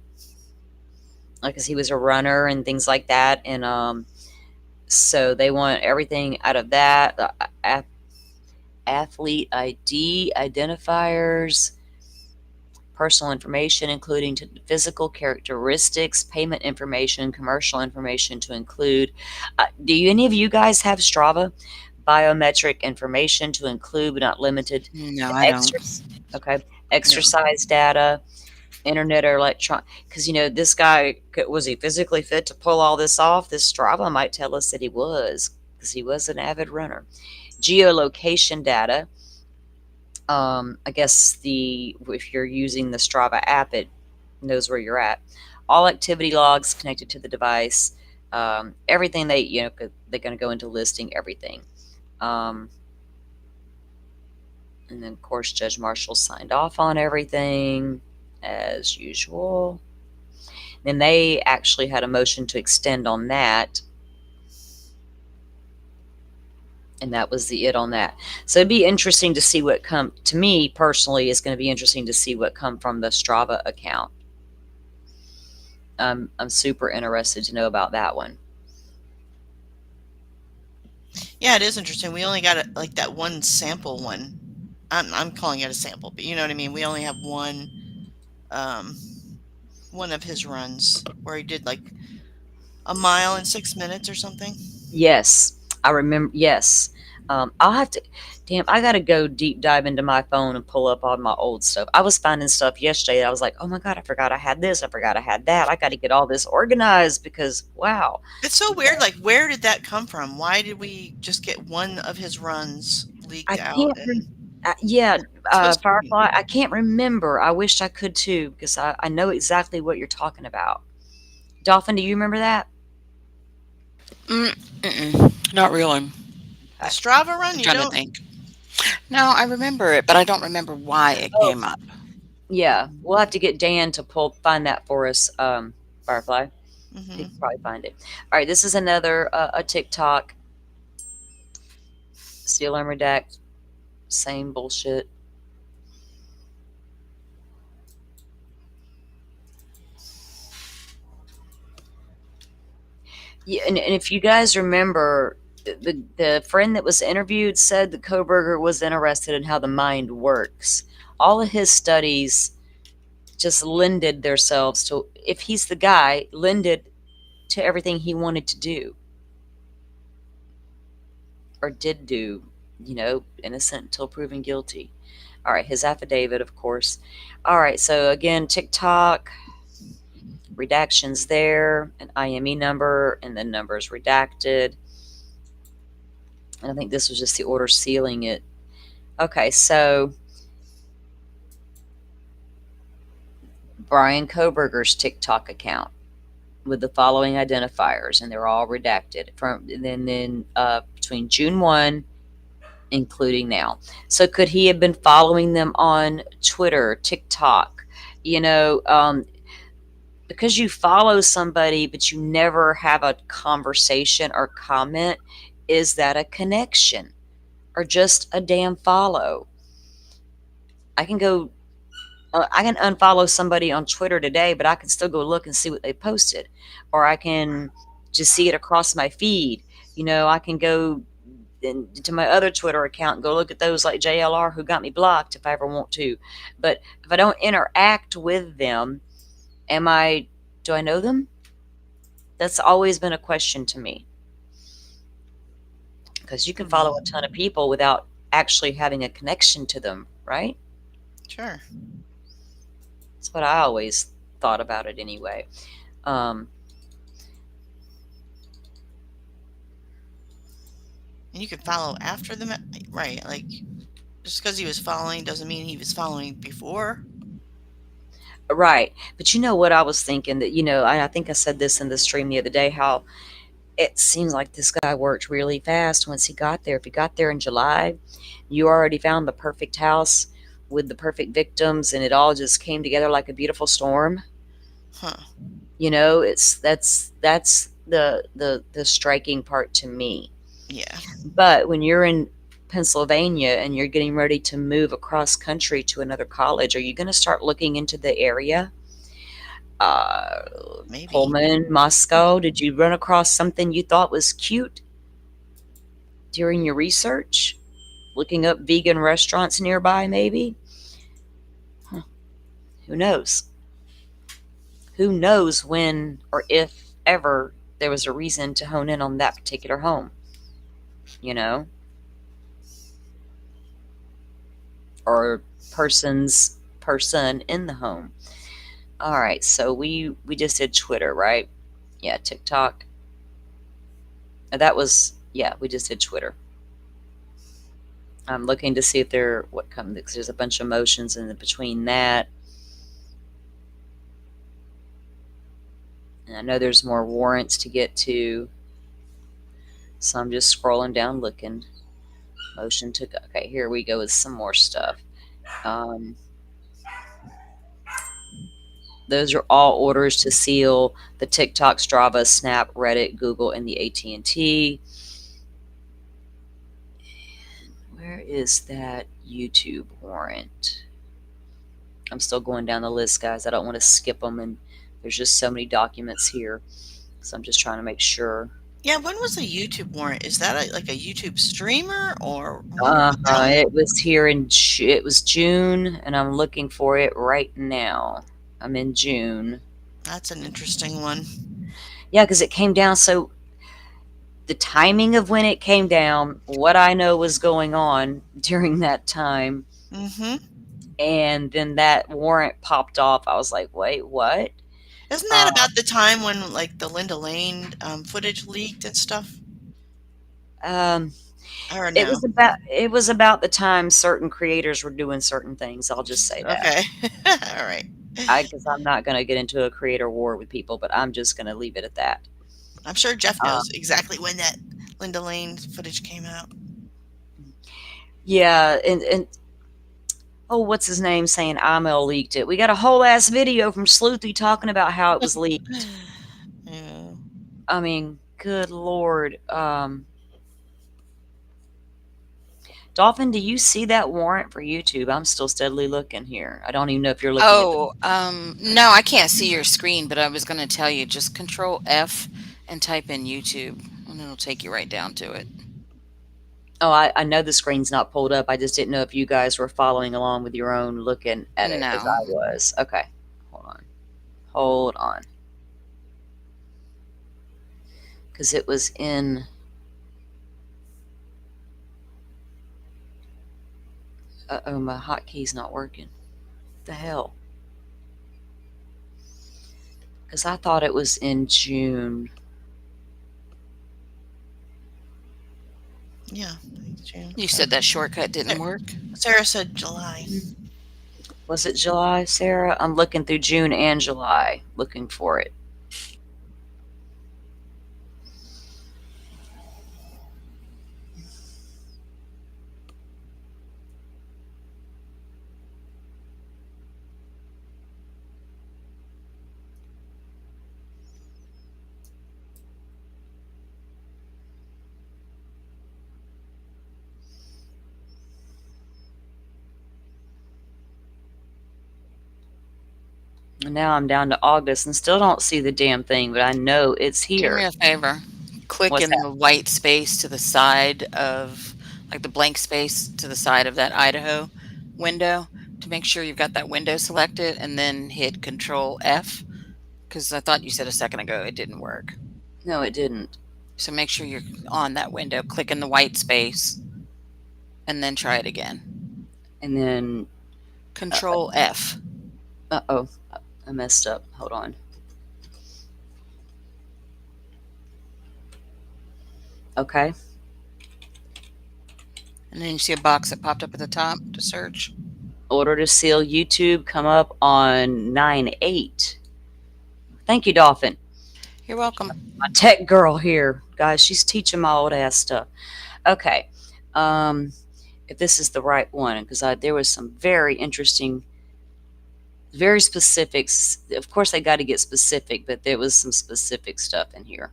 because he was a runner and things like that. And so they want everything out of that. The athlete ID, identifiers, personal information, including physical characteristics, payment information, commercial information to include. Do any of you guys have Strava? Biometric information to include, but not limited. No, I don't. Okay. Exercise data, internet or electronic. Because, this guy, was he physically fit to pull all this off? This Strava might tell us that he was, because he was an avid runner. Geolocation data. I guess if you're using the Strava app, it knows where you're at. All activity logs connected to the device. Everything they're going to go into listing everything. And then, of course, Judge Marshall signed off on everything as usual. Then they actually had a motion to extend on that. And that was it on that. So it'd be interesting to see what to me personally, it's going to be interesting to see what come from the Strava account. I'm super interested to know about that one. Yeah, it is interesting. We only got like that one sample one. I'm calling it a sample, but you know what I mean. We only have one of his runs where he did like a mile in 6 minutes or something. Yes, I remember. Yes. I'll have to, I got to go deep dive into my phone and pull up all my old stuff. I was finding stuff yesterday. I was like, oh my God, I forgot I had this. I forgot I had that. I got to get all this organized because, wow. It's so weird. Like, where did that come from? Why did we just get one of his runs leaked out? Firefly, I can't remember. I wish I could too, because I know exactly what you're talking about. Dolphin, do you remember that? Not really. The Strava run? You don't think? No, I remember it, but I don't remember why it came up. Yeah, we'll have to get Dan to find that for us, Firefly. He can probably find it. All right, this is another a TikTok. Steal and redact. Same bullshit. Yeah, and if you guys remember, the friend that was interviewed said that Kohberger was interested in how the mind works. All of his studies just lended themselves to, if he's the guy, lended to everything he wanted to do. Or did do, innocent until proven guilty. All right, his affidavit, of course. All right, so again, TikTok, redactions there, an IME number, and then numbers redacted. And I think this was just the order sealing it. Okay, so Brian Kohberger's TikTok account with the following identifiers, and they're all redacted then between June 1, including now. So could he have been following them on Twitter, TikTok? Because you follow somebody, but you never have a conversation or comment, is that a connection or just a damn follow? I can unfollow somebody on Twitter today, but I can still go look and see what they posted, or I can just see it across my feed. I can go to my other Twitter account and go look at those like JLR who got me blocked if I ever want to. But if I don't interact with them, do I know them? That's always been a question to me. Because you can follow a ton of people without actually having a connection to them, right? Sure. That's what I always thought about it anyway. And you could follow after them, right? Like, just because he was following doesn't mean he was following before. Right. But you know what I was thinking? That, I think I said this in the stream the other day, how it seems like this guy worked really fast once he got there. If he got there in July, you already found the perfect house with the perfect victims, and it all just came together like a beautiful storm. Huh. You know, that's the striking part to me. Yeah. But when you're in Pennsylvania and you're getting ready to move across country to another college, are you going to start looking into the area? Maybe. Pullman, Moscow, did you run across something you thought was cute during your research? Looking up vegan restaurants nearby, maybe? Huh. Who knows? Who knows when or if ever there was a reason to hone in on that particular home? You know? Or person in the home. All right, so we just did Twitter, right? Yeah, TikTok. That was, yeah, we just did Twitter. I'm looking to see if what comes, because there's a bunch of motions in between that. And I know there's more warrants to get to. So I'm just scrolling down looking. Motion to, okay, here we go with some more stuff. Those are all orders to seal the TikTok, Strava, Snap, Reddit, Google, and the AT&T. Where is that YouTube warrant? I'm still going down the list, guys. I don't want to skip them, and there's just so many documents here. So I'm just trying to make sure. Yeah, when was the YouTube warrant? Is that like a YouTube streamer or? It was here it was June, and I'm looking for it right now. I'm in June. That's an interesting one. Yeah, because it came down. So the timing of when it came down, what I know was going on during that time, and then that warrant popped off. I was like, wait, what? Isn't that about the time when like the Linda Lane footage leaked and stuff? Or no? It was about the time certain creators were doing certain things. I'll just say that. Okay. All right. Because I'm not going to get into a creator war with people, but I'm just going to leave it at that. I'm sure Jeff knows exactly when that Linda Lane footage came out. Yeah, and oh, what's his name saying IML leaked it? We got a whole ass video from Sleuthy talking about how it was leaked. Yeah. I mean, good Lord. Dolphin, do you see that warrant for YouTube? I'm still steadily looking here. I don't even know if you're looking no, I can't see your screen, but I was going to tell you, just Control F and type in YouTube, and it'll take you right down to it. Oh, I know the screen's not pulled up. I just didn't know if you guys were following along with your own looking at it as I was. Okay, hold on. Because it was in... Uh-oh, my hotkey's not working. What the hell? Because I thought it was in June. Yeah, June. You said that shortcut didn't work? Sarah said July. Was it July, Sarah? I'm looking through June and July, looking for it. And now I'm down to August and still don't see the damn thing, but I know it's here. Do me a favor. Click in the white space to the side of, like the blank space to the side of that Idaho window to make sure you've got that window selected, and then hit Control F, because I thought you said a second ago it didn't work. No, it didn't. So make sure you're on that window, click in the white space, and then try it again. And then Control F. Uh-oh. I messed up. Hold on. Okay. And then you see a box that popped up at the top to search. Order to seal YouTube come up on 9/8. Thank you, Dolphin. You're welcome. My tech girl here. Guys, she's teaching my old ass stuff. Okay. if this is the right one, because there was some very interesting, very specifics. Of course, they got to get specific, but there was some specific stuff in here.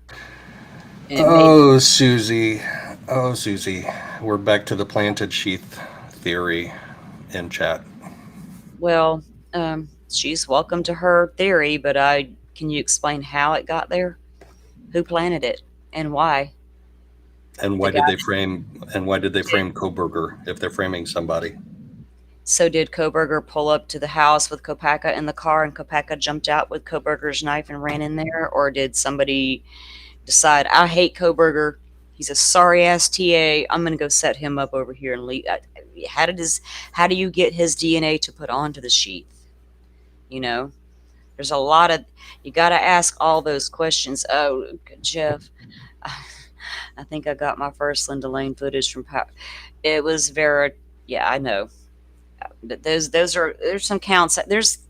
Oh, Susie. Oh, Susie. We're back to the planted sheath theory in chat. Well, she's welcome to her theory, but can you explain how it got there? Who planted it and why? And why did they frame Kohberger if they're framing somebody? So did Kohberger pull up to the house with Kopacka in the car and Kopacka jumped out with Kohberger's knife and ran in there? Or did somebody decide, I hate Kohberger, he's a sorry ass TA, I'm gonna go set him up over here and leave? How do you get his DNA to put onto the sheath? You know, there's a lot of, you got to ask all those questions. Oh, Jeff, I think I got my first Linda Lane footage from it was very, yeah, I know. There's some counts.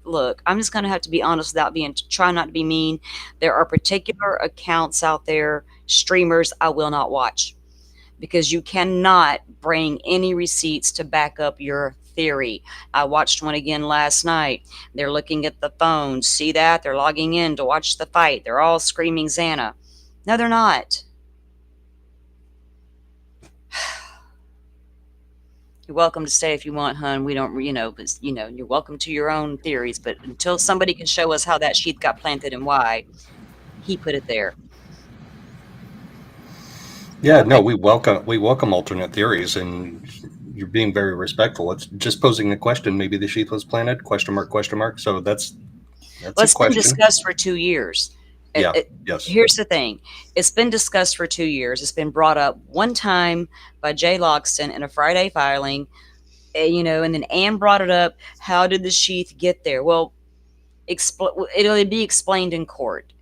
Look, I'm just going to have to be honest without try not to be mean. There are particular accounts out there, streamers I will not watch, because you cannot bring any receipts to back up your theory. I watched one again last night. They're looking at the phone. See that? They're logging in to watch the fight. They're all screaming Xana. No, they're not. You're welcome to stay if you want, hun. We don't, you're welcome to your own theories. But until somebody can show us how that sheath got planted and why, he put it there. Yeah, no, we welcome alternate theories, and you're being very respectful. It's just posing a question. Maybe the sheath was planted? Question mark. So that's well, it's been discussed for 2 years. Yeah. Yes. Here's the thing. It's been discussed for 2 years. It's been brought up one time by Jay Loxton in a Friday filing, and then Ann brought it up. How did the sheath get there? Well, it'll be explained in court.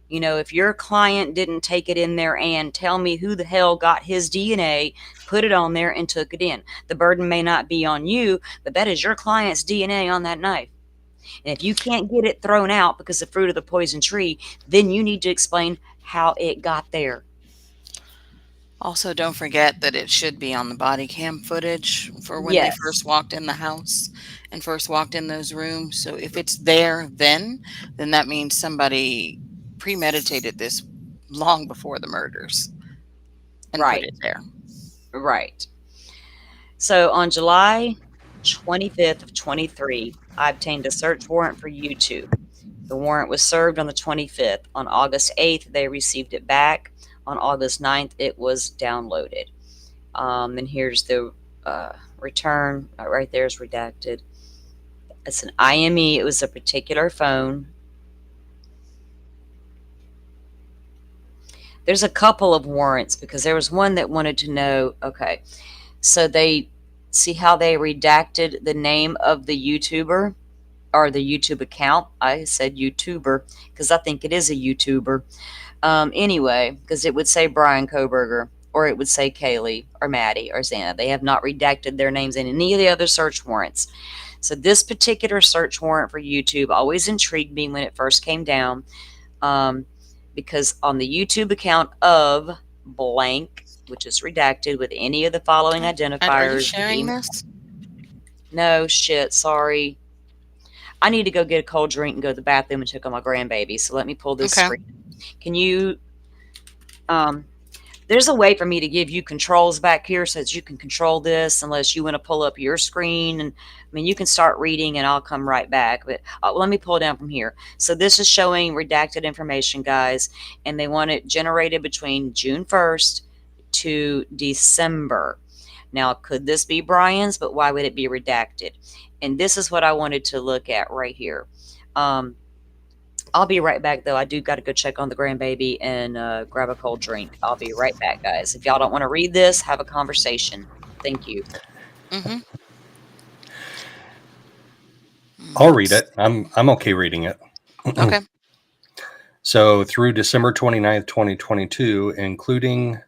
If your client didn't take it in there, and tell me who the hell got his DNA, put it on there, and took it in. The burden may not be on you, but that is your client's DNA on that knife. And if you can't get it thrown out because of fruit of the poison tree, then you need to explain how it got there. Also, don't forget that it should be on the body cam footage for when they first walked in the house and first walked in those rooms. So if it's there then that means somebody premeditated this long before the murders and put it there. Right. So on July 25th of 23, I obtained a search warrant for YouTube. The warrant was served on the 25th. On August 8th, they received it back. On August 9th, it was downloaded. And here's the return. Right there is redacted. It's an IME. It was a particular phone. There's a couple of warrants because there was one that wanted to know, okay, so they see how they redacted the name of the YouTuber or the YouTube account. I said YouTuber because I think it is a YouTuber. Anyway, because it would say Brian Kohberger, or it would say Kaylee or Maddie or Xana. They have not redacted their names in any of the other search warrants. So this particular search warrant for YouTube always intrigued me when it first came down. Because on the YouTube account of blank, which is redacted with any of the following identifiers. Are you sharing this? No, shit, sorry. I need to go get a cold drink and go to the bathroom and check on my grandbaby. So let me pull this screen. Can you, there's a way for me to give you controls back here so that you can control this unless you want to pull up your screen. And I mean, you can start reading and I'll come right back. But let me pull it down from here. So this is showing redacted information, guys. And they want it generated between June 1st to December. Now, could this be Brian's? But why would it be redacted? And this is what I wanted to look at right here. I'll be right back, though. I do got to go check on the grandbaby and grab a cold drink. I'll be right back, guys. If y'all don't want to read this, have a conversation. Thank you. Mm-hmm. I'll read it. I'm okay reading it. Okay. So through December 29th, 2022, including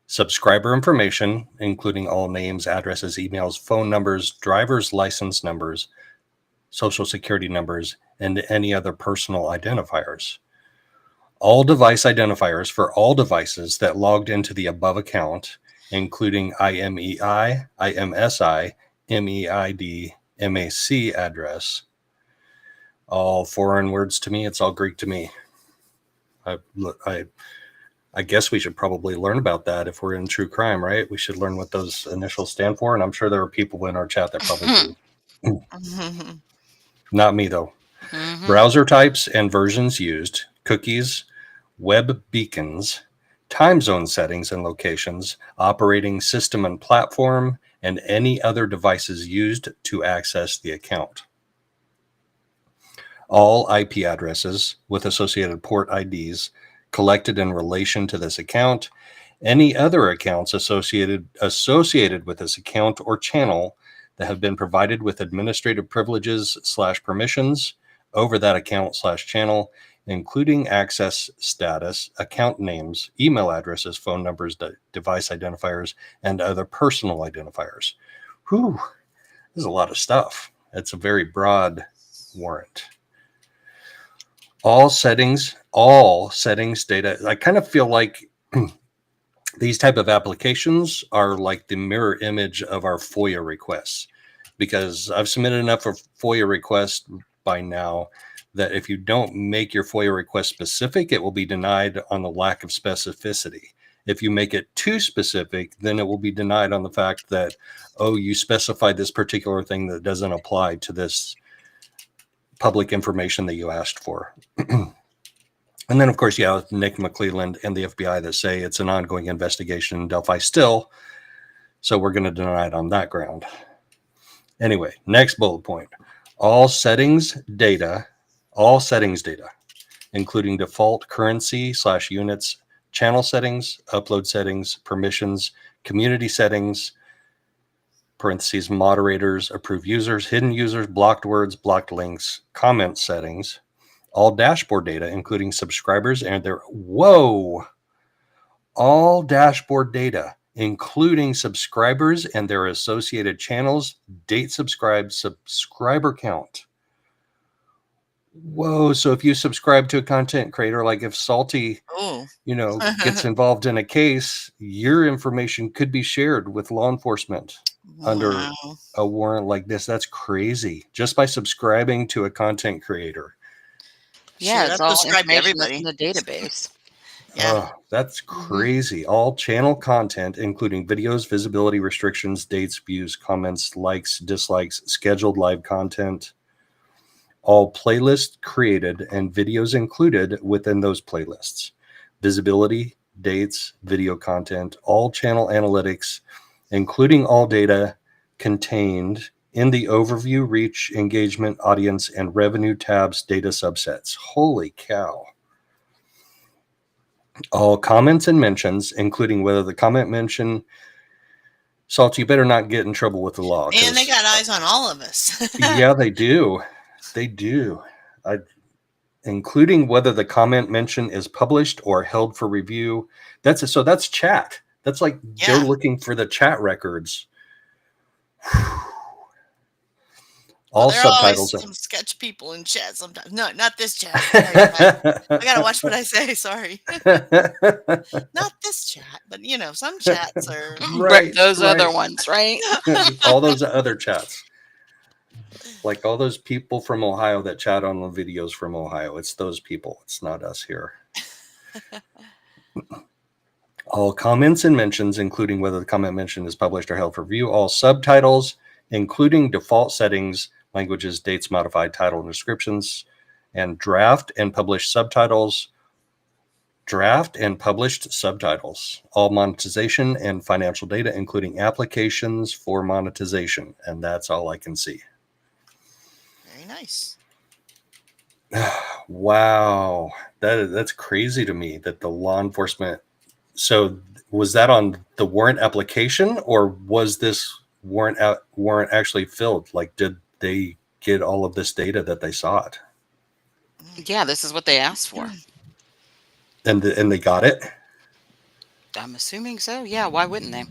subscriber information, including all names, addresses, emails, phone numbers, driver's license numbers, social security numbers, and any other personal identifiers. All device identifiers for all devices that logged into the above account including IMEI, IMSI, MEID, MAC address. All foreign words to me. It's all Greek to me. I guess we should probably learn about that if we're in true crime, right? We should learn what those initials stand for. And I'm sure there are people in our chat that probably do. Not me, though. Browser types and versions used, cookies, web beacons, time zone settings and locations, operating system and platform, and any other devices used to access the account. All IP addresses with associated port IDs collected in relation to this account, any other accounts associated with this account or channel that have been provided with administrative privileges / permissions over that account / channel, including access status, account names, email addresses, phone numbers, device identifiers, and other personal identifiers. Whew, there's a lot of stuff. It's a very broad warrant. All settings data. I kind of feel like these type of applications are like the mirror image of our FOIA requests, because I've submitted enough of FOIA requests by now that if you don't make your FOIA request specific, it will be denied on the lack of specificity. If you make it too specific, then it will be denied on the fact that, oh, you specified this particular thing that doesn't apply to this public information that you asked for. And then, of course, Nick McClelland and the FBI that say it's an ongoing investigation in Delphi still, so we're going to deny it on that ground. Anyway, next bullet point. All settings data, including default currency / units, channel settings, upload settings, permissions, community settings, parentheses, moderators, approved users, hidden users, blocked words, blocked links, comment settings, all dashboard data, including subscribers and their, all dashboard data, including subscribers and their associated channels, date subscribed, subscriber count. Whoa, so if you subscribe to a content creator, like if Salty, gets involved in a case, your information could be shared with law enforcement under a warrant like this. That's crazy. Just by subscribing to a content creator. Yeah, it's all information that's in the database. Yeah. Oh, that's crazy. All channel content, including videos, visibility restrictions, dates, views, comments, likes, dislikes, scheduled live content, all playlists created and videos included within those playlists, visibility, dates, video content, all channel analytics, including all data contained in the overview, reach, engagement, audience, and revenue tabs data subsets. Holy cow. All comments and mentions, including whether the comment mention, Salt, you better not get in trouble with the law. And they got eyes on all of us. Yeah, they do. They do. Including whether the comment mention is published or held for review. That's chat. That's like they're looking for the chat records. All subtitles. Some sketch people in chat sometimes. No, not this chat. I gotta watch what I say. Sorry. Not this chat, but some chats are right. Those other ones, right? All those other chats. Like all those people from Ohio that chat on the videos from Ohio. It's those people. It's not us here. All comments and mentions, including whether the comment mention is published or held for review. All subtitles, including default settings, languages, dates, modified title and descriptions, and draft and published subtitles. All monetization and financial data, including applications for monetization. And that's all I can see. Very nice. Wow. That's crazy to me that the law enforcement. So was that on the warrant application, or was this warrant actually filled? Like, did they get all of this data that they sought? Yeah, this is what they asked for. And they got it? I'm assuming so. Yeah, why wouldn't they?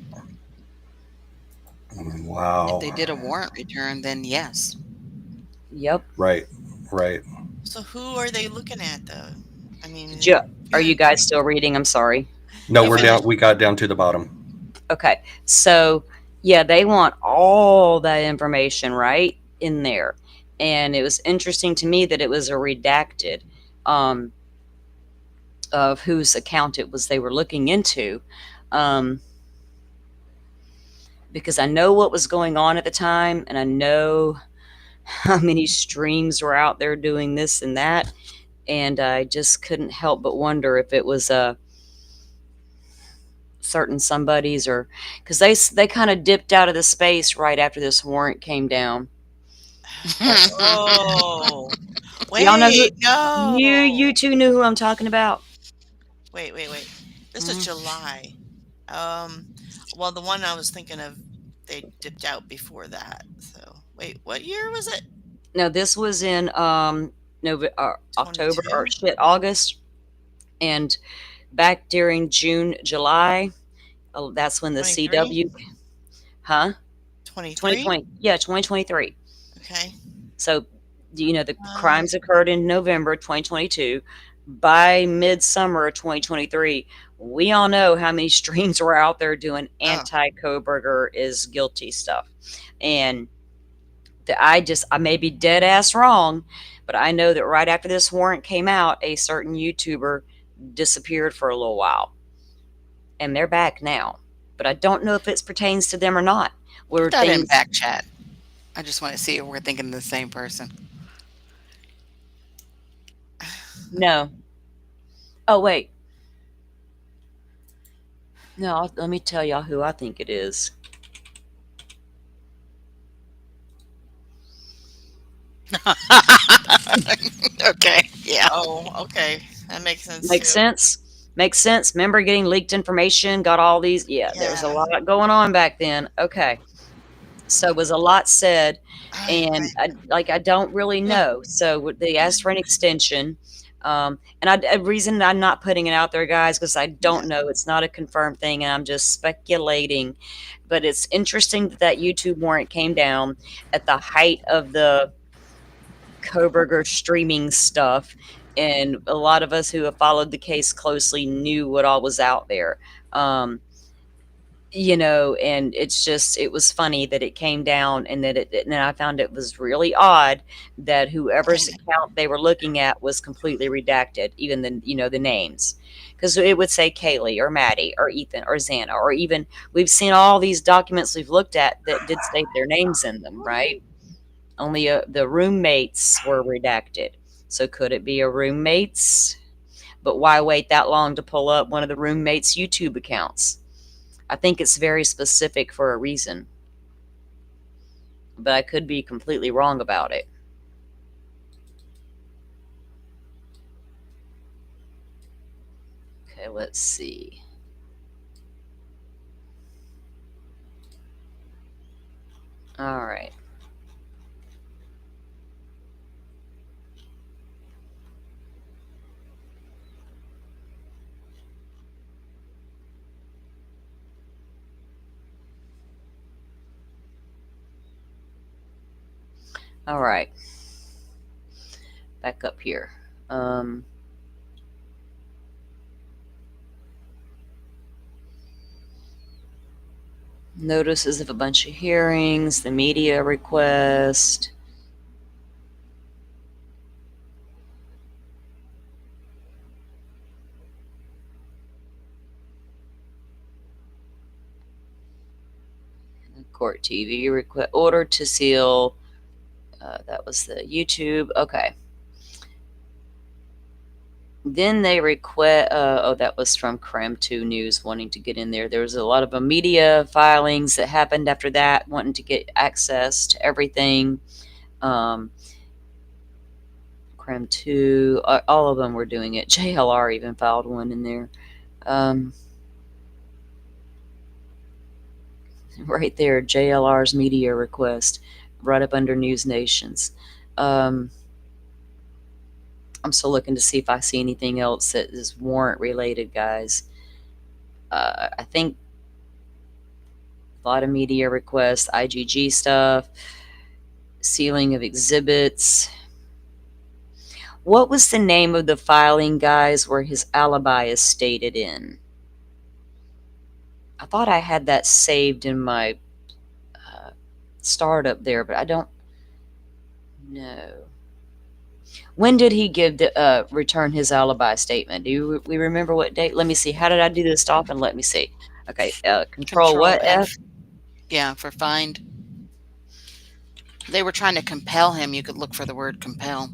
Wow. If they did a warrant return, then yes. Yep. Right. So who are they looking at, though? I mean, are you guys still reading? I'm sorry. No, we're down. We got down to the bottom. Okay, so yeah, they want all that information right in there. And it was interesting to me that it was a redacted um, of whose account it was they were looking into. Um, because I know what was going on at the time, and I know how many streams were out there doing this and that, and I just couldn't help but wonder if it was certain somebody's, or because they kind of dipped out of the space right after this warrant came down. Oh, Y'all know who wait, no. you two knew who I'm talking about? Wait. This is Mhm. July. Well, the one I was thinking of, they dipped out before that. So, wait, what year was it? No, this was in October, or 22? August, and back during June, July. Oh, that's when the 23? CW, huh? 23? 2020, yeah, 2023. Okay. So, the crimes occurred in November 2022. By midsummer of 2023, we all know how many streams were out there doing anti-Kohberger is guilty stuff. And I may be dead ass wrong, but I know that right after this warrant came out, a certain YouTuber disappeared for a little while. And they're back now. But I don't know if it pertains to them or not. Put that in back chat. I just want to see if we're thinking the same person. No. Oh, wait. No, let me tell y'all who I think it is. Okay. Yeah. Oh, okay. That makes sense Makes too. sense? Makes sense. Remember getting leaked information, got all these? Yeah, there was a lot going on back then. Okay. So it was a lot said, and I don't really know. So they asked for an extension. And a reason I'm not putting it out there, guys, because I don't know. It's not a confirmed thing, and I'm just speculating. But it's interesting that YouTube warrant came down at the height of the Kohberger streaming stuff, and a lot of us who have followed the case closely knew what all was out there. And it was funny that it came down, and and I found it was really odd that whoever's account they were looking at was completely redacted, even the names, because it would say Kaylee or Maddie or Ethan or Xana, or even we've seen all these documents we've looked at that did state their names in them, right? Only the roommates were redacted. So could it be a roommate's? But why wait that long to pull up one of the roommates' YouTube accounts? I think it's very specific for a reason. But I could be completely wrong about it. Okay, let's see. All right. All right. Back up here. Notices of a bunch of hearings, the media request. Court TV request, order to seal. That was the YouTube. Okay. Then they request. That was from Creme 2 News wanting to get in there. There was a lot of media filings that happened after that, wanting to get access to everything. Creme 2, all of them were doing it. JLR even filed one in there. Right there, JLR's media request, right up under News Nations. I'm still looking to see if I see anything else that is warrant related, guys. I think a lot of media requests, IGG stuff, sealing of exhibits. What was the name of the filing, guys, where his alibi is stated in? I thought I had that saved in my startup there, but I don't know. When did he give the return his alibi statement? Do we remember what date? Let me see. How did I do this off? And let me see. Okay, control what F? Yeah, for find. They were trying to compel him. You could look for the word compel.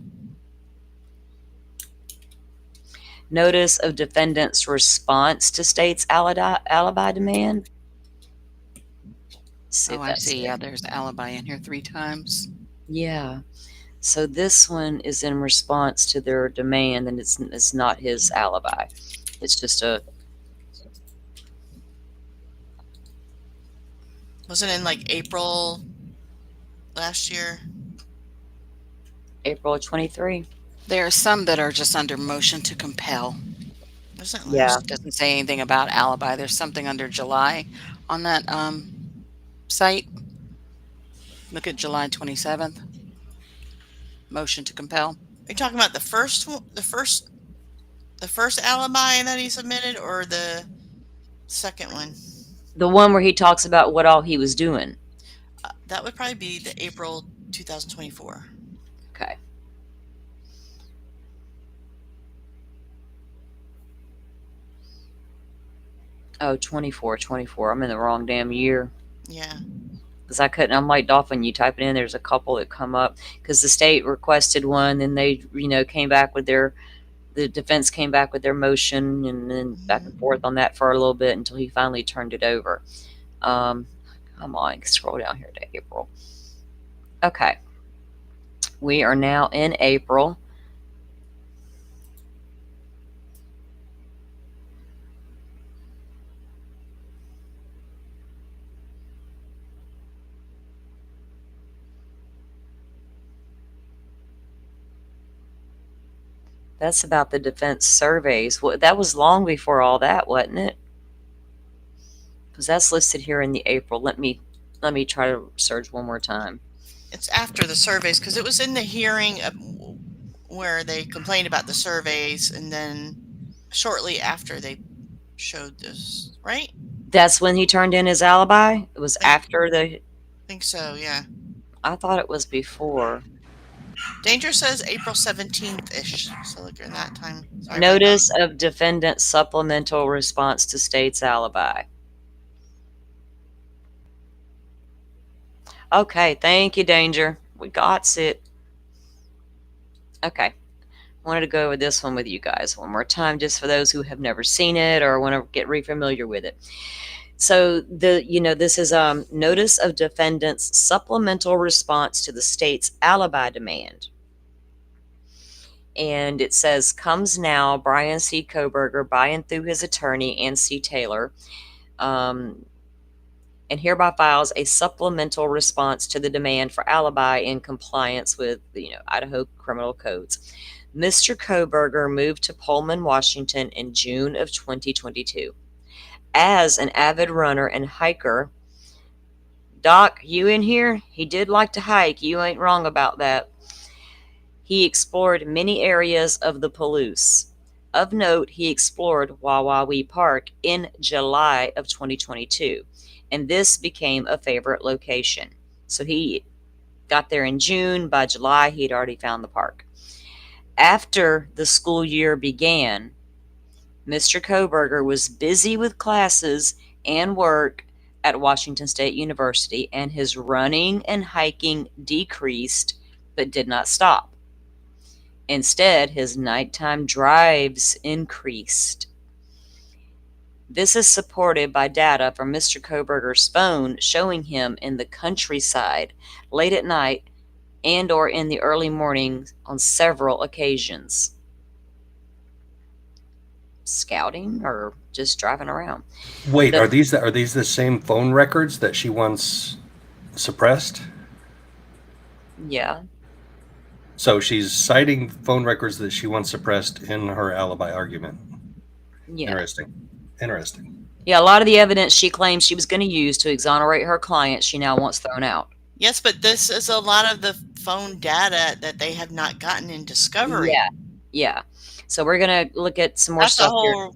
Notice of defendant's response to state's alibi demand. Oh, I see. Yeah, there's alibi in here 3 times. Yeah. So this one is in response to their demand, and it's not his alibi. It's just a. Wasn't it in like April last year? April 23. There are some that are just under motion to compel. Yeah. It doesn't say anything about alibi. There's something under July on that site. Look at July 27th. Motion to compel. Are you talking about the first alibi that he submitted, or the second one? The one where he talks about what all he was doing. That would probably be the April 2024. Okay. Oh, 24. I'm in the wrong damn year. Yeah. Because I couldn't, I'm like Dolphin, you type it in, there's a couple that come up. Because the state requested one, and they, came back with the defense came back with their motion, and then back and forth on that for a little bit until he finally turned it over. Come on, scroll down here to April. Okay. We are now in April. That's about the defense surveys. Well, that was long before all that, wasn't it? Because that's listed here in the April. Let me try to search one more time. It's after the surveys, because it was in the hearing where they complained about the surveys, and then shortly after they showed this, right? That's when he turned in his alibi? It was after the... I think so, yeah. I thought it was before. Danger says April 17th-ish, so look at that time. Sorry, Notice of defendant supplemental response to state's alibi. Okay, thank you, Danger. We got it. Okay. Wanted to go over this one with you guys one more time, just for those who have never seen it or want to get re-familiar with it. So this is notice of defendant's supplemental response to the state's alibi demand. And it says, comes now, Brian C. Kohberger, by and through his attorney, Ann C. Taylor, and hereby files a supplemental response to the demand for alibi in compliance with Idaho criminal codes. Mr. Kohberger moved to Pullman, Washington in June of 2022. As an avid runner and hiker, Doc, you in here? He did like to hike. You ain't wrong about that. He explored many areas of the Palouse. Of note, he explored Wawawee Park in July of 2022, and this became a favorite location. So he got there in June. By July, he had already found the park. After the school year began, Mr. Kohberger was busy with classes and work at Washington State University, and his running and hiking decreased but did not stop. Instead, his nighttime drives increased. This is supported by data from Mr. Kohberger's phone showing him in the countryside late at night and or in the early morning on several occasions. Scouting or just driving around. Wait, are these the same phone records that she once suppressed? Yeah. So she's citing phone records that she once suppressed in her alibi argument. Yeah. Interesting. Yeah, a lot of the evidence she claims she was going to use to exonerate her client, she now wants thrown out. Yes, but this is a lot of the phone data that they have not gotten in discovery. Yeah. So we're going to look at some more stuff here.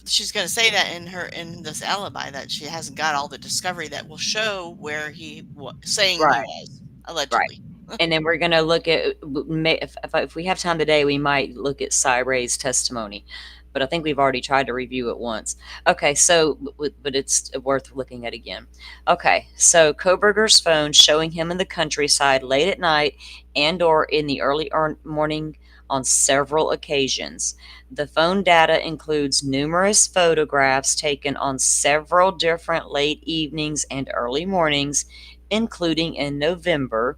she's going to say that in this alibi that she hasn't got all the discovery that will show where he was saying he was allegedly. And then we're going to look at, if we have time today, we might look at Cy Ray's testimony. But I think we've already tried to review it once. Okay, so, but it's worth looking at again. Okay, so Kohberger's phone showing him in the countryside late at night and or in the early morning on several occasions. The phone data includes numerous photographs taken on several different late evenings and early mornings, including in November,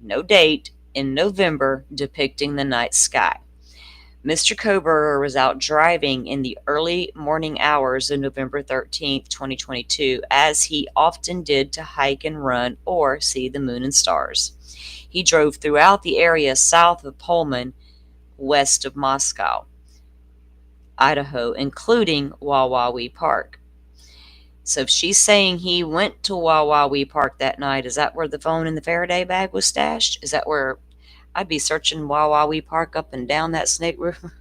no date, in November, depicting the night sky. Mr. Kohberger was out driving in the early morning hours of November 13th, 2022, as he often did to hike and run or see the moon and stars. He drove throughout the area south of Pullman, west of Moscow, Idaho, including Wawawi Park. So if she's saying he went to Wawawi Park that night, is that where the phone in the Faraday bag was stashed? Is that where I'd be searching Wawawi Park up and down that snake river?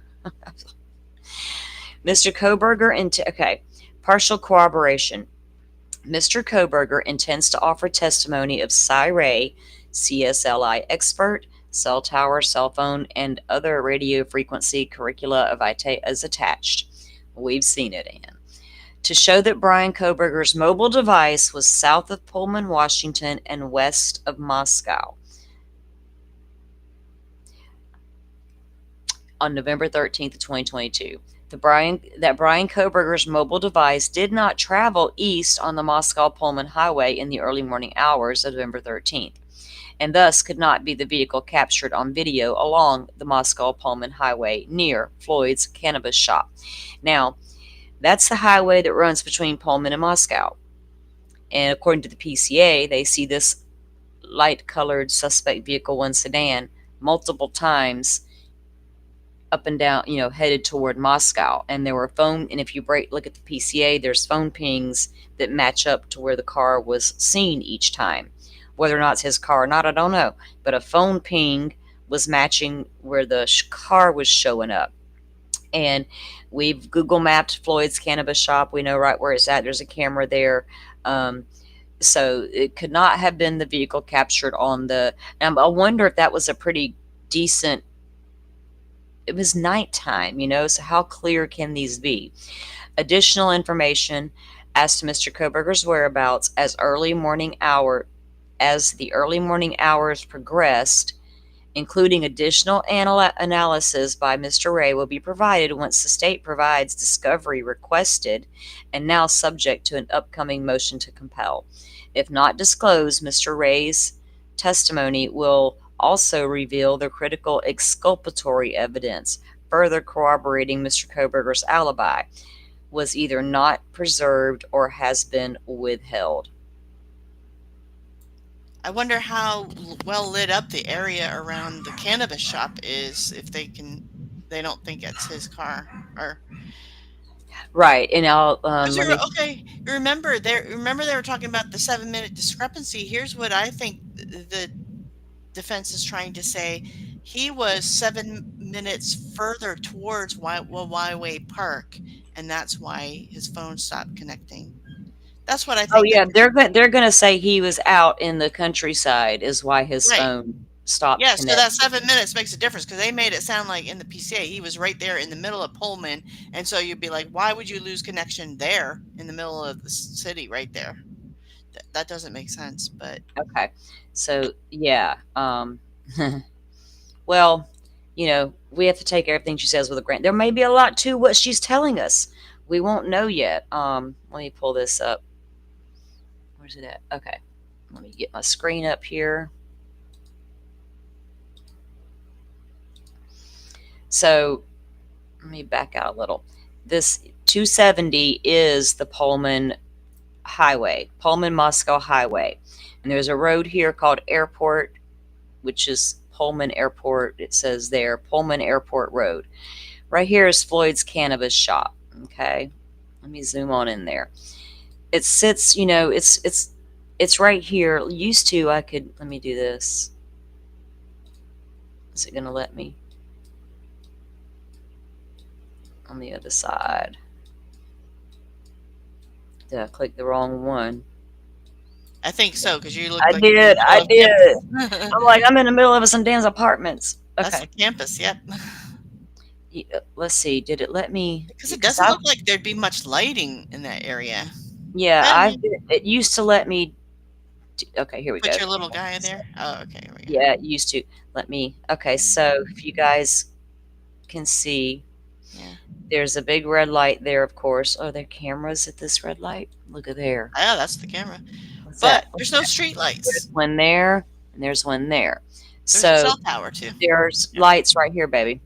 Mr. Kohberger, partial corroboration. Mr. Kohberger intends to offer testimony of Cy Ray, CSLI expert, cell tower, cell phone, and other radio frequency curricula of IT as attached. We've seen it, Ann. To show that Brian Kohberger's mobile device was south of Pullman, Washington, and west of Moscow on November 13th, 2022. That Brian Kohberger's mobile device did not travel east on the Moscow-Pullman highway in the early morning hours of November 13th, and thus could not be the vehicle captured on video along the Moscow-Pullman highway near Floyd's cannabis shop. Now, that's the highway that runs between Pullman and Moscow. And according to the PCA, they see this light-colored suspect vehicle, one sedan, multiple times up and down, headed toward Moscow. And there were and if you look at the PCA, there's phone pings that match up to where the car was seen each time. Whether or not it's his car or not, I don't know. But a phone ping was matching where the car was showing up. And we've Google mapped Floyd's cannabis shop. We know right where it's at. There's a camera there. So it could not have been the vehicle captured on the... I wonder if that was a pretty decent... It was nighttime, so how clear can these be? Additional information as to Mr. Kohberger's whereabouts as the early morning hours progressed, including additional analysis by Mr. Ray, will be provided once the state provides discovery requested and now subject to an upcoming motion to compel. If not disclosed, Mr. Ray's testimony will also reveal the critical exculpatory evidence, further corroborating Mr. Kohberger's alibi, was either not preserved or has been withheld. I wonder how well lit up the area around the cannabis shop is, if they don't think it's his car. Or right. And I'll remember they were talking about the 7-minute discrepancy. Here's what I think the defense is trying to say. He was 7 minutes further towards Wawawi Park, and that's why his phone stopped connecting. That's what I think. Oh yeah, they're going to say he was out in the countryside is why his phone stopped connecting. So that 7 minutes makes a difference, because they made it sound like in the PCA he was right there in the middle of Pullman, and so you'd be like, why would you lose connection there in the middle of the city right there? That doesn't make sense. But okay, so yeah, well, we have to take everything she says with a grain. There may be a lot to what she's telling us. We won't know yet. Let me pull this up. Where's it at? Okay, let me get my screen up here. So let me back out a little. This 270 is the Pullman highway, Pullman-Moscow highway. And there's a road here called Airport, which is Pullman Airport. It says there, Pullman Airport Road. Right here is Floyd's cannabis shop. Okay, let me zoom on in there. It sits, it's right here. Let me do this. Is it going to let me? On the other side. Did I click the wrong one? I think so, because you look I like you're in did. the I middle of did. campus. I'm like, I'm in the middle of some Dan's apartments. That's Okay. the campus, yep. Let's see. Did it let me? Because it doesn't look like there'd be much lighting in that area. Yeah, it used to let me. Okay, here we go. Put your little guy in there. Oh, okay. Here we go. Yeah, it used to let me. Okay, so if you guys can see, there's a big red light there, of course. Oh, there are cameras at this red light. Look at there. Oh, that's the camera. What's But that? there's no street lights. There's one there, and there's one there. There's a cell tower, too. There's lights right here, baby.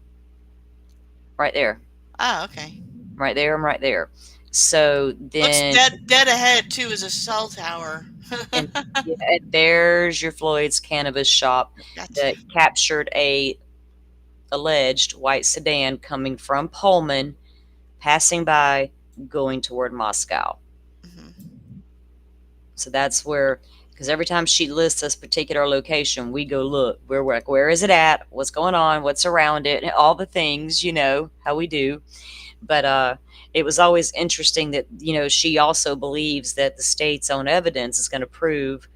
Right there. Oh, okay. Right there and right there. So then... Looks dead ahead, too, is a cell tower. and there's your Floyd's cannabis shop that captured a alleged white sedan coming from Pullman, passing by, going toward Moscow. So that's where, because every time she lists this particular location, we go look. We're like, where is it at? What's going on? What's around it? All the things, you know, how we do. But it was always interesting that, you know, she also believes that the state's own evidence is going to prove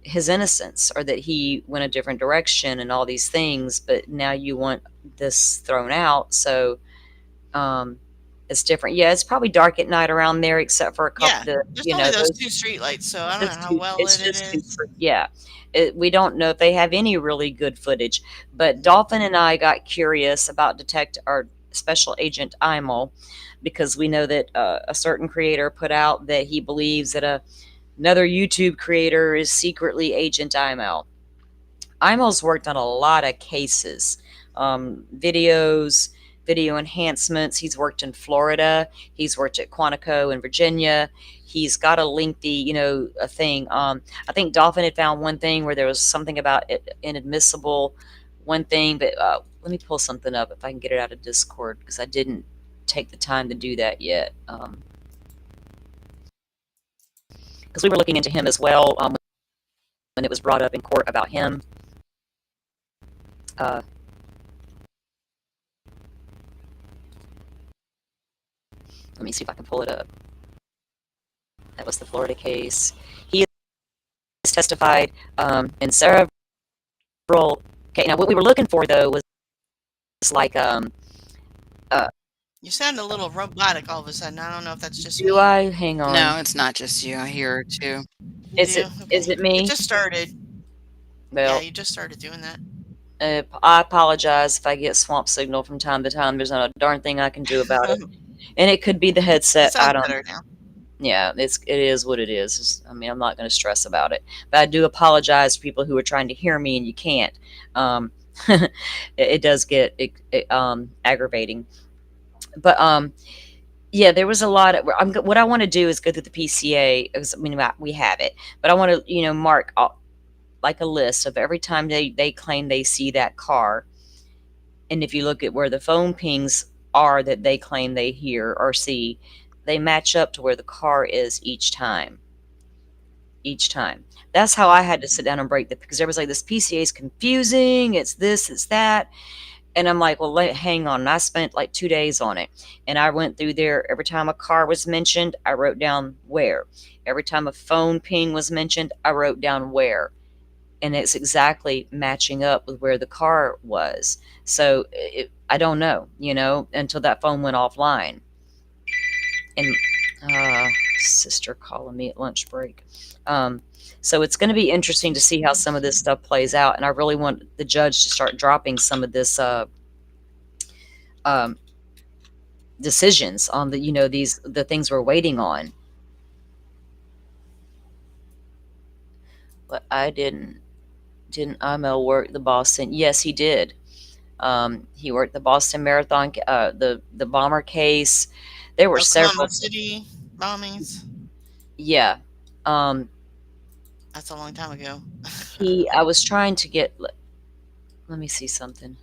his innocence, or that he went a different direction and all these things. But now you want this thrown out. So it's different. Yeah, it's probably dark at night around there, except for a couple of, there's you only know, those two street lights, so I don't know how well lit it is. Yeah. We don't know if they have any really good footage. But Dolphin and I got curious about our Special Agent Imel, because we know that a certain creator put out that he believes that another YouTube creator is secretly Agent Imel. Imel's worked on a lot of cases, videos, video enhancements. He's worked in Florida. He's worked at Quantico in Virginia. He's got a lengthy, you know, a thing. I think Dolphin had found one thing where there was something about it inadmissible, one thing, but let me pull something up if I can get it out of Discord, because I didn't take the time to do that yet. Because we were looking into him as well when it was brought up in court about him. Let me see if I can pull it up. That was the Florida case. He has testified in several. Okay, now what we were looking for though was like you sound a little robotic all of a sudden. I don't know if that's just do me. I? Hang on. No, it's not just you. I hear it too. Is it me? It just started. Well, yeah, you just started doing that. I apologize if I get swamp signal from time to time. There's not a darn thing I can do about it. And it could be the headset. I don't know. Yeah, it is what it is. I mean, I'm not going to stress about it. But I do apologize to people who are trying to hear me and you can't. It does get aggravating. But yeah, there was a lot of what I want to do is go through the PCA. I mean, we have it, but I want to, you know, mark like a list of every time they claim they see that car. And if you look at where the phone pings are that they claim they hear or see, they match up to where the car is each time. That's how I had to sit down and break because there was like, this PCA is confusing. It's this, it's that. And I'm like, well, hang on. And I spent like 2 days on it. And I went through there. Every time a car was mentioned, I wrote down where. Every time a phone ping was mentioned, I wrote down where. And it's exactly matching up with where the car was. So I don't know, you know, until that phone went offline. And sister calling me at lunch break. So it's going to be interesting to see how some of this stuff plays out. And I really want the judge to start dropping some of this decisions on the, you know, the things we're waiting on. But I didn't Imel work the Boston? Yes, he did. He worked the Boston Marathon, the bomber case. There were several city bombings. Yeah. That's a long time ago. I was trying to get, let me see something.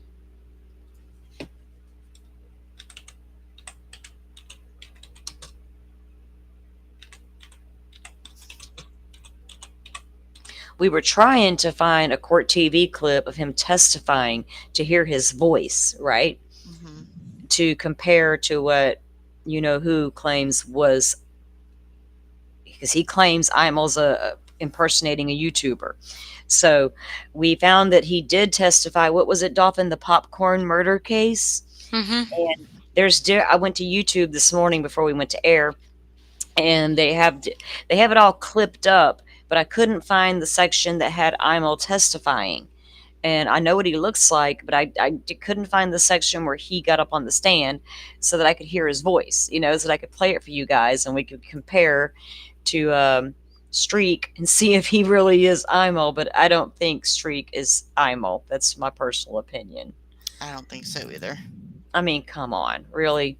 We were trying to find a court TV clip of him testifying to hear his voice, right? Mm-hmm. To compare to what, you know, who claims was because he claims Imel's impersonating a YouTuber. So we found that he did testify. What was it, Dolphin? The popcorn murder case. Mm-hmm. And I went to YouTube this morning before we went to air, and they have it all clipped up, but I couldn't find the section that had Imel testifying. And I know what he looks like, but I couldn't find the section where he got up on the stand so that I could hear his voice, so that I could play it for you guys and we could compare to Streak and see if he really is Imel. But I don't think Streak is Imel. That's my personal opinion. I don't think so either. I mean, come on, really?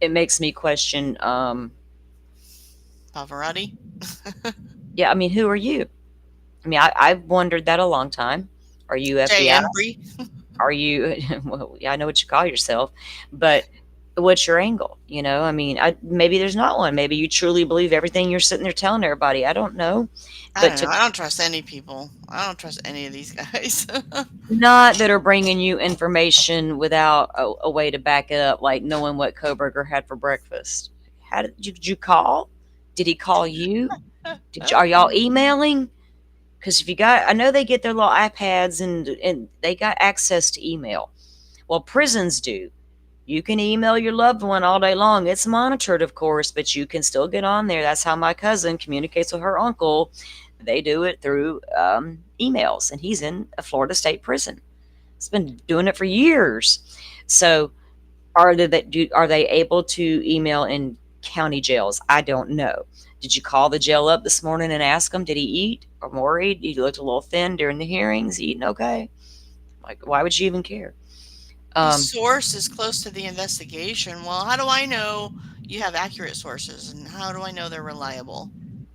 It makes me question. Pavarotti? Yeah, I mean, who are you? I mean, I've wondered that a long time. Are you FBI? Are you? Well, yeah, I know what you call yourself, but what's your angle? I mean, maybe there's not one. Maybe you truly believe everything you're sitting there telling everybody. I don't know. I don't trust any people. I don't trust any of these guys. Not that are bringing you information without a way to back it up, like knowing what Kohberger had for breakfast. How did you call? Did he call you? Are y'all emailing? Because if you got, I know they get their little iPads and they got access to email. Well, prisons do. You can email your loved one all day long. It's monitored, of course, but you can still get on there. That's how my cousin communicates with her uncle. They do it through emails, and he's in a Florida state prison. He's been doing it for years. So are they able to email in county jails? I don't know. Did you call the jail up this morning and ask him, did he eat? I'm worried. He looked a little thin during the hearings. Eating okay? Like, why would you even care? The source is close to the investigation. Well, how do I know you have accurate sources, and how do I know they're reliable?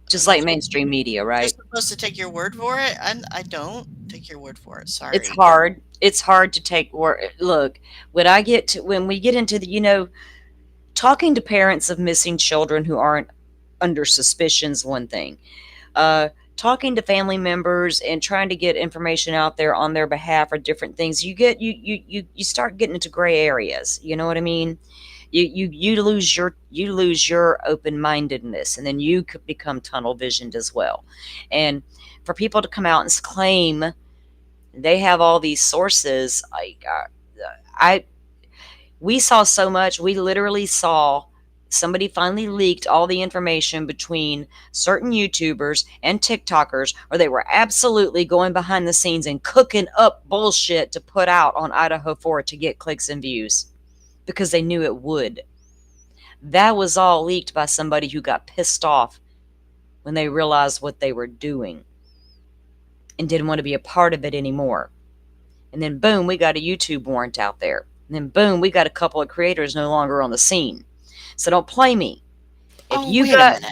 Just like mainstream media, right? You're supposed to take your word for it, and I don't take your word for it. Sorry. It's hard. It's hard to take word. Look, when we get into the, talking to parents of missing children who aren't under suspicion's one thing. Talking to family members and trying to get information out there on their behalf are different things. You start getting into gray areas. You know what I mean? You lose your open-mindedness, and then you could become tunnel visioned as well. And for people to come out and claim they have all these sources, we saw so much. We literally saw somebody finally leaked all the information between certain YouTubers and TikTokers, or they were absolutely going behind the scenes and cooking up bullshit to put out on Idaho 4 to get clicks and views because they knew it would. That was all leaked by somebody who got pissed off when they realized what they were doing and didn't want to be a part of it anymore. And then boom, we got a YouTube warrant out there. And then boom, we got a couple of creators no longer on the scene. So don't play me. If wait a minute.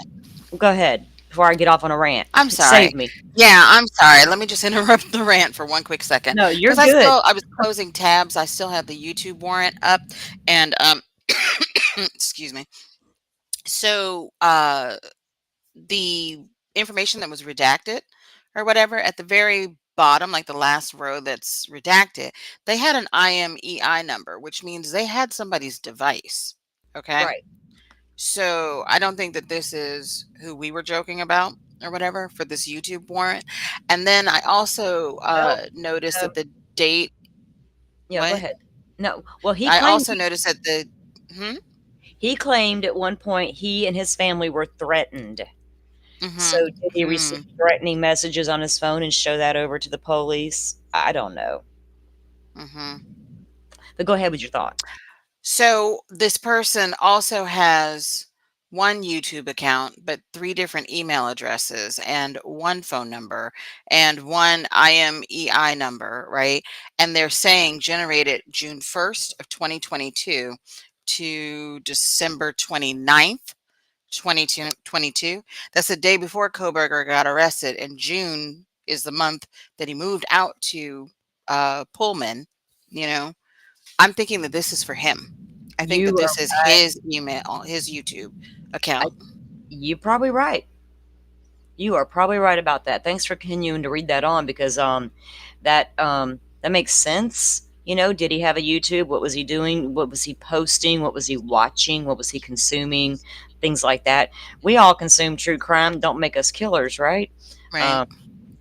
Go ahead before I get off on a rant. I'm sorry. Save me. Yeah, I'm sorry. Let me just interrupt the rant for one quick second. No, you're good. I was closing tabs. I still have the YouTube warrant up, and excuse me. So the information that was redacted or whatever at the very bottom, like the last row that's redacted, they had an IMEI number, which means they had somebody's device. Okay. Right. So I don't think that this is who we were joking about or whatever for this YouTube warrant. And then I also noticed that the date. Yeah, what? go ahead. No, well, I also noticed that the. He claimed at one point he and his family were threatened. So did he receive threatening messages on his phone and show that over to the police? I don't know. But go ahead with your thought. So this person also has one YouTube account, but 3 different email addresses and 1 phone number and 1 IMEI number, right? And they're saying generated June 1st of 2022 to December 29th, 2022. That's the day before Kohberger got arrested, and June is the month that he moved out to Pullman. I'm thinking that this is for him. I think that this is his email, his YouTube account. You're probably right. You are probably right about that. Thanks for continuing to read that on, because that makes sense. Did he have a YouTube? What was he doing? What was he posting? What was he watching? What was he consuming? things like that. We all consume true crime. Don't make us killers, right? Right.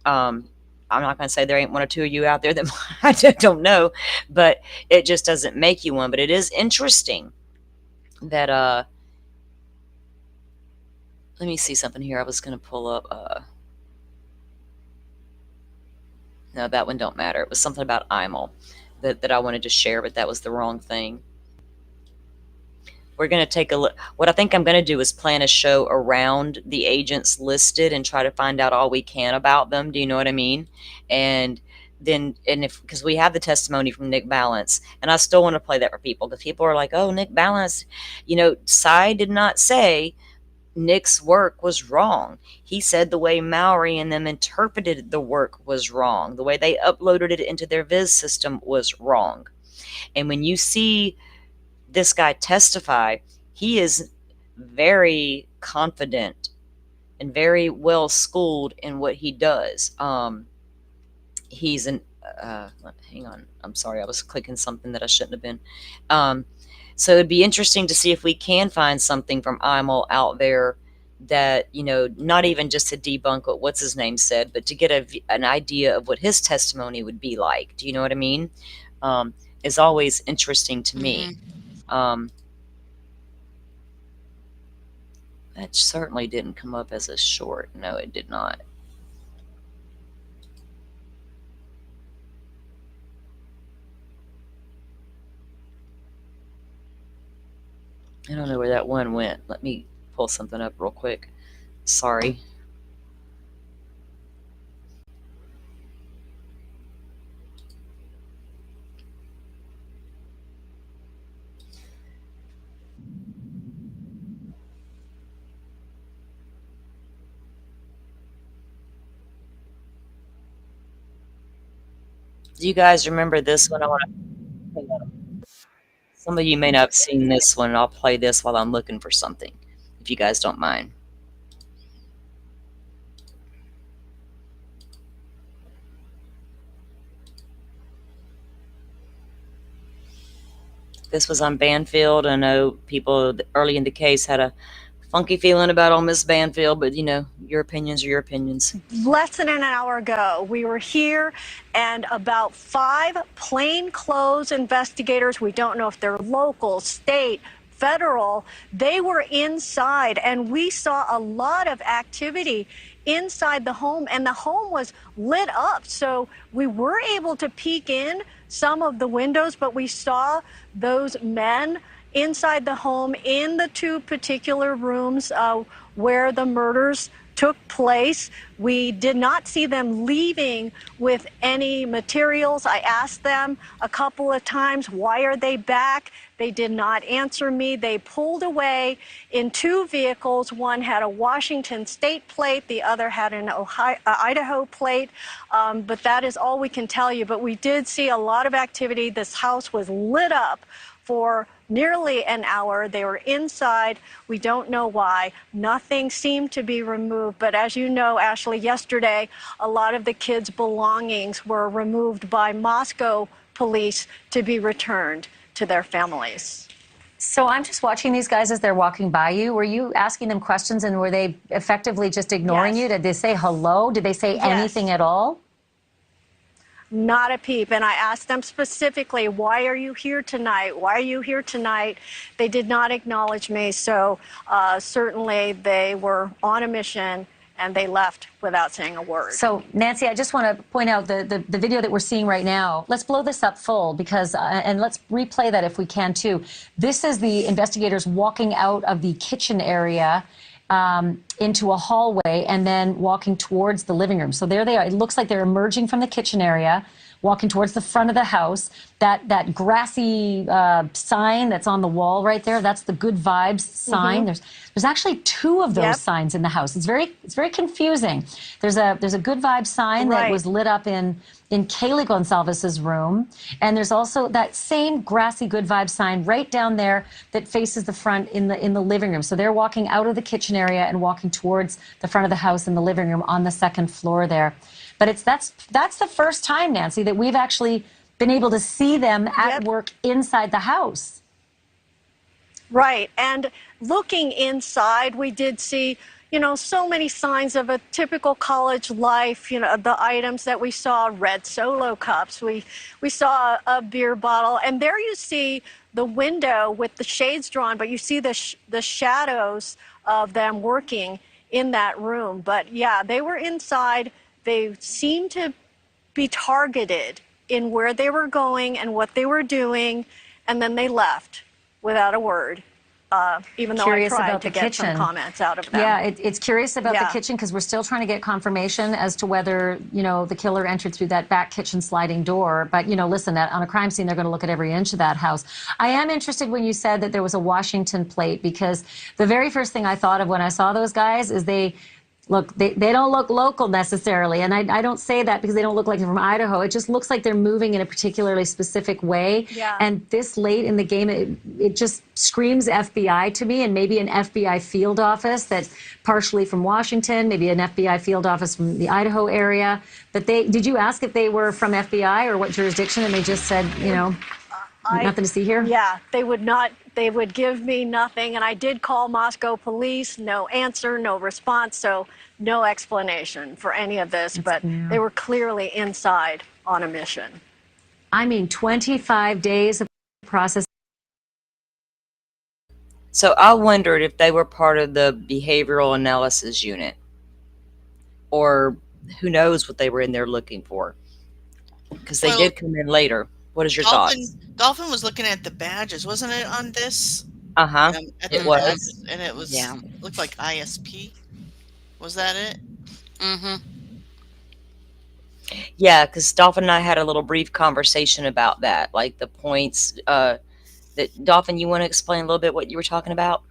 I'm not going to say there ain't one or two of you out there that I don't know, but it just doesn't make you one. But it is interesting that let me see something here. I was going to pull up no, that one don't matter. It was something about IMAL that I wanted to share, but that was the wrong thing. We're going to take a look. What I think I'm going to do is plan a show around the agents listed and try to find out all we can about them. Do you know what I mean? And then, because we have the testimony from Nick Balance, and I still want to play that for people, because people are like, oh, Nick Balance, you know, Cy did not say Nick's work was wrong. He said the way Mowry and them interpreted the work was wrong. The way they uploaded it into their Viz system was wrong. And when you see this guy testify, he is very confident and very well schooled in what he does. He's an hang on, I'm sorry, I was clicking something that I shouldn't have been. So it'd be interesting to see if we can find something from IMAL out there that, you know, not even just to debunk what what's his name said, but to get an idea of what his testimony would be like. Do you know what I mean? Is always interesting to me. That certainly didn't come up as a short. No, it did not. I don't know where that one went. Let me pull something up real quick. Sorry. Do you guys remember this one? I want to. Some of you may not have seen this one. I'll play this while I'm looking for something, if you guys don't mind. This was on Banfield. I know people early in the case had a funky feeling about old Miss Banfield, but you know, your opinions are your opinions. Less than an hour ago, we were here, and about 5 plainclothes investigators, we don't know if they're local, state, federal, they were inside, and we saw a lot of activity inside the home, and the home was lit up. So we were able to peek in some of the windows, but we saw those men inside the home in the 2 particular rooms where the murders took place. We did not see them leaving with any materials. I asked them a couple of times, why are they back? They did not answer me. They pulled away in 2 vehicles. One had a Washington state plate. The other had an Idaho plate. But that is all we can tell you. But we did see a lot of activity. This house was lit up for nearly an hour. They were inside. We don't know why. Nothing seemed to be removed. But as you know, Ashley, yesterday, a lot of the kids' belongings were removed by Moscow police to be returned to their families. So I'm just watching these guys as they're walking by you. Were you asking them questions, and were they effectively just ignoring you? Did they say hello? Did they say anything at all? Not a peep. And I asked them specifically, why are you here tonight? Why are you here tonight? They did not acknowledge me. So certainly they were on a mission, and they left without saying a word. So, Nancy, I just want to point out the video that we're seeing right now. Let's blow this up full, because, and let's replay that if we can, too. This is the investigators walking out of the kitchen area into a hallway and then walking towards the living room. So there they are. It looks like they're emerging from the kitchen area, walking towards the front of the house. That grassy sign that's on the wall right there, that's the Good Vibes sign. There's actually 2 of those signs in the house. It's very confusing. There's a Good Vibes sign that was lit up in Kaylee Gonsalves's room, and there's also that same grassy Good Vibes sign right down there that faces the front in the living room. So they're walking out of the kitchen area and walking towards the front of the house in the living room on the 2nd floor there. But that's the first time, Nancy, that we've actually been able to see them at work inside the house. Right. And looking inside, we did see, you know, so many signs of a typical college life. You know, the items that we saw, red Solo cups, we saw a beer bottle, and there you see the window with the shades drawn, but you see the shadows of them working in that room. But yeah, they were inside. They seemed to be targeted in where they were going and what they were doing, and then they left without a word. Even though Curious I tried about to the get some kitchen. comments out of them. Yeah, it's curious about the Yeah. kitchen because we're still trying to get confirmation as to whether, you know, the killer entered through that back kitchen sliding door. But, you know, listen, on a crime scene, they're going to look at every inch of that house. I am interested when you said that there was a Washington plate, because the very first thing I thought of when I saw those guys is they don't look local necessarily. And I don't say that because they don't look like they're from Idaho. It just looks like they're moving in a particularly specific way. Yeah. And this late in the game, it just screams FBI to me, and maybe an FBI field office that's partially from Washington, maybe an FBI field office from the Idaho area. But did you ask if they were from FBI or what jurisdiction? And they just said, you know, nothing to see here? Yeah, they would give me nothing. And I did call Moscow police, no answer, no response. So no explanation for any of this, but they were clearly inside on a mission. I mean, 25 days of process. So I wondered if they were part of the behavioral analysis unit, or who knows what they were in there looking for, because they did come in later. What is your thoughts? Dolphin was looking at the badges, wasn't it, on this? It was. Badges, and it was looked like ISP. Was that it? Mm-hmm. Yeah, because Dolphin and I had a little brief conversation about that, like the points. That Dolphin, you want to explain a little bit what you were talking about?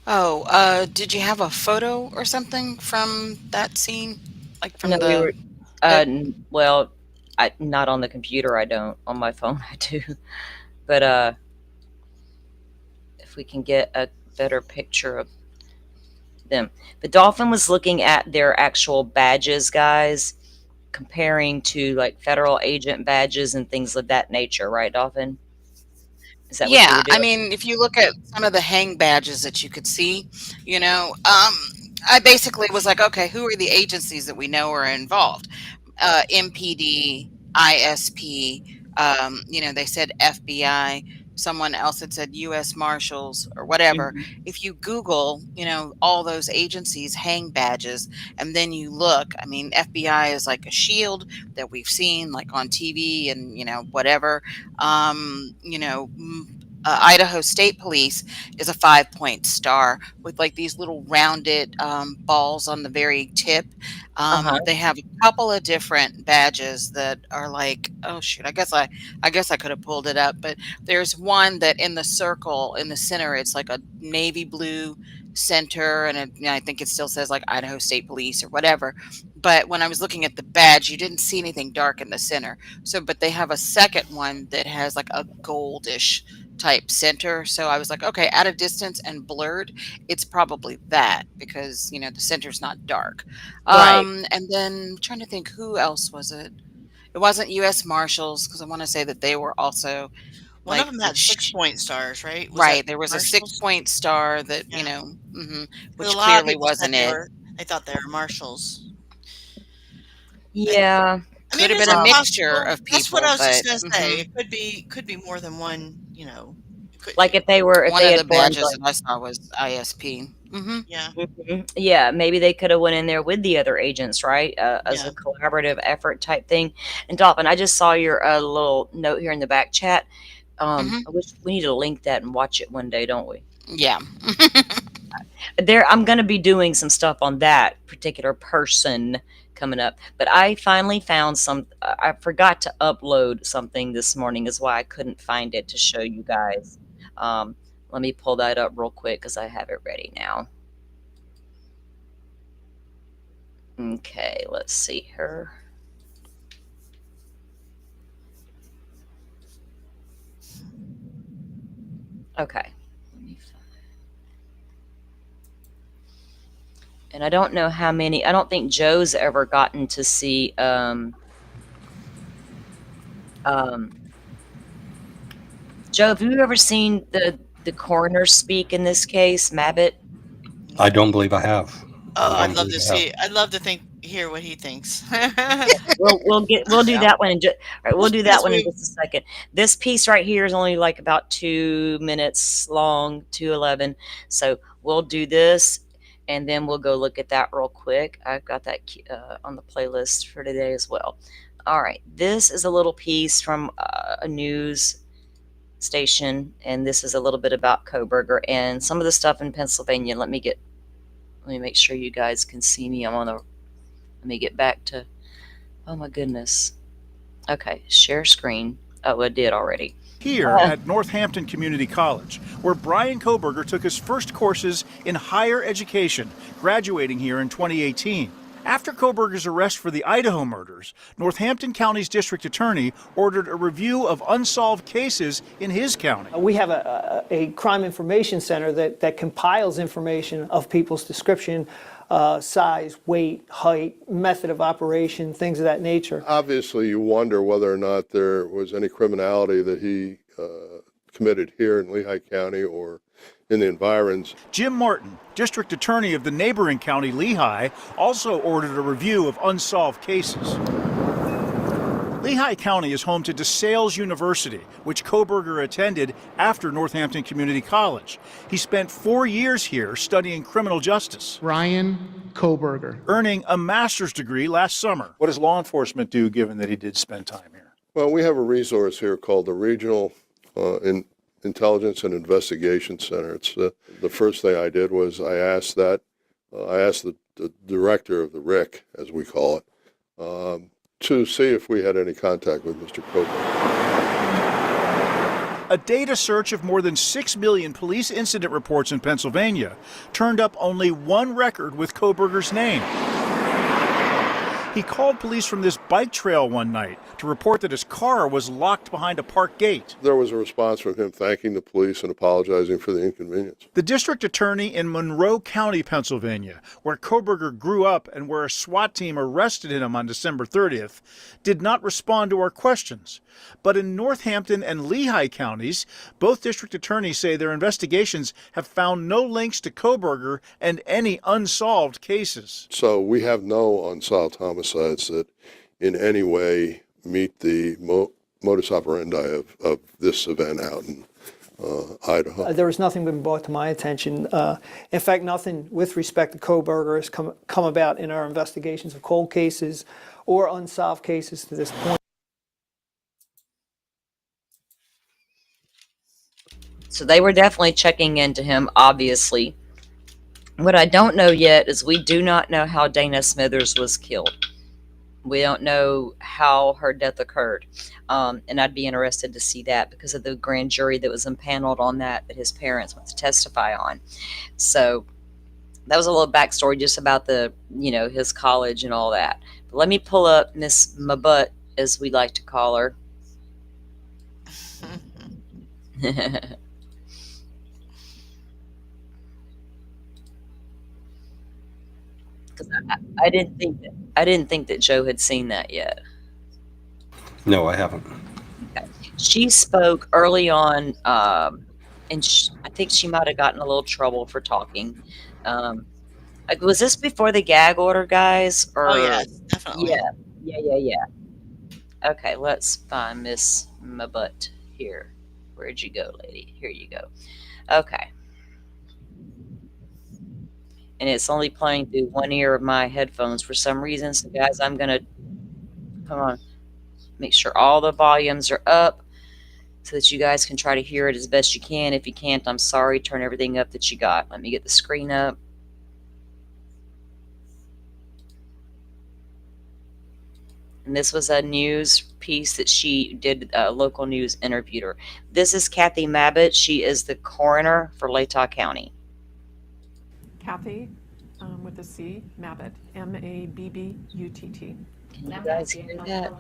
Oh, did you have a photo or something from that scene? Like from We were, the well, not on the computer. I don't. On my phone, I do. But if we can get a better picture of them. But Dolphin was looking at their actual badges, guys, comparing to like federal agent badges and things of that nature, right, Dolphin? Is that what you Yeah, were doing? I mean, if you look at some of the hang badges that you could see, you know, I basically was like, okay, who are the agencies that we know are involved? MPD, ISP, you know, they said FBI. Someone else had said U.S. Marshals or whatever. If you Google, you know, all those agencies hang badges, and then you look, I mean, FBI is like a shield that we've seen like on TV and, you know, whatever. You know, Idaho State Police is a 5-point star with like these little rounded balls on the very tip. They have a couple of different badges that are like, oh shoot, I guess I could have pulled it up, but there's one that in the circle in the center, it's like a navy blue center, and I think it still says like Idaho State Police or whatever. But when I was looking at the badge, you didn't see anything dark in the center. So, but they have a second one that has like a goldish type center. So I was like, okay, at a distance and blurred, it's probably that, because, you know, the center's not dark. Right. And then I'm trying to think, who else was it? It wasn't U.S. Marshals, because I want to say that they were also One like of them had 6-point stars, right? Right, there was a 6-point star that, you know, which a lot of clearly people said wasn't it. they thought they were marshals. Yeah. I Could mean, have been a mixture of people. That's what I was just but, gonna say. It could be more than one. You know, Like if they were, if one they of had the blended, badges that I saw was ISP. Yeah. Yeah, maybe they could have went in there with the other agents, right? As a collaborative effort type thing. And Dolphin, I just saw your little note here in the back chat. I wish we need to link that and watch it one day, don't we? Yeah. I'm going to be doing some stuff on that particular person coming up. But I finally found I forgot to upload something this morning, is why I couldn't find it to show you guys. Let me pull that up real quick because I have it ready now. Okay, let's see her. Okay. And I don't know how many, I don't think Joe's ever gotten to see Joe, have you ever seen the coroner speak in this case, Mabbitt? I don't believe I have. Oh, I I'd don't love believe to I have. see. I'd love to hear what he thinks. We'll do Yeah. that one in just. All right, we'll do that Yes, one in we- just a second. This piece right here is only like about 2 minutes long, 2:11. So we'll do this, and then we'll go look at that real quick. I've got that on the playlist for today as well. All right, this is a little piece from a news station, and this is a little bit about Kohberger and some of the stuff in Pennsylvania. Let me make sure you guys can see me. Let me get back to. Oh my goodness. Okay, share screen. Oh, it did already. Here at Northampton Community College, where Brian Kohberger took his first courses in higher education, graduating here in 2018. After Kohberger's arrest for the Idaho murders, Northampton County's district attorney ordered a review of unsolved cases in his county. We have a crime information center that compiles information of people's description, size, weight, height, method of operation, things of that nature. Obviously, you wonder whether or not there was any criminality that he committed here in Lehigh County or in the environs. Jim Martin, district attorney of the neighboring county, Lehigh, also ordered a review of unsolved cases. Lehigh County is home to DeSales University, which Kohberger attended after Northampton Community College. He spent 4 years here studying criminal justice. Brian Kohberger. Earning a master's degree last summer. What does law enforcement do given that he did spend time here? Well, we have a resource here called the Regional Intelligence and Investigation Center. It's the first thing I did was I asked the director of the RIC, as we call it, to see if we had any contact with Mr. Kohberger. A data search of more than 6 million police incident reports in Pennsylvania turned up only one record with Kohberger's name. He called police from this bike trail one night to report that his car was locked behind a park gate. There was a response from him thanking the police and apologizing for the inconvenience. The district attorney in Monroe County, Pennsylvania, where Kohberger grew up and where a SWAT team arrested him on December 30th, did not respond to our questions. But in Northampton and Lehigh counties, both district attorneys say their investigations have found no links to Kohberger and any unsolved cases. So we have no unsolved homicides that in any way meet the modus operandi of this event out in Idaho. There was nothing been brought to my attention. In fact, nothing with respect to Kohberger has come about in our investigations of cold cases or unsolved cases to this point. So they were definitely checking into him, obviously. What I don't know yet is we do not know how Dana Smithers was killed. We don't know how her death occurred. And I'd be interested to see that because of the grand jury that was impaneled on that his parents went to testify on. So that was a little backstory just about his college and all that. But let me pull up Miss Mabutt, as we like to call her. Because I didn't think that Joe had seen that yet. No, I haven't. Okay. She spoke early on, and I think she might have gotten a little trouble for talking. Was this before the gag order, guys? Or, Oh yeah, definitely. Yeah. Okay, let's find Miss Mabutt here. Where'd you go, lady? Here you go. Okay. And it's only playing through one ear of my headphones for some reason. So, guys, I'm going to, come on, make sure all the volumes are up so that you guys can try to hear it as best you can. If you can't, I'm sorry. Turn everything up that you got. Let me get the screen up. And this was a news piece that she did, a local news interviewed her. This is Kathy Mabbitt. She is the coroner for Latah County. Kathy, with a C, Mabbitt, M-A-B-B-U-T-T. Can you guys hear that?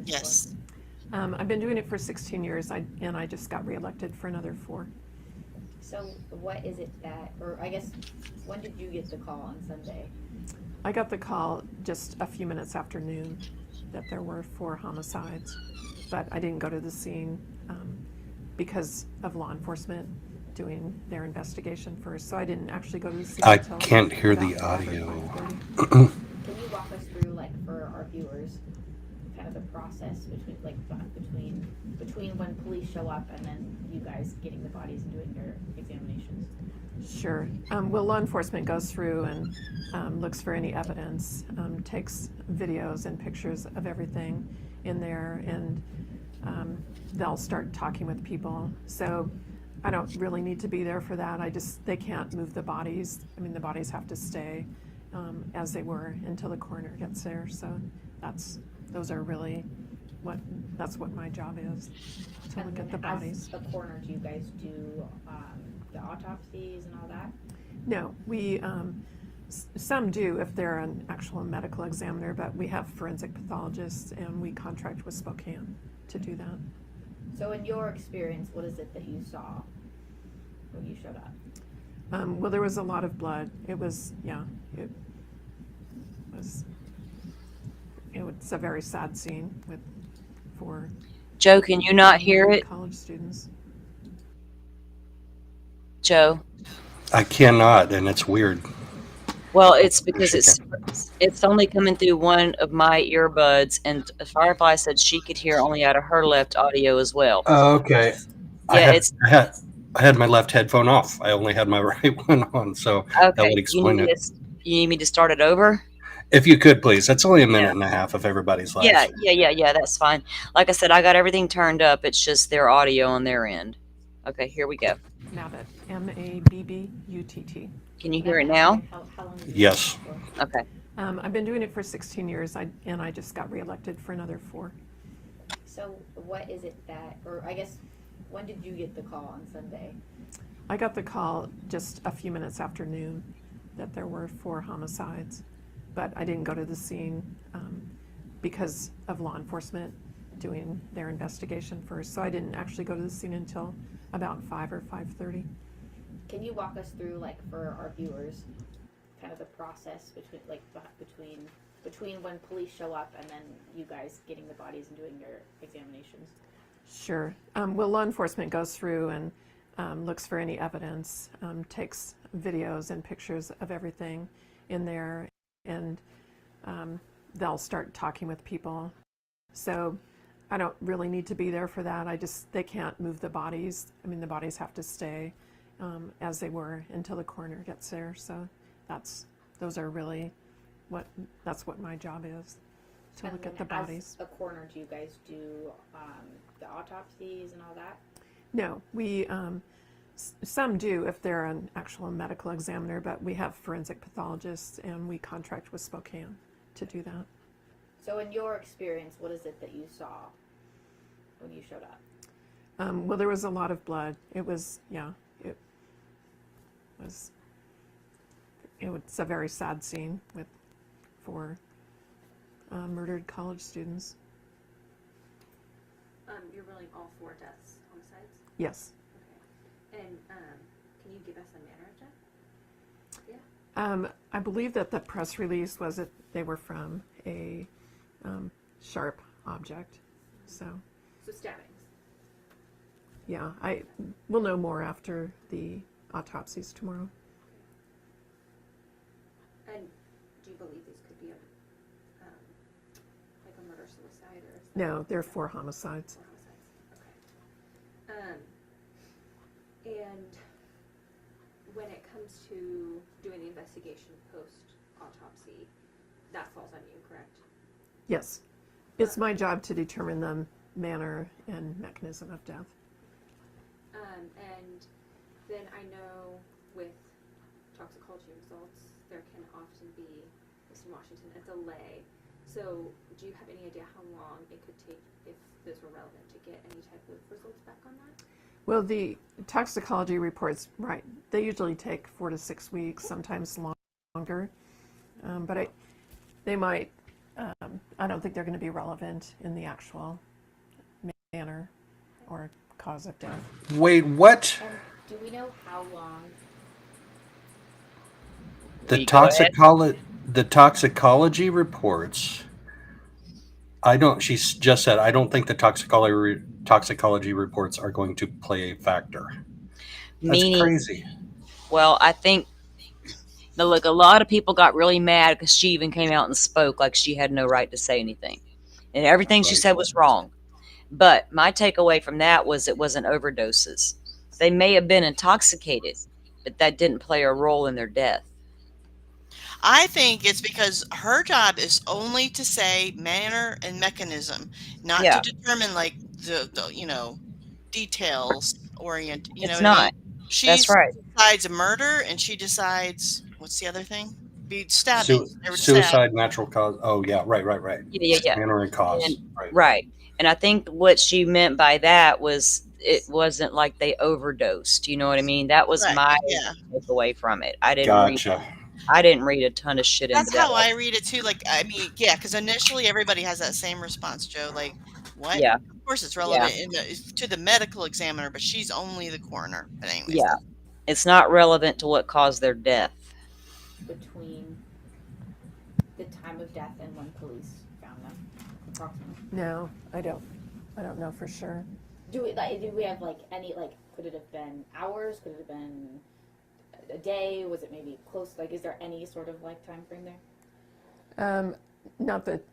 Yes. I've been doing it for 16 years, and I just got reelected for another 4. So what is it that, or I guess, when did you get the call on Sunday? I got the call just a few minutes after noon that there were 4 homicides, but I didn't go to the scene because of law enforcement doing their investigation first, so I didn't actually go to the scene I until can't hear about the 5 or audio. 5:30. Can you walk us through, like, for our viewers, kind of the process between, like, between when police show up and then you guys getting the bodies and doing their examinations? Sure. Well, law enforcement goes through and looks for any evidence, takes videos and pictures of everything in there, and they'll start talking with people. So I don't really need to be there for that. They can't move the bodies. I mean, the bodies have to stay as they were until the coroner gets there. So that's what my job is, to look at the bodies. As a coroner, do you guys do the autopsies and all that? No, we some do if they're an actual medical examiner, but we have forensic pathologists and we contract with Spokane to do that. So in your experience, what is it that you saw when you showed up? Well, there was a lot of blood. It's a very sad scene for Joe, can you not hear it? college students. Joe? I cannot, and it's weird. Well, it's because it's only coming through one of my earbuds, and Firefly said she could hear only out of her left audio as well. Oh, okay. Yeah, I had my left headphone off. I only had my right one on, so that would explain it. You need me to start it over? If you could, please. That's only a minute and a half if everybody's live. Yeah, that's fine. Like I said, I got everything turned up. It's just their audio on their end. Okay, here we go. Mabbutt, M-A-B-B-U-T-T. Can you hear it now? How long Yes. Okay. I've been doing it for 16 years, and I just got reelected for another 4. So what is it that, or I guess, when did you get the call on Sunday? I got the call just a few minutes after noon that there were 4 homicides, but I didn't go to the scene because of law enforcement doing their investigation first. So I didn't actually go to the scene until about 5 or 5:30. Can you walk us through, like, for our viewers, kind of the process between when police show up and then you guys getting the bodies and doing their examinations? Sure. Well, law enforcement goes through and looks for any evidence, takes videos and pictures of everything in there, and they'll start talking with people. So I don't really need to be there for that. They can't move the bodies. I mean, the bodies have to stay as they were until the coroner gets there. So that's what my job is, to look at the bodies. As a coroner, do you guys do the autopsies and all that? No, we some do if they're an actual medical examiner, but we have forensic pathologists and we contract with Spokane to do that. So in your experience, what is it that you saw when you showed up? Well, there was a lot of blood. It's a very sad scene for murdered college students. You're ruling all 4 deaths homicides? Yes. Okay. And can you give us a manner of death? Yeah. I believe that the press release was that they were from a sharp object. So stabbings. Yeah, we'll know more after the autopsies tomorrow. And do you believe these could be like a murder-suicide or? No, there are 4 homicides. 4 homicides. Okay. And when it comes to doing the investigation post-autopsy, that falls on you, correct? Yes. It's my job to determine the manner and mechanism of death. And then I know with toxicology results, there can often be, at least in Washington, a delay. So do you have any idea how long it could take, if those were relevant, to get any type of results back on that? Well, the toxicology reports, right, they usually take 4 to 6 weeks, sometimes longer. But they might, I don't think they're going to be relevant in the actual manner or cause of death. Wait, what? Do we know how long? The toxicology reports. She just said, I don't think the toxicology reports are going to play a factor. That's Meaning, crazy. well, I think, now look, a lot of people got really mad because she even came out and spoke like she had no right to say anything. And everything she Right. said was wrong. But my takeaway from that was it wasn't overdoses. They may have been intoxicated, but that didn't play a role in their death. I think it's because her job is only to say manner and mechanism, not to Yeah. determine like the details you know It's what I mean? not. That's She's right. decides a murder and she decides what's the other thing? Be stabbing. They were stabbed. Suicide, natural cause. Oh yeah, right. Yeah. Manner and cause. And, Right. right. And I think what she meant by that was it wasn't like they overdosed. You know what I mean? That was Correct. my Yeah. takeaway from it. I didn't Gotcha. read a ton of shit into That's that. how I read it too. Like, I mean, yeah, because initially everybody has that same response, Joe. Like, what? Yeah. Of course, it's Yeah. relevant to the medical examiner, but she's only the coroner. But anyways, Yeah. It's not relevant to what caused their death. Between the time of death and when police found them, approximately. No, I don't know for sure. Do we have like any, like, could it have been hours? Could it have been a day? Was it maybe close? Like, is there any sort of like time frame there? Not that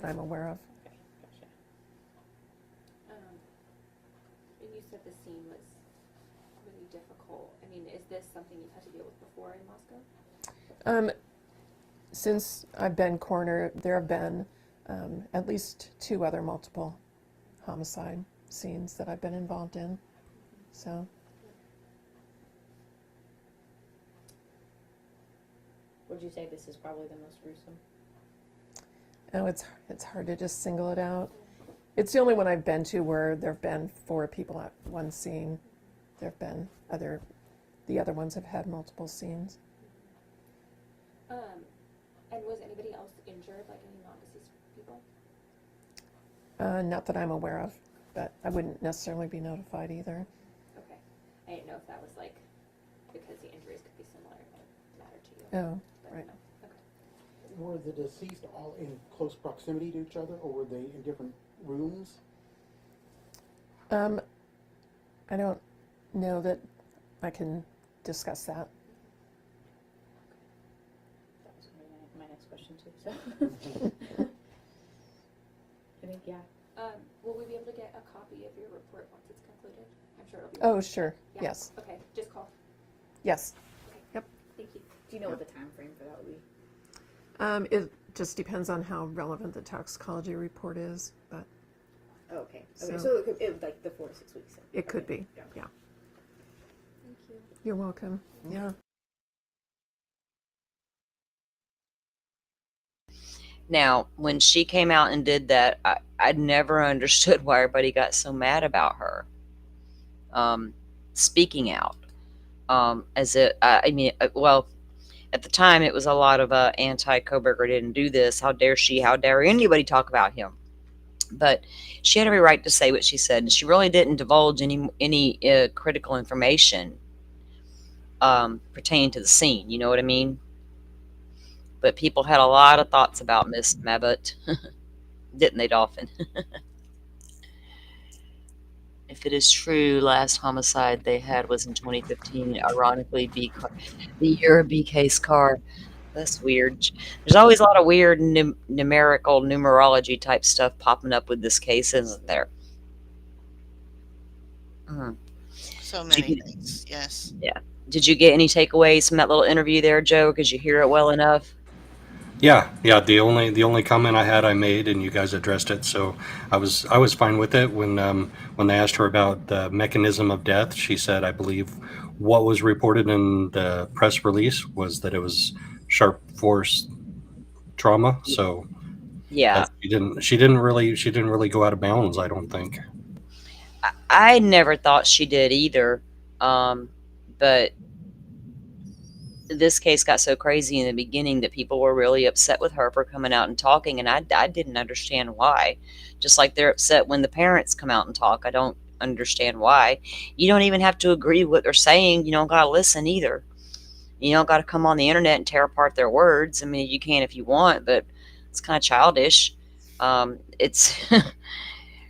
I'm aware of. Okay, gotcha. And you said the scene was really difficult. I mean, is this something you've had to deal with before in Moscow? Since I've been coroner, there have been at least 2 other multiple homicide scenes that I've been involved in. So. Would you say this is probably the most gruesome? Oh, it's hard to just single it out. It's the only one I've been to where there have been 4 people at one scene. There have been the other ones have had multiple scenes. And was anybody else injured, like any non-deceased people? Not that I'm aware of, but I wouldn't necessarily be notified either. Okay. I didn't know if that was like, because the injuries could be similar, it might matter to you. Oh, But right. no. Okay. Were the deceased all in close proximity to each other, or were they in different rooms? I don't know that I can discuss that. That was gonna be my next question too. So I think Will we be able to get a copy of your report once it's concluded? I'm sure it'll be. Oh, sure. Yeah. Yes. Okay, just call. Yes. Okay. Yep. Thank you. do you know what the time frame for that would be? It just depends on how relevant the toxicology report is, but Oh, okay. So- Okay. So it would like the 4 to 6 weeks. it could be. Yeah. Yeah. Thank you. You're welcome. Yeah. Now, when she came out and did that, I never understood why everybody got so mad about her speaking out. As it, I mean, well, at the time it was a lot of anti-Kohberger didn't do this. How dare she? How dare anybody talk about him? But she had every right to say what she said, and she really didn't divulge any critical information pertaining to the scene. You know what I mean? But people had a lot of thoughts about Miss Mabut, didn't they, Dolphin? If it is true, last homicide they had was in 2015. Ironically, the year of BK's car. That's weird. There's always a lot of weird numerology type stuff popping up with this case, isn't there? So many things. Yes. Yeah. Did you get any takeaways from that little interview there, Joe? Could you hear it well enough? Yeah. The only comment I had, I made, and you guys addressed it. So I was fine with it. When they asked her about the mechanism of death, she said, I believe what was reported in the press release was that it was sharp force trauma. So yeah, she didn't really go out of bounds, I don't think. I never thought she did either. But this case got so crazy in the beginning that people were really upset with her for coming out and talking, and I didn't understand why. Just like they're upset when the parents come out and talk. I don't understand why. You don't even have to agree with what they're saying. You don't got to listen either. You don't got to come on the internet and tear apart their words. I mean, you can if you want, but it's kind of childish. It's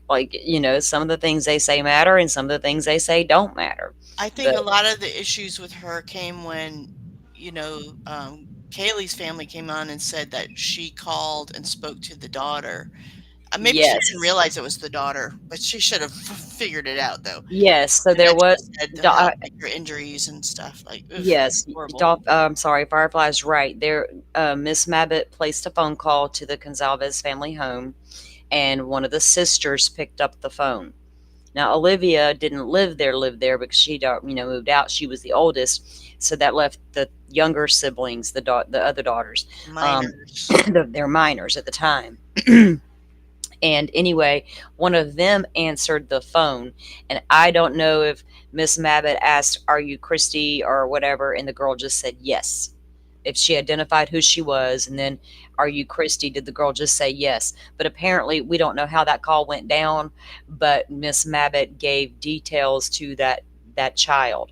Like, some of the things they say matter and some of the things they say don't matter. I think But a lot of the issues with her came when, Kaylee's family came on and said that she called and spoke to the daughter. Maybe she didn't yes, realize it was the daughter, but she should have figured it out though. yes. So And there that was, she said to have like her injuries and stuff. Like, ugh, yes, horrible. I'm sorry, Firefly's right. There, Miss Mabbott placed a phone call to the Gonzalez family home, and one of the sisters picked up the phone. Now, Olivia didn't live there because she, moved out. She was the oldest, so that left the younger siblings, the other daughters. Minors. They're minors at the time. And anyway, one of them answered the phone, and I don't know if Miss Mabbott asked, "Are you Christy?" or whatever, and the girl just said yes. If she identified who she was, and then, "Are you Christy?" did the girl just say yes? But apparently, we don't know how that call went down. But Miss Mabbott gave details to that child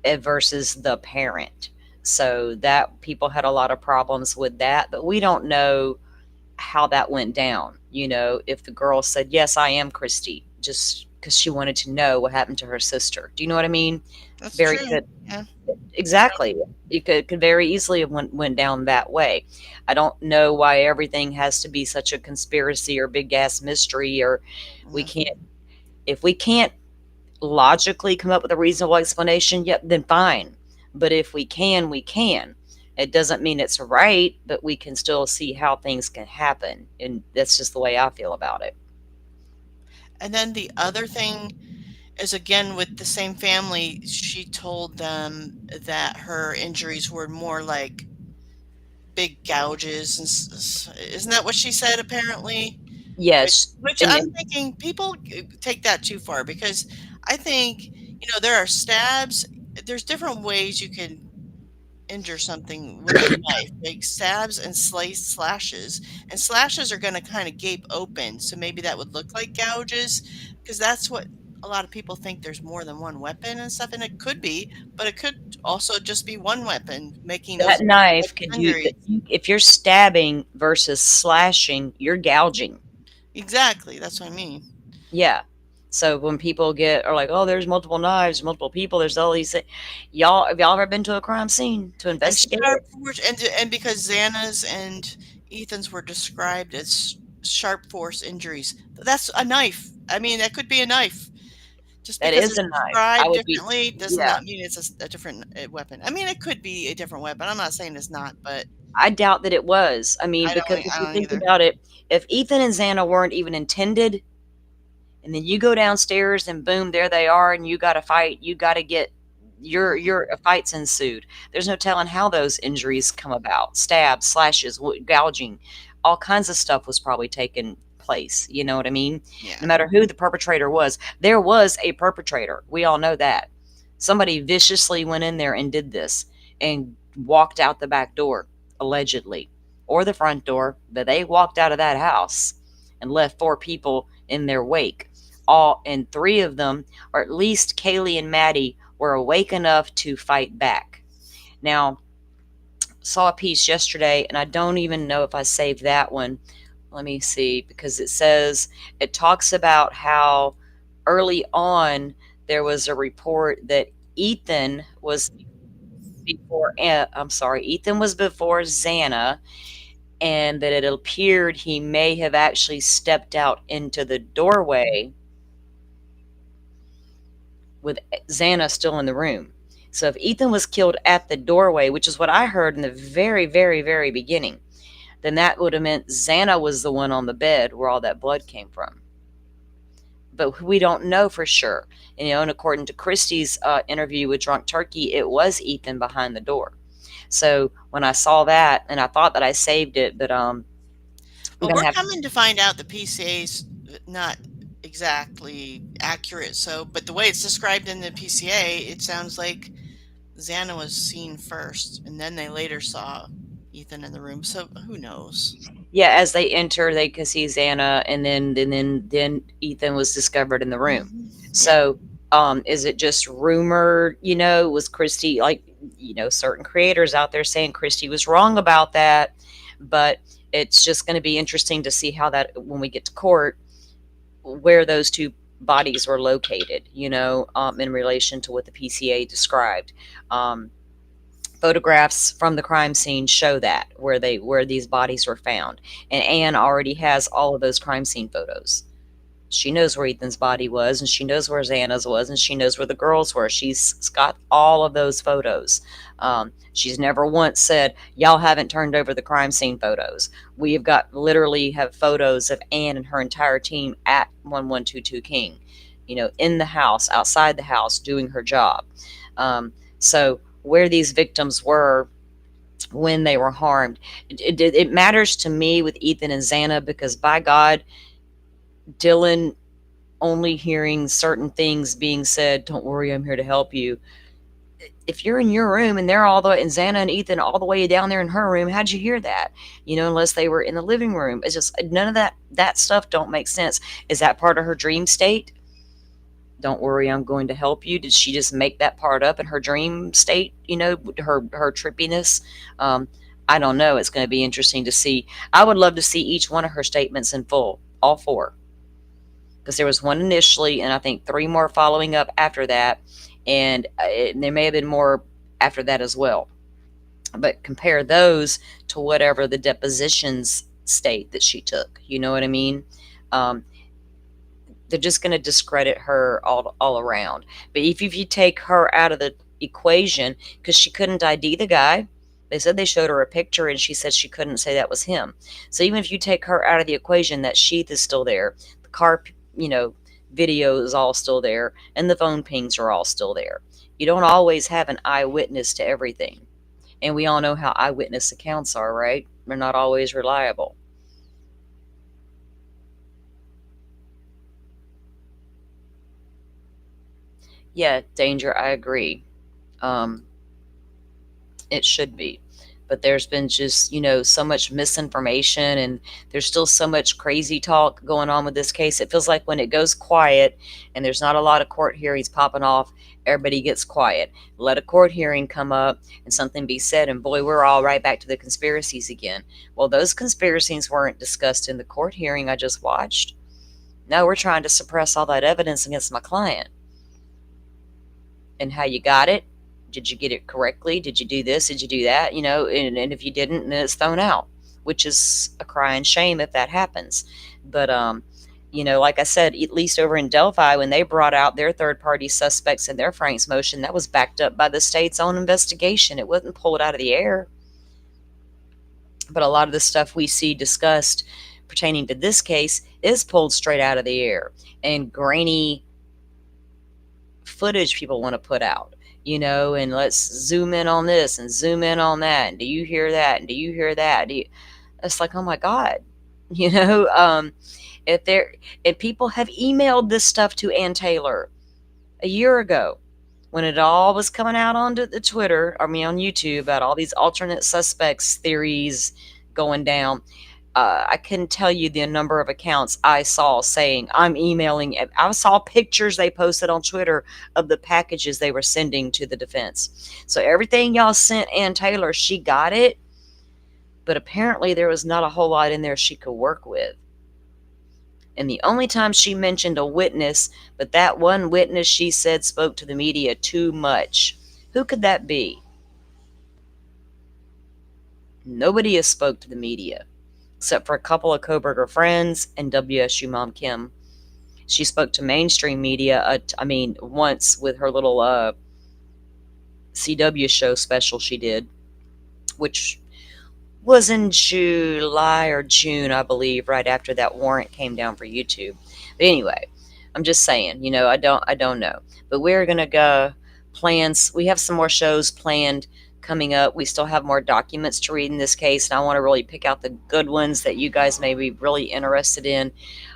versus the parent, so that people had a lot of problems with that. But we don't know how that went down. If the girl said, "Yes, I am Christy," just because she wanted to know what happened to her sister. Do you know what I mean? That's Very true. good. Yeah. Exactly. It could very easily have went down that way. I don't know why everything has to be such a conspiracy or big ass mystery, or we can't, if we can't logically come up with a reasonable explanation, yep, then fine. But if we can, we can. It doesn't mean it's right, but we can still see how things can happen. And that's just the way I feel about it. And then the other thing is, again, with the same family, she told them that her injuries were more like big gouges. Isn't that what she said, apparently? Yes. Which I'm thinking people take that too far, because I think, there are stabs. There's different ways you can injure something with a knife, like stabs and slashes. And slashes are going to kind of gape open, so maybe that would look like gouges, because that's what a lot of people think. There's more than one weapon and stuff, and it could be, but it could also just be one weapon making those That knife injuries. if you're stabbing versus slashing, you're gouging. Exactly, that's what I mean. Yeah. So when people are like, "Oh, there's multiple knives, multiple people, there's all these things." Have y'all ever been to a crime scene to investigate it? And because Xana's and Ethan's were described as sharp force injuries, that's a knife. I mean, that could be a knife. Just That because is it's a knife. described differently does Yeah. not mean it's a different weapon. I mean, it could be a different weapon. I'm not saying it's not, but I doubt that it was. I mean, because if you don't think either. about it, if Ethan and Xana weren't even intended, and then you go downstairs and boom, there they are, and you got to fight, you got to get a fight's ensued. There's no telling how those injuries come about. Stabs, slashes, gouging, all kinds of stuff was probably taking place. You know what I mean? Yeah. No matter who the perpetrator was, there was a perpetrator. We all know that. Somebody viciously went in there and did this and walked out the back door, allegedly, or the front door, but they walked out of that house and left 4 people in their wake. And 3 of them, or at least Kaylee and Maddie, were awake enough to fight back. Now, saw a piece yesterday, and I don't even know if I saved that one. Let me see, because it talks about how early on there was a report that Ethan was before Xana, and that it appeared he may have actually stepped out into the doorway with Xana still in the room. So if Ethan was killed at the doorway, which is what I heard in the very, very, very beginning, then that would have meant Xana was the one on the bed where all that blood came from. But we don't know for sure. And according to Christy's interview with Drunk Turkey, it was Ethan behind the door. So when I saw that, and I thought that I saved it, but well, we're coming to find out the PCA's not exactly accurate. So, but the way it's described in the PCA, it sounds like Xana was seen first, and then they later saw Ethan in the room. So who knows? Yeah, as they enter, they can see Xana, and then Ethan was discovered in the room. Mm-hmm. So, is it just rumored? Was Christy, certain creators out there saying Christy was wrong about that? But it's just going to be interesting to see how that, when we get to court, where those two bodies were located, you know, in relation to what the PCA described. Photographs from the crime scene show that where these bodies were found, and Anne already has all of those crime scene photos. She knows where Ethan's body was, and she knows where Xana's was, and she knows where the girls were. She's got all of those photos. She's never once said, y'all haven't turned over the crime scene photos. We have got literally have photos of Anne and her entire team at 1122 King, you know, in the house, outside the house, doing her job. So where these victims were when they were harmed, it matters to me with Ethan and Xana, because by God, Dylan only hearing certain things being said, don't worry, I'm here to help you. If you're in your room and they're all the way, and Xana and Ethan all the way down there in her room, how'd you hear that? You know, unless they were in the living room. It's just none of that stuff don't make sense. Is that part of her dream state? Don't worry, I'm going to help you. Did she just make that part up in her dream state? You know, her trippiness. I don't know. It's going to be interesting to see. I would love to see each one of her statements in full, all four. Because there was one initially, and I think 3 more following up after that, and there may have been more after that as well. But compare those to whatever the depositions state that she took. You know what I mean? They're just going to discredit her all around. But if you take her out of the equation, because she couldn't ID the guy, they said they showed her a picture and she said she couldn't say that was him. So even if you take her out of the equation, that sheath is still there. The car, you know, video is all still there, and the phone pings are all still there. You don't always have an eyewitness to everything. And we all know how eyewitness accounts are, right? They're not always reliable. Yeah, Danger, I agree. It should be. But there's been just, you know, so much misinformation, and there's still so much crazy talk going on with this case. It feels like when it goes quiet and there's not a lot of court hearings popping off, everybody gets quiet. Let a court hearing come up and something be said, and boy, we're all right back to the conspiracies again. Well, those conspiracies weren't discussed in the court hearing I just watched. No, we're trying to suppress all that evidence against my client. And how you got it? Did you get it correctly? Did you do this? Did you do that? You know, and if you didn't, then it's thrown out, which is a crying shame if that happens. But, you know, like I said, at least over in Delphi, when they brought out their third-party suspects in their Franks motion, that was backed up by the state's own investigation. It wasn't pulled out of the air. But a lot of the stuff we see discussed pertaining to this case is pulled straight out of the air. And grainy footage people want to put out. You know, and let's zoom in on this and zoom in on that. And do you hear that? And do you hear that? It's like, oh my God, you know, if people have emailed this stuff to Ann Taylor a year ago when it all was coming out onto the Twitter, on YouTube, about all these alternate suspects theories going down. I couldn't tell you the number of accounts I saw saying, I'm emailing. I saw pictures they posted on Twitter of the packages they were sending to the defense. So everything y'all sent Ann Taylor, she got it. But apparently there was not a whole lot in there she could work with. And the only time she mentioned a witness, but that one witness she said spoke to the media too much. Who could that be? Nobody has spoke to the media, except for a couple of Kohberger friends and WSU Mom Kim. She spoke to mainstream media, once with her little CW show special she did, which was in July or June, I believe, right after that warrant came down for YouTube. But anyway, I'm just saying, you know, I don't know. But we're going to go plans. We have some more shows planned coming up. We still have more documents to read in this case, and I want to really pick out the good ones that you guys may be really interested in,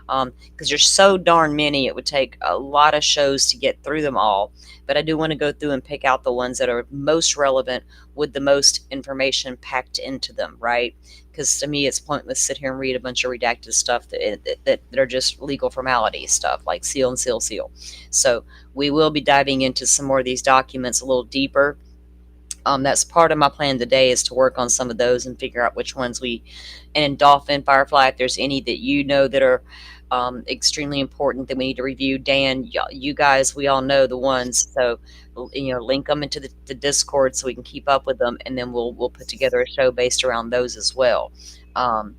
because there's so darn many. It would take a lot of shows to get through them all, but I do want to go through and pick out the ones that are most relevant with the most information packed into them, right? Because to me, it's pointless to sit here and read a bunch of redacted stuff that are just legal formality stuff, like seal and seal seal. So we will be diving into some more of these documents a little deeper. That's part of my plan today, is to work on some of those and figure out which ones and in Dolphin, Firefly, if there's any that you know that are extremely important that we need to review. Dan, you guys, we all know the ones. So, link them into the Discord so we can keep up with them, and then we'll put together a show based around those as well. Because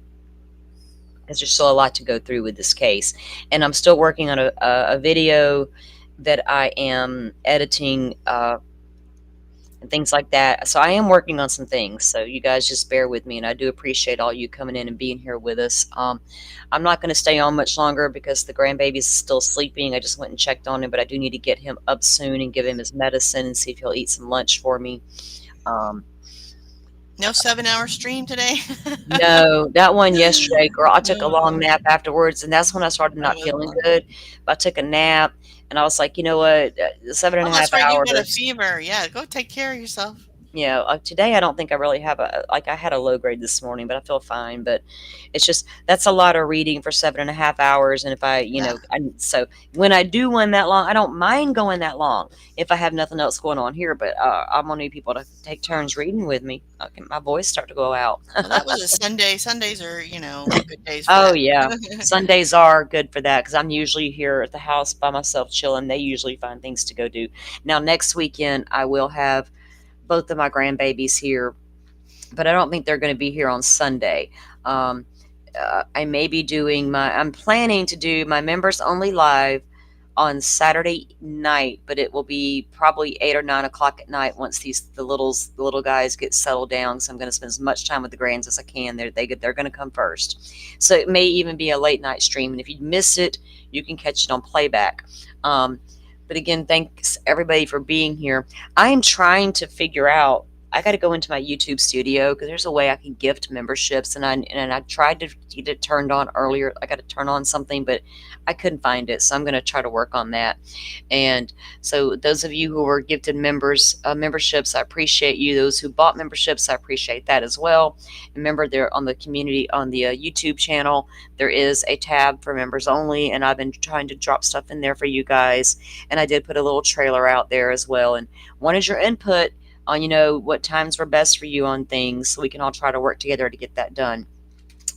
there's still a lot to go through with this case, and I'm still working on a video that I am editing. And things like that. So I am working on some things. So you guys just bear with me, and I do appreciate all you coming in and being here with us. I'm not going to stay on much longer because the grandbaby's still sleeping. I just went and checked on him, but I do need to get him up soon and give him his medicine and see if he'll eat some lunch for me. No 7-hour stream today? No, that one yesterday, girl, I took a long nap afterwards, and that's when I started not feeling good. But I took a nap, and I was like, you know what, 7.5 hours. That's right, you got a fever. Yeah, go take care of yourself. Yeah, today I don't think I really have I had a low grade this morning, but I feel fine. But it's just, that's a lot of reading for 7.5 hours. And if so when I do one that long, I don't mind going that long if I have nothing else going on here. But I'm going to need people to take turns reading with me. My voice start to go out. Well, that was a Sunday. Sundays are, good days for Oh, that. yeah. Sundays are good for that because I'm usually here at the house by myself chilling. They usually find things to go do. Now, next weekend, I will have both of my grandbabies here, but I don't think they're going to be here on Sunday. I may be doing I'm planning to do my members only live on Saturday night, but it will be probably 8 or 9 o'clock at night once the little guys get settled down. So I'm going to spend as much time with the grands as I can. They're going to come first. So it may even be a late night stream. And if you miss it, you can catch it on playback. But again, thanks everybody for being here. I am trying to figure out, I got to go into my YouTube studio because there's a way I can gift memberships, and I tried to get it turned on earlier. I got to turn on something, but I couldn't find it. So I'm going to try to work on that. And so those of you who were gifted memberships, I appreciate you. Those who bought memberships, I appreciate that as well. Remember, there on the community, on the YouTube channel, there is a tab for members only, and I've been trying to drop stuff in there for you guys. And I did put a little trailer out there as well. And one is your input on, what times were best for you on things, so we can all try to work together to get that done.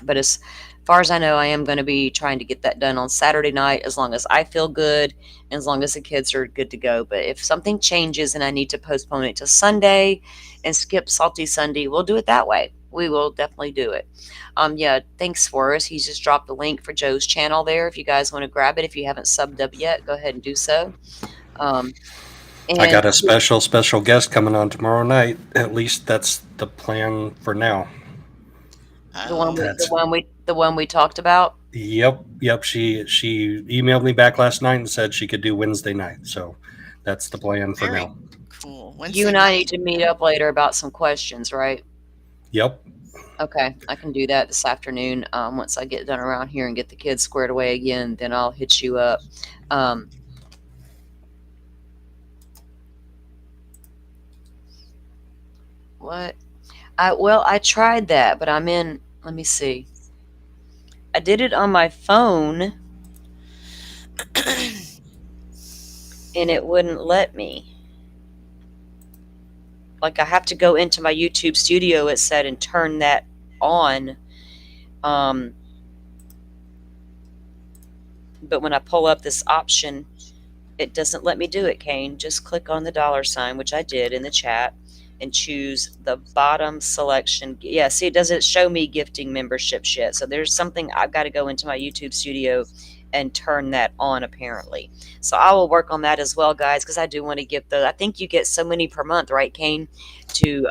But as far as I know, I am going to be trying to get that done on Saturday night, as long as I feel good and as long as the kids are good to go. But if something changes and I need to postpone it to Sunday and skip Salty Sunday, we'll do it that way. We will definitely do it. Yeah, thanks, Forrest. He's just dropped the link for Joe's channel there. If you guys want to grab it, if you haven't subbed up yet, go ahead and do so. I got a special guest coming on tomorrow night. At least that's the plan for now. The one we talked about. Yep. She emailed me back last night and said she could do Wednesday night. So that's the plan for now. Cool. You and I need to meet up later about some questions, right? Yep. Okay, I can do that this afternoon. Once I get done around here and get the kids squared away again, then I'll hit you up. What? I tried that, but let me see. I did it on my phone and it wouldn't let me. Like, I have to go into my YouTube studio, it said, and turn that on. But when I pull up this option, it doesn't let me do it, Kane. Just click on the $, which I did in the chat, and choose the bottom selection. Yeah, see, it doesn't show me gifting memberships yet. So there's something I've got to go into my YouTube studio and turn that on, apparently. So I will work on that as well, guys, because I do want to gift those. I think you get so many per month, right, Kane, to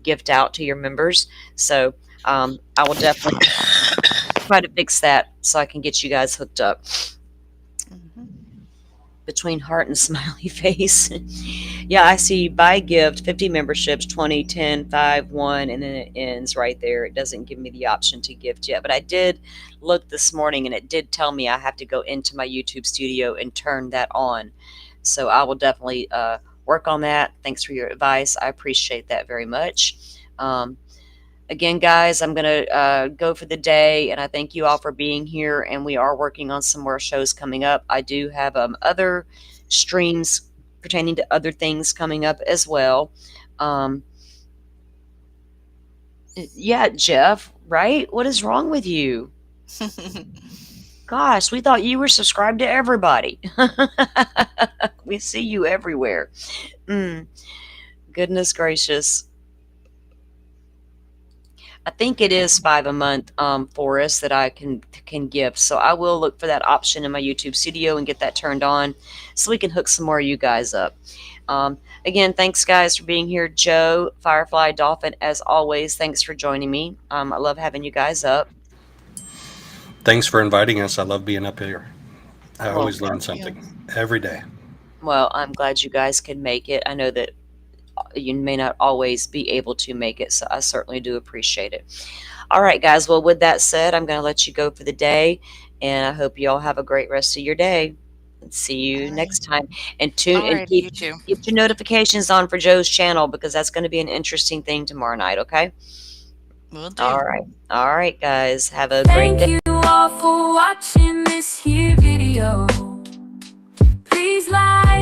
gift out to your members. So I will definitely try to fix that so I can get you guys hooked up. Between heart and smiley face. Yeah, I see buy gift, 50 memberships, 20, 10, 5, 1, and then it ends right there. It doesn't give me the option to gift yet, but I did look this morning and it did tell me I have to go into my YouTube studio and turn that on. So I will definitely work on that. Thanks for your advice. I appreciate that very much. Again, guys, I'm going to go for the day, and I thank you all for being here, and we are working on some more shows coming up. I do have other streams pertaining to other things coming up as well. Yeah, Jeff, right? What is wrong with you? Gosh, we thought you were subscribed to everybody. We see you everywhere. Goodness gracious. I think it is $5 a month for us that I can give. So I will look for that option in my YouTube studio and get that turned on so we can hook some more of you guys up. Again, thanks guys for being here. Joe, Firefly, Dolphin, as always, thanks for joining me. I love having you guys up. Thanks for inviting us. I love being up here. I always learn thank you. something every day. Well, I'm glad you guys can make it. I know that you may not always be able to make it, so I certainly do appreciate it. All right, guys. Well, with that said, I'm going to let you go for the day, and I hope you all have a great rest of your day. And see you next time. And tune and Alrighty, you too. keep your notifications on for Joe's channel, because that's going to be an interesting thing tomorrow night. Okay. Will do. All right, guys. Have a great day. Thank you all for watching this here video. Please like